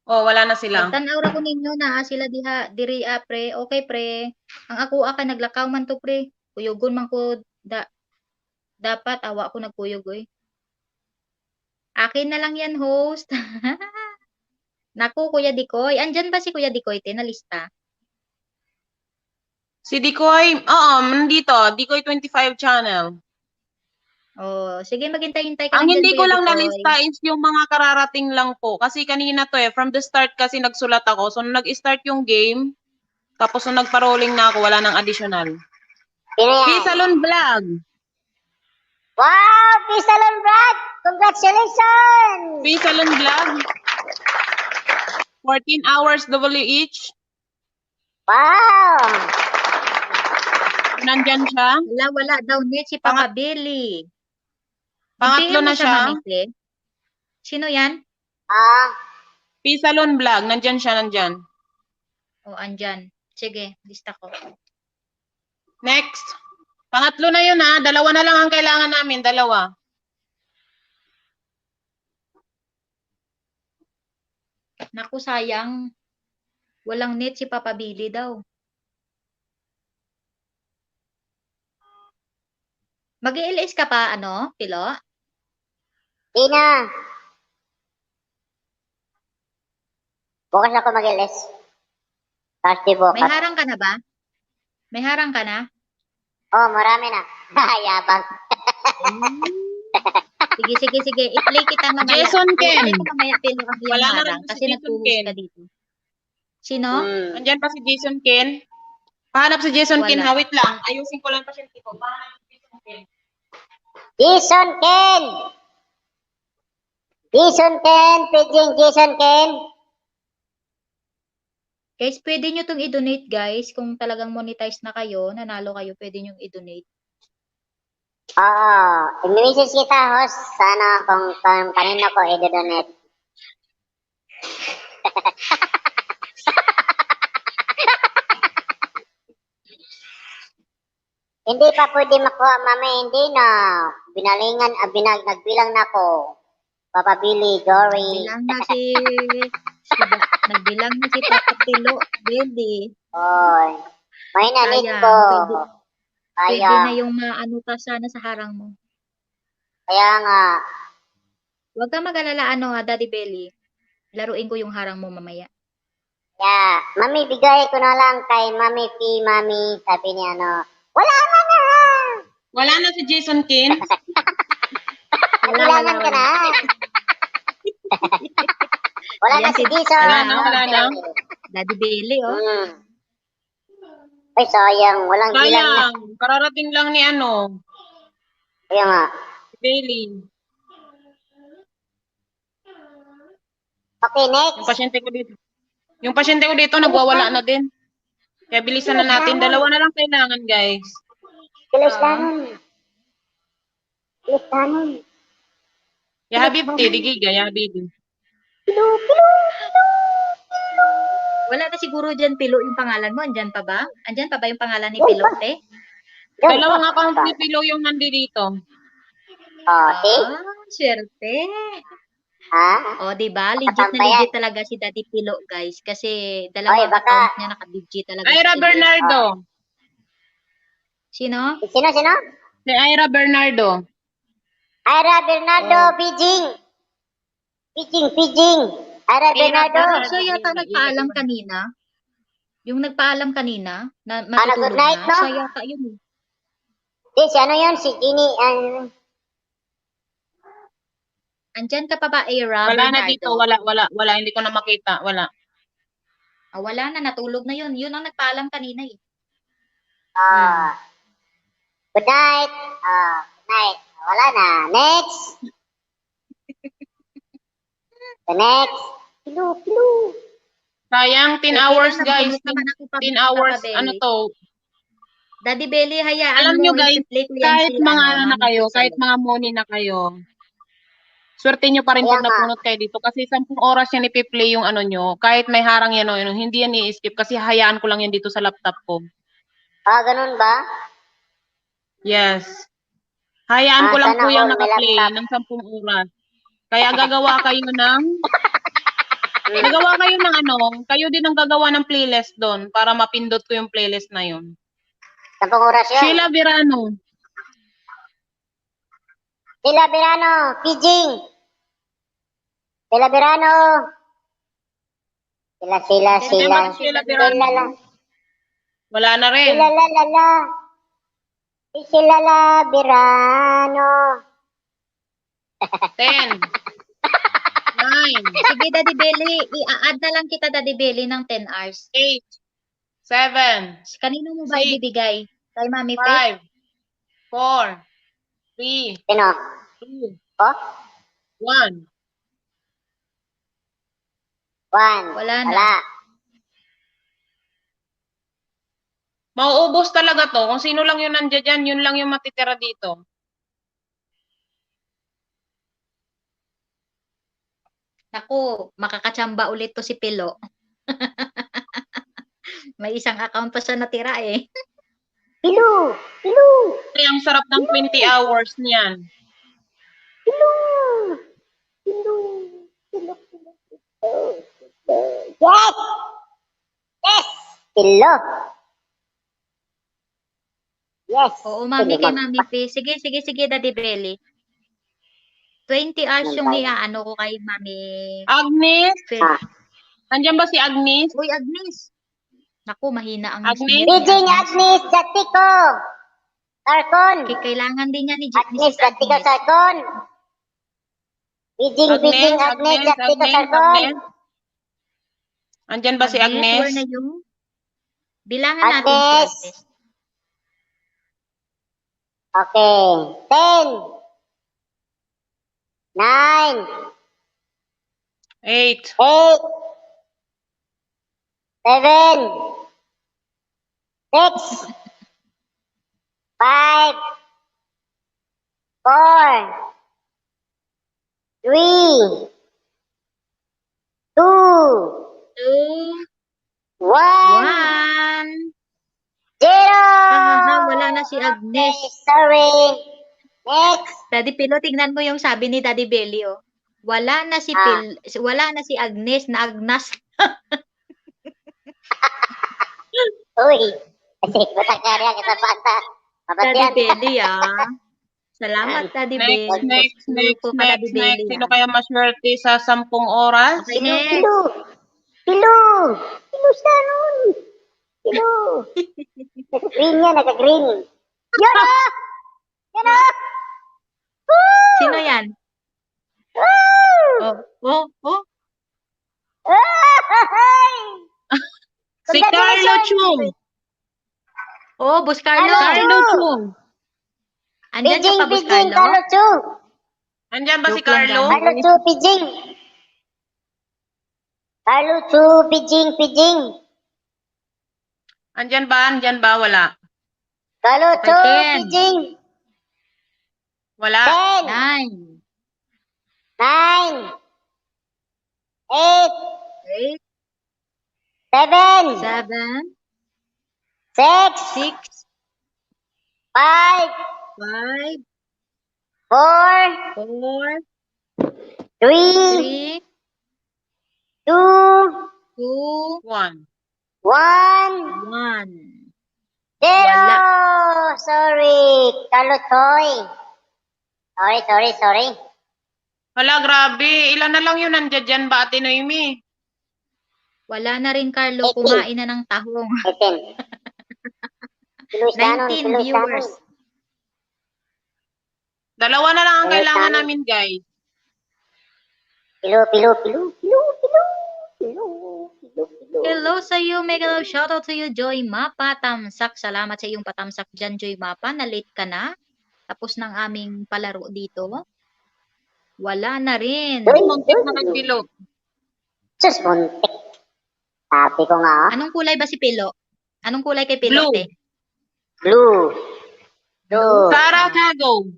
Oh, wala na sila. Tanaw ra ko ninyo na sila diha diri pre. Okay pre. Ang ako ka naglakaw man to pre. Kuyogon man ko dapat awa ko nagkuyog oy. Akin na lang yan host. Naku Kuya Dikoy. Andyan ba si Kuya Dikoy te na lista? Si Dikoy, nandito. Dikoy 25 channel. Oh, sige maghintay-hintay ka Ang lang hindi dyan, ko Kuya lang Dikoy. nalista is yung mga kararating lang po. Kasi kanina to from the start kasi nagsulat ako. So, nung nag-start yung game, tapos nung nagpa-rolling na ako, wala nang additional. P-Salon Vlog. Wow, P-Salon Vlog! Congratulations! P-Salon Vlog. 14 hours WH. Wow! Nandyan siya. Wala daw net si Papa Billy. Pangatlo na siya. Sino yan? P-Salon Vlog. Nandyan siya, nandyan. Oh, andyan. Sige, lista ko. Next. Pangatlo na yun ha. Dalawa na lang ang kailangan namin. Dalawa. Naku, sayang. Walang net si Papa Billy daw. Mag-i-LS ka pa, Pilo? Di na. Bukas ako mag-LS. Thursday bukas. May harang ka na ba? May harang ka na? Oh, marami na. Yabang. Sige. I-play kita mamaya. Jason Ken. I-play ko mamaya, Pilo, ang iyong Wala na harang. rin si Kasi Jason nagtuhos Ken. ka dito. Sino? Nandyan pa si Jason Ken. Pahanap si Jason Ken. Wala. Wait lang. Ayusin ko lang pasyente ko. Pahanap si Jason Ken. Jason Ken! Jason Ken! Pidging Jason Ken! Guys, pwede nyo itong i-donate, guys. Kung talagang monetize na kayo, nanalo kayo, pwede nyo i-donate. Oo. I-message kita, host. Sana kung kanino ko i-donate. Hindi pa pwede makuha, mami. Hindi na. Binalingan, nagbilang na ako. Papa Billy, Dory. Nagbilang na si Papa Pilo. Baby. Oy. May nanit Sayang, ko. Pwede Sayang. na yung maano pa sana sa harang mo. Kaya nga. Huwag ka mag-alala, Daddy Belly. Laruin ko yung harang mo mamaya. Yeah. Mami, bigay ko na lang kay Mami P. Mami. Sabi niya, wala na! Wala na si Jason Ken. Nabilangan ka na. Wala na si Jason. Wala na. Daddy Belly, oh. Ay, sayang. Walang bilang na. Sayang. Kararating lang ni Kaya nga. Bailey. Okay, next. Yung pasyente ko dito nagwawala na din. Kaya bilisan na natin. Dalawa na lang kailangan, guys. Bilisanon. Ya Habibti, digiga, ya Habibi. Wala na siguro dyan, Pilo, yung pangalan mo. Andyan pa ba? Andyan pa ba yung pangalan ni Pilo, te? Dalawang account ni Pilo yung nandito. Okay. Swerte. O, diba? Legit na legit talaga si Daddy Pilo, guys. Kasi dalawang account niya naka-legit talaga. Ira Bernardo. Sino? Sino? Si Ira Bernardo. Ira Bernardo, Pidging. Ira Bernardo. Siya yata nagpaalam kanina. Yung nagpaalam kanina, na matutulog good night, na. no? Siya yata yun. Si ano yun? Si Ginny. Andyan ka pa ba, Ira Wala Bernardo? na dito. Wala. Hindi ko na makita. Wala. Wala na, natulog na yun. Yun ang nagpaalam kanina eh. Good night. Good night. Wala na. Next. The next. Pilo. Sayang, 10 hours, guys. 10 hours, Daddy Belly, hayaan Alam mo, nyo guys, i-play ko yan kahit si, mga ano na Mami kayo, P kahit sa'yo. mga moni na kayo, swerte nyo pa rin Kaya pag nga. napunot kayo dito kasi 10 oras yan ipi-play yung ano nyo. Kahit may harang yan o yun, hindi yan i-skip kasi hayaan ko lang yan dito sa laptop ko. Ganun ba? Yes. Hayaan ko lang Sana po yung all may naka-play laptop. ng 10 oras. Kaya gagawa kayo ng kayo din ang gagawa ng playlist doon para mapindot ko yung playlist na yun. 10 oras yun. Sheila Virano. Sheila Virano, Pijing. Sheila Virano. Sila. Sheila Virano. Sila. Wala na rin. Sila la. Sila la Virano. 10. 9. Sige, Daddy Belly, i-add na lang kita, Daddy Belly, ng 10 hours. 8. 7. Kanino mo ba 6, ibibigay? Kay Mami P? 5. 4. 3. Sino? 2. Oh? 1. 1. Wala na. Mauubos talaga to. Kung sino lang yung nandiyan dyan, yun lang yung matitira dito. Naku, makakatsamba ulit to si Pilo. May isang account pa siya natira eh. Pilo. Ay, ang sarap ng 20 hours niyan. Pilo. Yes. Pilo. Yes. Oo, Mami, kay Mami P. Sige, Daddy Belly. 20 hours yung iaano ko kay Mami Agnes? P. Nandiyan ba si Agnes? Uy, Agnes. Naku, mahina ang Agnes? Pijing, Agnes, Jatiko. Sarkon. Kailangan din niya ni Agnes, Jatiko, Sarkon. Pijing, Agnes, Jatiko, Sarkon. Andyan ba si Agnes? Where na yung? Bilangan natin si Agnes. Agnes. Okay. 10. 9. 8. 8. 7. 6. 5. 4. 3. 2. 2, 1. 1. 0. Wala na si Agnes. Sorry. Next. Daddy Pilo, tingnan mo yung sabi ni Daddy Belly, oh. Wala na si Agnes na Agnas. Uy. Kasi matakari ang kasabata. Daddy Belly, ah. Salamat, Daddy Belly. Next. Daddy Belly, Sino kaya maswerte sa 10 oras? Okay, next. Pilo siya nun. Pilo. Naka-green yan, naka-green. Yan na! Sino yan? Oh. Si Carlo Chung. Oh, Boss Carlo. Carlo Chung. Andyan ka pa, Boss Pijing, Carlo? Carlo Chu. Andyan ba si Joke lang Carlo? yan. Carlo Chu, Pijing. Carlo Chu, Pijing. Andyan ba? Wala. Carlo Chu, 10. Pijing. Wala. 10. 9, 9. 8. 8, 7. 7, 6. 6, 5. 5, 4. 4, 3. 3, 2. 2, 1. 1. 1. 0. Sorry. Carlo Choy. Sorry. Hala, grabe. Ilan na lang yun nandiyan dyan ba, Ate Noemi? Wala na rin, Carlo. 18. Kumain na ng tahong. 18. 19 viewers. Dalawa na lang ang Wala kailangan tayo. namin, guys. Pilo. Hello sa iyo, mega love shoutout sa iyo, Joy Mapa, Tamsak. Salamat sa iyong patamsak dyan, Joy Mapa. Na-late ka na. Tapos ng aming palaro dito. Wala na rin. Muntik na nagpilo. Sus, muntik. Sabi ko nga. Anong kulay ba si Pilo? Anong kulay kay Pilo? Blue. Te? Blue. Blue. Sarah Cago.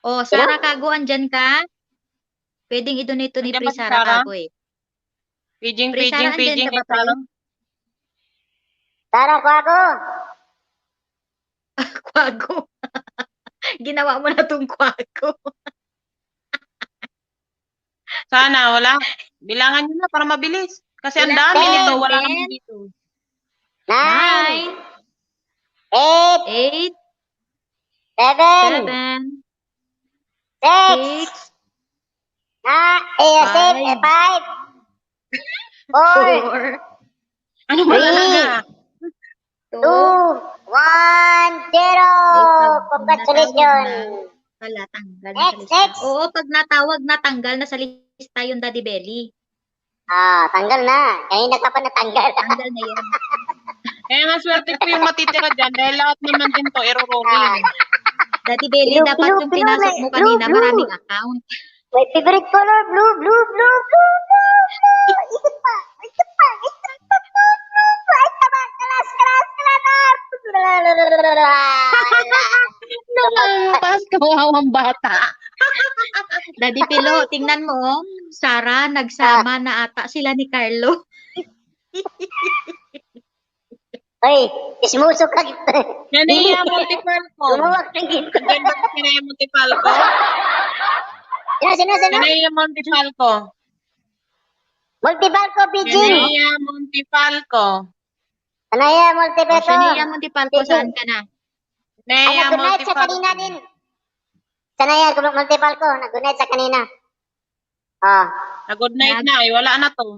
Oh, Sarah Cago, andyan ka? Pwedeng i-donate to ni Andyan Pri ba si Sarah Sarah? Cago eh. Paging, Pri Sarah, andyan paging ka ba, kay Pri? Sarah. Sarah Quago. Kwago. Ginawa mo na tong kwago. Sana, wala. Bilangan nyo na para mabilis. Kasi ang Ilan? dami nito, 10, wala 10, naman dito. 9, 8, 8, 7, 7, 6, 6, 5, 4, 4, Ano ba talaga? 2, 2, 1, 0. Congratulations. Wala, tanggal na sa Next, lista. next. Oo, pag natawag na, tanggal na sa lista yung Daddy Belly. Tanggal na. Kanina ka pa natanggal. Tanggal na yun. Kaya nga swerte ko yung matitira dyan dahil lahat naman din to, iro-rolling. Daddy Belly, Blue, dapat blue, yung blue, pinasok mo blue, kanina, blue. maraming account. My favorite color, blue, blue, blue, blue, blue, blue. Ikot pa. Ikot pa. Ikot pa. Ay, tama. Kalas, kalas, kalas. Namampas kawawang bata. Daddy Pilo, tingnan mo, Sarah, nagsama na ata sila ni Carlo. Hoy, ismuso ka. Yanaya Montefalco. Gumuwag ng gito. Andyan ba si Yanaya Montefalco? Sino? Yanaya Montefalco. Multibalco, Beijing. Yanaya Montefalco. Anaya, Multibalco. Shania Montefalco, saan ka na? Yanaya Nag-good night sa kanina Montefalco. din. Sanaya, Multibalco. Nag-good night sa kanina. Good night na eh, wala na to.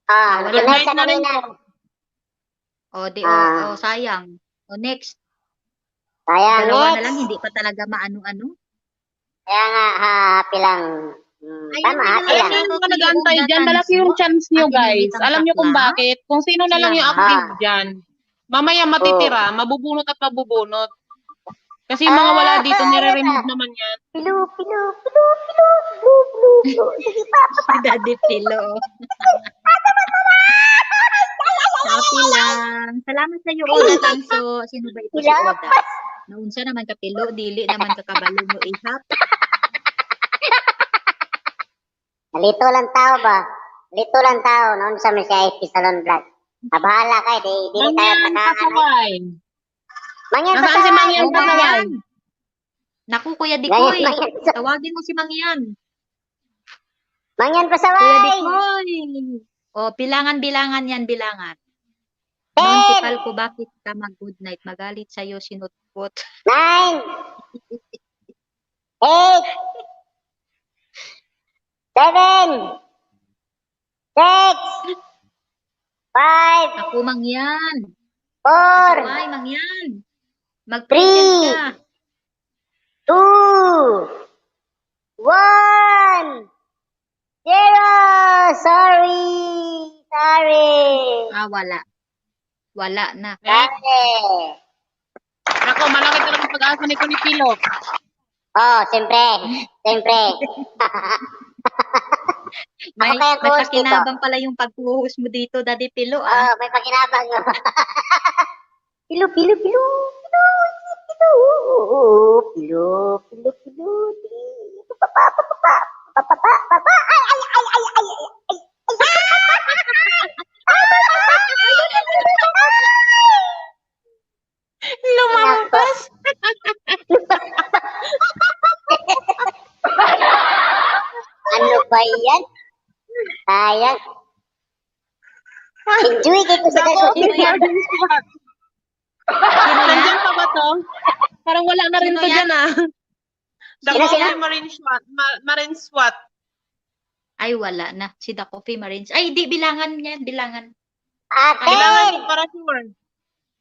Good Good night night sa na rin kanina. to. Sayang. Next. Sayang, Dalawa na next. lang, hindi pa talaga maano-ano. Kaya nga, happy lang. Tama, happy Alam lang. niyo yung mga nag-aantay dyan, malaki yung chance nyo guys. Alam niyo kung bakit? Kung sino na lang yung active dyan. Mamaya matitira, mabubunot at mabubunot. Kasi yung mga wala dito, nire-remove naman yan. Pilu. Sige pa. Si Daddy Pilo. Happy lang. Salamat sa iyo, Oda Tanso. Sino ba ito si Oda? Naunsa naman ka Pilo, dili naman ka kabalo mo ihap. Nalito lang tao ba? Nalito lang tao. Noon sa may siya IP Salon Vlog. Bahala kayo. Di tayo Mangyan takaan. pasaway. Mangyan Nasaan si pasaway. Mangyan Oh, pasaway? Mangyan. Naku, Kuya Dikoy. Mangyan Tawagin mo si Mangyan. Mangyan Kuya pasaway. Dikoy. Bilangan yan, bilangan. 10, Municipal ko, bakit ka mag-good night? Magalit sa'yo, sinutpot. 9, 8, 7, 6, 5, Ako, Mangyan. 4, Pasaway, Mangyan. Mag-present ka. 2, 1, 0. Sorry. Wala. Wala na. Sorry. Ako, malaki talaga pag-asa ni Pilo. Siyempre. May kaya co-host dito. pakinabang pala yung pag-host mo dito, Daddy Pilo. May pakinabang. Pilu. Papa. Lumampas. Ano ba yan? Sayang. Enjoy kayo sa Sino yan? Sino yan? Nandyan pa ba to? Parang wala na rin Sino to yan? dyan The Sino, Coffee sino? Marine SWAT. Ay, wala na. Si The Coffee Marines. Ay, di, bilangan yan, bilangan. Kailangan 10, nyo para sure.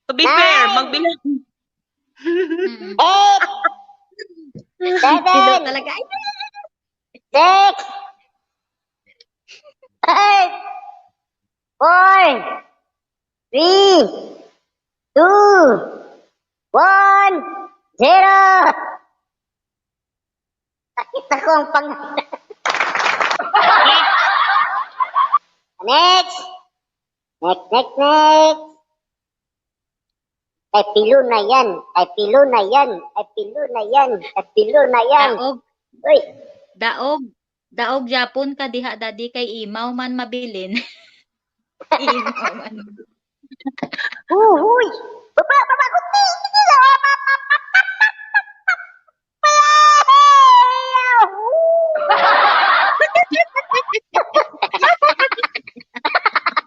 To be fair, magbilang. 8, Pilo 7, talaga. Ay, 6, 5, 4, 3, 2, 1, 0. Sakit ako ang Next. Kay pilo na yan. Kay pilo na yan. Kay pilo na yan. Kay pilo na yan. Daog, Uy. daog Japon ka diha dadi kay imaw man mabilin. Imaw man. Uy. Baba, kunti.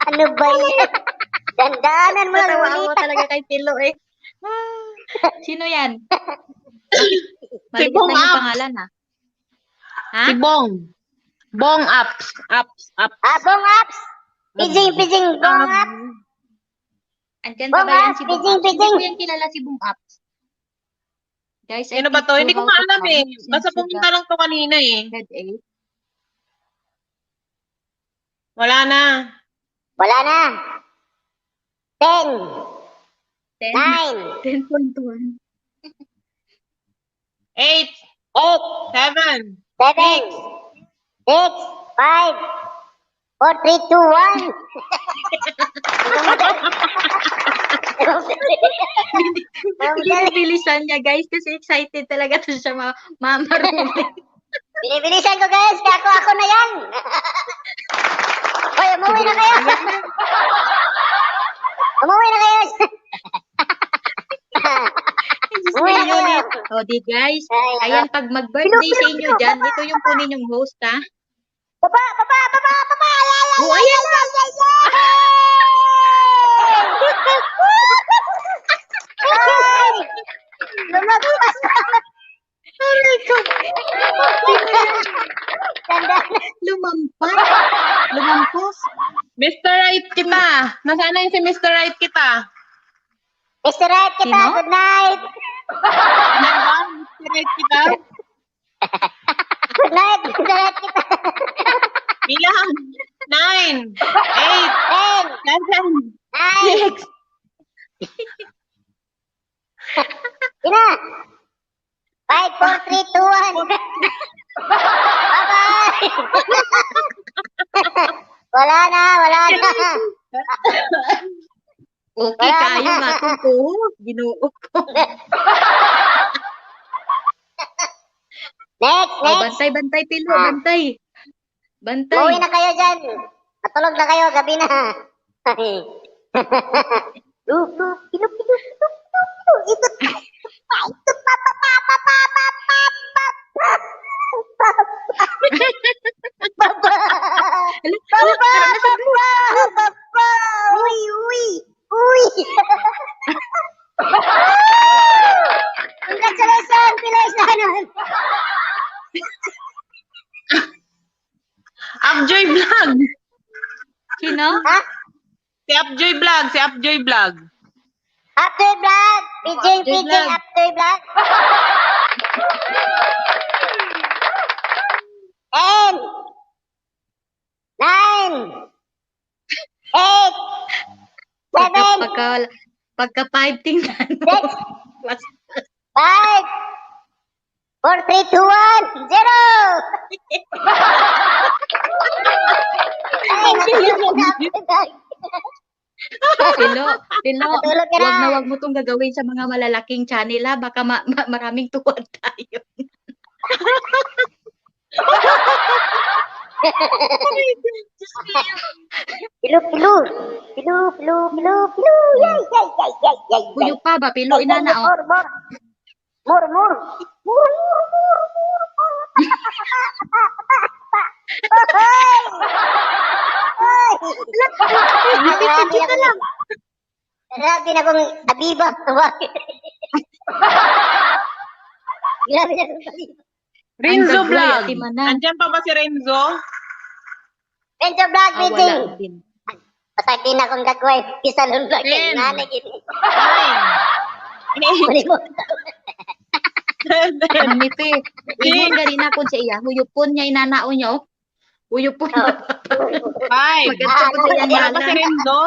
Ano ba yan? Dandanan mo lang Natawa ako ulit. talaga kay Pilo eh. Sino yan? Maliit Bong na yung Up. pangalan ha. Ha? Si Bong. Bong Ups. Ups. Bong Ups. Pijing, Bong Ups. Andyan pa Bong ba yan Ups, si Bong pijing, Ups? Hindi pijing. ko yan kilala si Bong Ups. Guys, I Sino ba teach to? you Hindi ko how to maalam count eh. since Basta you pumunta got lang to kanina eh. grade 8. Wala na. Wala na. 10, 10. 9, 10.1. 8, 8, 7, 7, 6, 5, 4, 3, 2, 1. Binibilisan niya guys kasi excited talaga to siya mamarunong. Binibilisan ko guys, kaya ako na yan. Hoy, umuwi na kayo. Umuwi na kayo. Umuwi na kayo. O di guys, Ay, ayan pag mag-birthday sa inyo dyan, ito yung kunin yung host ha. Baba. O ayan na. Ay! Lumagpas. Aray ko. Tandaan. Lumampas. Mr. Right kita. Nasaan na yung si Mr. Right kita? Mr. Right kita, Sino? good night. Diba? Mr. Right kita? Good night, Mr. Right kita. Bilang. 9, 8, 10, 7, 9, Ina. 5, 4, 3, 2, 1. Bye-bye. Wala na. Okay Wala kayo na. matungko. Ginoo ko. Next. Bantay Pilo, bantay. Uwi na kayo dyan. Matulog na kayo, gabi na. Pilu. Ikot. Papa. Uy. Congratulations, Pilays na nun. Upjoy Vlog. Sino? Ha? Si Upjoy Vlog. After vlog. Pijing, vlog. after vlog. 10, 9, 8, 7, Pagka 5 tingnan mo. 6, 5, 4, 3, 2, 1, 0. Ay, Pilo, Natulog ka na. wag mo tong gagawin sa mga malalaking channel ha. Baka maraming tuwad tayo. Pilu. Yay. Puyo pa ba? Pilo, inana o. More. Grabe na kong abiba. Grabe na kong abiba. Renzo Ang gagawin, Vlog. ati manan. Andyan pa ba si Renzo? Renzo Vlog, Wala meeting. din. Basta di na akong gagawin. Pisalon vlog. Ten. Nanay gini. 9, 8, Mami pe, ingon ganina kon sa iya, huyupon niya inanao niya oh. Huyupon. 5. Maganda po sa iya Wala pa si nana. Renzo?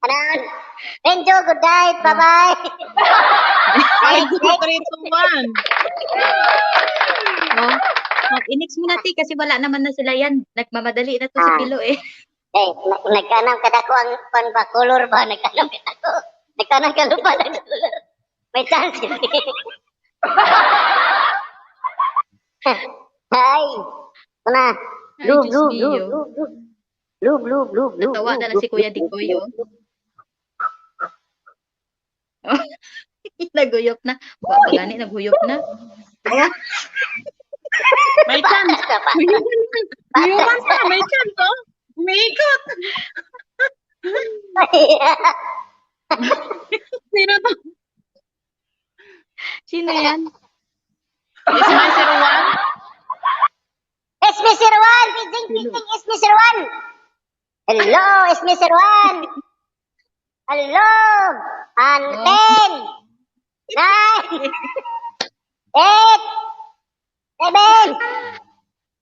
Anan. Renzo, good night. Bye-bye. 5, 4, 3, 2, 1. Oh. Inix mo natin kasi wala naman na sila yan. Nagmamadali na to si Pilo eh. Nagkanam kada ko ang pan ba color ba nagkanam kada ko. Nagtanong ka lupa ng dollar. May chance hindi. Ay, kuna. Ay, Blue, Diyos blue, blue, mio. blue, blue. Blue, blue, blue, blue, Natawa na lang si Kuya Dikoy, oh. Naguyop na. Wa pa gani, naghuyop na. May chance. Human pa, may chance, oh. Umiikot. Sino to? Sino yan? Is my 01? It's Mr. Juan! Piding, it's Mr. Juan! Hello, it's Mr. Juan! Hello! And 10, 9, 8, 7,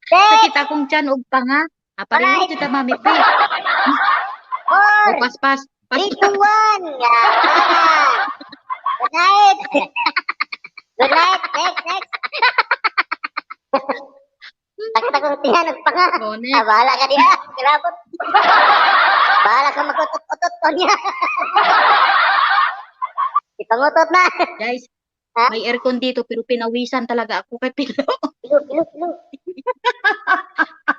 Sakit akong tiyan og panga. Pareho Alright. kita mami pre. 4, Pas. 3, 2, 1. Yeah. Good night. Good night. Next. Takot tiyan pa nga. Oh, next. Bahala ka diya. Kilabot. Bahala ka mag-utot-utot ko niya. Ipangutot na. Guys, Ha? may aircon dito pero pinawisan talaga ako kay Pilo. Pilo.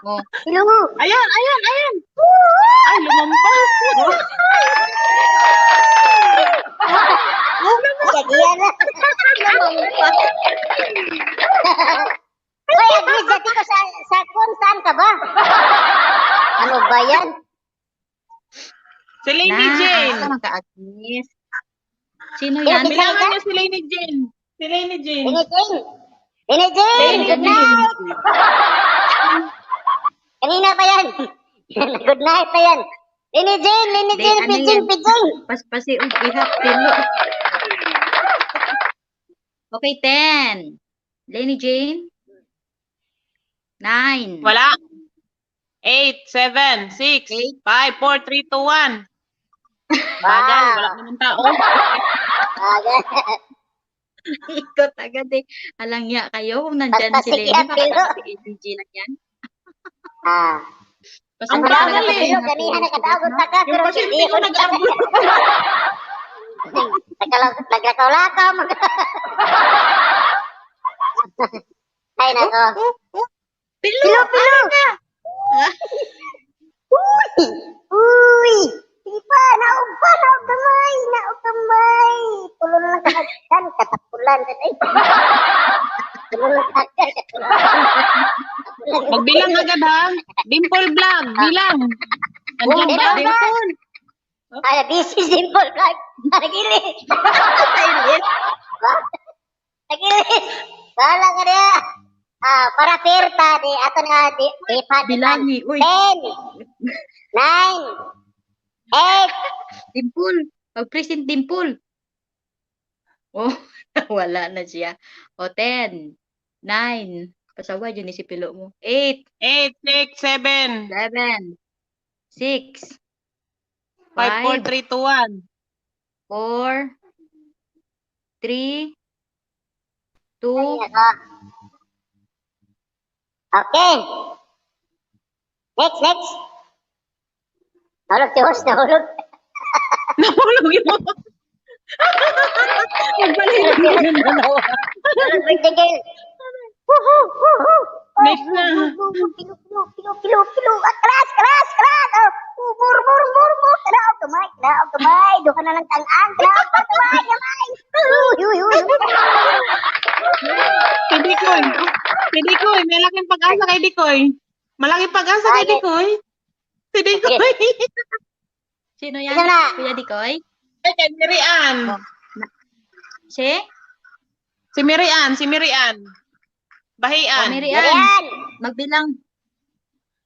Oh. Pilo. Ayan. Ay, lumampas. Kagiyan na. Uy, Agnes, dati ko sa kung saan ka ba? Ano ba yan? Si Lady Jane. Asa man ka, Agnes? Sino Yan, yan? Bilangan niyo si Lady Jane. Si Lady Jane. Lini Jane, good night. Kanina pa yan. Good night pa yan. Lini Jane, Ano piding. Paspasi og ihap Pilo. Okay, 10. Lenny Jane. 9. Wala. 8, 7, 6, 5, 4, 3, 2, 1. Bagal, wala naman tao. Agad. Ikot agad eh. Alangya kayo kung nandyan si Lenny. Paspasikat, Baka Pilo. si ADG lang yan. Ang Pasensya bagal talaga eh. kayo, Kanina natulog nakatagot na. ka Yung pero pasyente hindi ko nag-abot. Naglakaw-lakaw. Ay, nako. Pilo! Uy! Diba? Naog gamay. Tulo na lang kahagkan. Katapulan. Tulo lang kahagkan. Magbilang agad ha. Dimple vlog, bilang. Andyan ba? Bilang ba? Dimple. Ay, busy simple vlog. Nagilis. Nagilis. Bahala ka niya. Para fair ta. Ato na. Ipad. Bilangi. Uy, 10, 9, 8, Dimple. Mag-present Dimple. Oh, wala na siya. O, 10. 9. Pasaway dyan ni si Pilo mo. 8. 8, 6, 7, 7. 6. 5, 4, 3, 2, 1. 4. 3. 2. Okay. Next. Nahulog si host, nahulog. Nahulog yun. Nagbalik yung dalawa. Nahulog birthday girl. Woohoo. Next na. Kilo. Kelas. Mur. Kinaog kamay. Doon ka na lang tang-ang. Kinaog kamay. Si Dikoy, may laking pag-asa kay Dikoy. Malaking pag-asa kay Dikoy. Si Dikoy. Sino yan? Sino na? Kuya Dikoy? Ay, kay Mirian. Si? Si Mirian. Bahian. Mirian. Magbilang.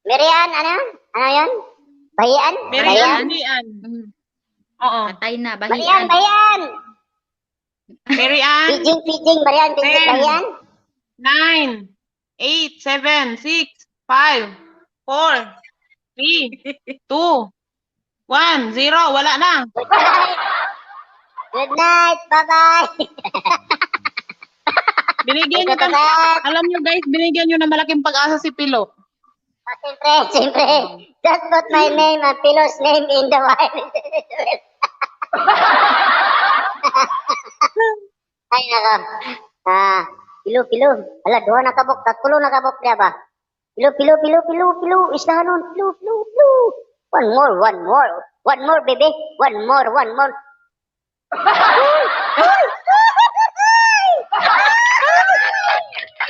Mirian, ano yan? Bahian? Mirian. Hmm. Oo. Patay na. Bahian. Bahian. Mirian. Piding, Bahian. 9, 8, 7, 6, 5, 4, 3, 2, 1, 0. Wala na. Good night. Bye-bye. Binigyan nyo, alam nyo guys, binigyan nyo ng malaking pag-asa si Pilo. Siyempre. Just put my name and Pilo's name in the wild. Ay, nako. Pilo. Ala, duha na kabok, tatlo na kabok dia ba? Pilo. Islahanon, pilo. One more, baby. One more.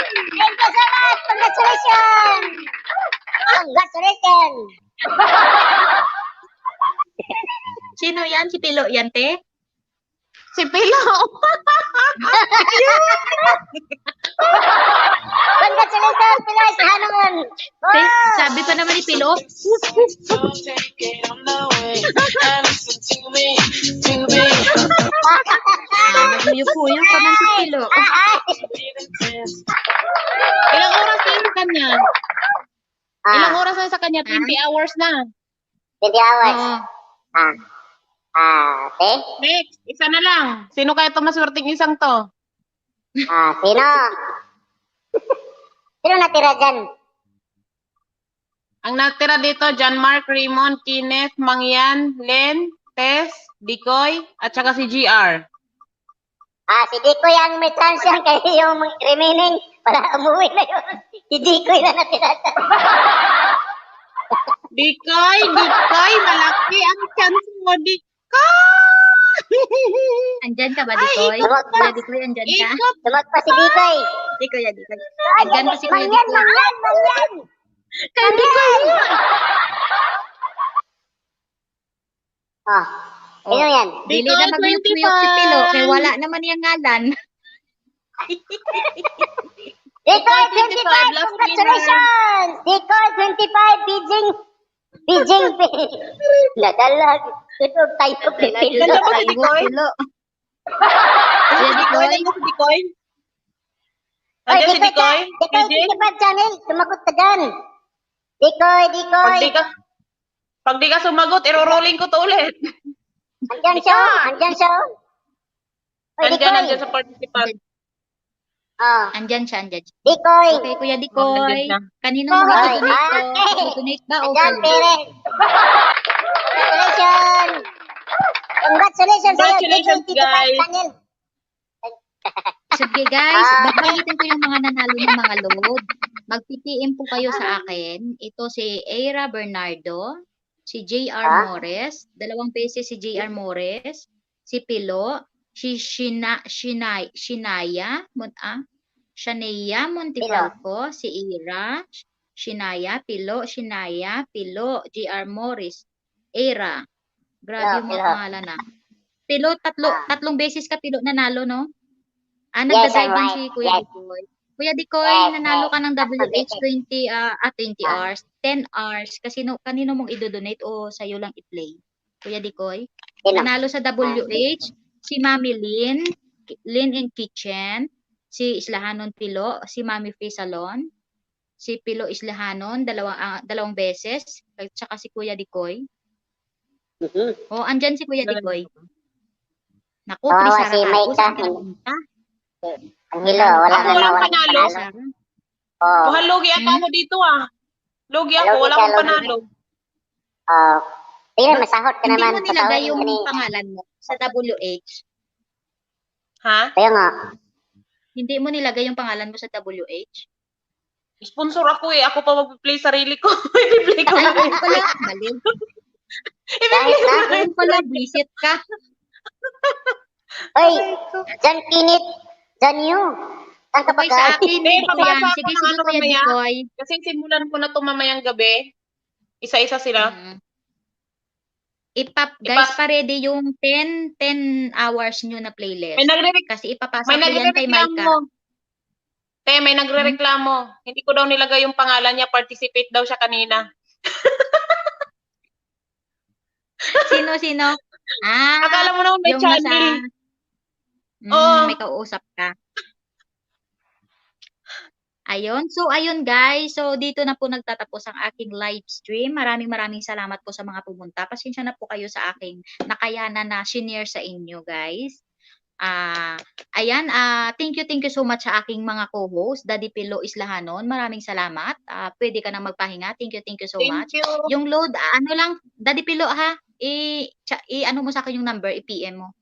Thank you so much. Congratulations. Sino yan? Si Pilo yan, te? Si Pilo. Congratulations, Pilo Islahanon. Te, sabi pa naman ni Pilo, So take it on the way and listen to me. naguyup-uyup pa man si Pilo. Ilang oras na yun sa kanya? Ilang oras na sa kanya? 20 hours na. 20 hours. Oo. Te? Next, isa na lang. Sino kaya ito maswerteng isang to? Sino? Sino natira dyan? Ang natira dito, John Mark, Raymond, Kenneth, Mangyan, Len, Tess, Dikoy, at saka si GR. Si Dikoy ang may chance yan kasi yung remaining, wala umuwi na yun. Si Dikoy na natira dyan. Dikoy, malaki ang chance mo, Dikoy! Andyan ka ba, Dikoy? Kuya Dikoy, andyan ka? Tumag pa si Dikoy. Dikoy. Andyan pa si Kuya Mangyan. Dikoy. Kay Dikoy mo! Sino yan? Dili na maguyup-uyup si Pilo, kaya wala naman yung ngalan. Dikoy 25, last congratulations! Dikoy 25, Beijing. Nadalag. Ito tayo Pilo. Ganda ba si Dikoy? Kuya Dikoy? Ganda si Dikoy? Oy, Nandiyan si Dikoy? Dikoy 25 channel, sumagot ka dyan. Dikoy. Pag di ka sumagot, iro-rolling ko to ulit. Andyan siya. Oy, Nandiyan Dikoy. sa participant. Andyan siya. Dikoy. Okay, Kuya Dikoy. Andyan na. Kanino mo i-donate to? I-donate ba o Andyan, kayo? Pere. Congratulations sa'yo, Congratulations, Dikoy 25 guys. channel. Sige guys, babalitin ko yung mga nanalo ng mga load. Mag-PPM po kayo sa akin. Ito si Eira Bernardo, si JR Mores, 2 beses si JR Mores, si Pilo, si Shinaya Montefalco, si Ira, Shinaya, Pilo, JR Morris, Eira. Grabe yung mga pangalan na. Pilo, tatlong beses ka Pilo nanalo, no? Nagda-drive din si Kuya Dikoy. Kuya Dikoy, nanalo ka ng WH 20 hours, 10 hours, kasi kanino mong i-donate o sa'yo lang i-play? Kuya Dikoy, nanalo sa WH, si Mami Lynn in Kitchen, si Islahanon Pilo, si Mami Free Salon, si Pilo Islahanon, dalawang beses, at saka si Kuya Dikoy. Andyan si Kuya Dikoy. Naku, Trisara si Carlos, Maika. ang pinunta. Ang hilo, wala Ako na walang walang panalo. Mukhang lugi ata ako dito Lugi ako, Lugi wala ka, akong lugi. panalo. Tingnan, masahot ka Hindi naman. mo nilagay Pasahod yung ka ni- pangalan mo sa WH. Ha? Kaya nga. Hindi mo nilagay yung pangalan mo sa WH. Sponsor ako Ako pa mag-play sarili ko. I-play ko na rin. Pala, mali. Kahit na. Ayun pala, visit ka. Oy, Jan Kinit, Jan Yu. Saan ka Okay, sa akin, Hindi, ito yan. babasa Sige, ako ng sige, ano Kuya mamaya. Dikoy. Kasi simulan ko na ito mamayang gabi. Isa-isa sila. Guys, pa-ready yung 10 hours nyo na playlist. Kasi ipapasa may ko yan kay nagre-reklamo. Maika. May nagre-reklamo. Hindi ko daw nilagay yung pangalan niya. Participate daw siya kanina. Sino? Akala mo naman may yung channel. May kausap ka. Ayun. So, ayun guys. So, dito na po nagtatapos ang aking live stream. Maraming salamat po sa mga pumunta. Pasensya na po kayo sa aking nakayanan na shinare sa inyo guys. Ayan. Thank you so much sa aking mga co-host. Daddy Pilo Islahanon. Maraming salamat. Pwede ka na magpahinga. Thank you so much. Thank you. Yung load, ano lang, Daddy Pilo ha, ano mo sa akin yung number, i-PM mo.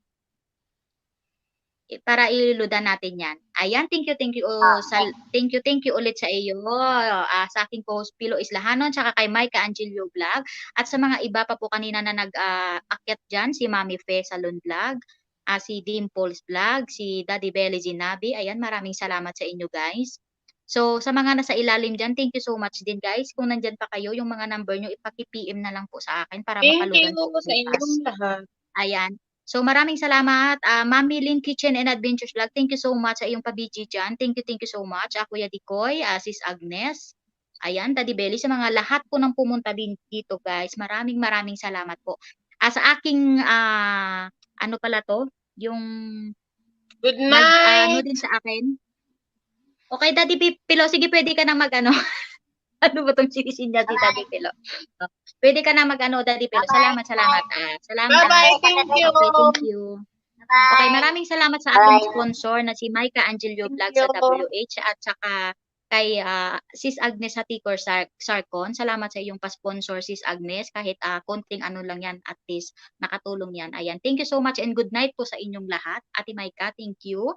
para iluludan natin yan. Ayan, thank you thank you ulit sa iyo, sa aking co-host Pilo Islahanon, tsaka kay Micah Angelio Vlog, at sa mga iba pa po kanina na nag-akyat dyan, si Mami Fe Salon Vlog, si Dimples Vlog, si Daddy Belly Zinabi. Ayan, maraming salamat sa inyo guys. So, sa mga nasa ilalim dyan, thank you so much din guys. Kung nandyan pa kayo, yung mga number nyo, ipaki-PM na lang po sa akin para Thank mapaludan you po sa inyong bukas. lahat. Ayan. So, maraming salamat. Mami Lynn Kitchen and Adventures Vlog, thank you so much sa iyong pabiji dyan. Thank you so much. Kuya Dikoy, Sis Agnes. Ayan, Daddy Belly, sa mga lahat po ng pumunta din dito, guys. Maraming salamat po. Sa aking, ano pala to? Yung, Good night! ano din sa akin. Okay, Daddy Pilo, sige, pwede ka na mag-ano. Ano ba itong sinisinya si Daddy Pilo? Pwede ka na mag-ano, Daddy Pilo. Salamat. Salamat. Bye-bye, thank you. Okay, thank you. Okay, maraming salamat sa ating sponsor na si Micah Angelio Vlog sa WH, at saka kay Sis Agnes Haticor Sarcon. Salamat sa iyong pa-sponsor, Sis Agnes. Kahit konting ano lang yan, at least nakatulong yan. Ayan, thank you so much and good night po sa inyong lahat. Ate Micah, thank you.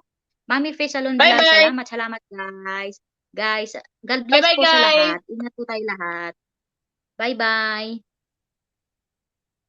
Mami Fe Salon Vlog, salamat guys. Guys, God bless po sa lahat. Ingat po tayo lahat. Bye-bye.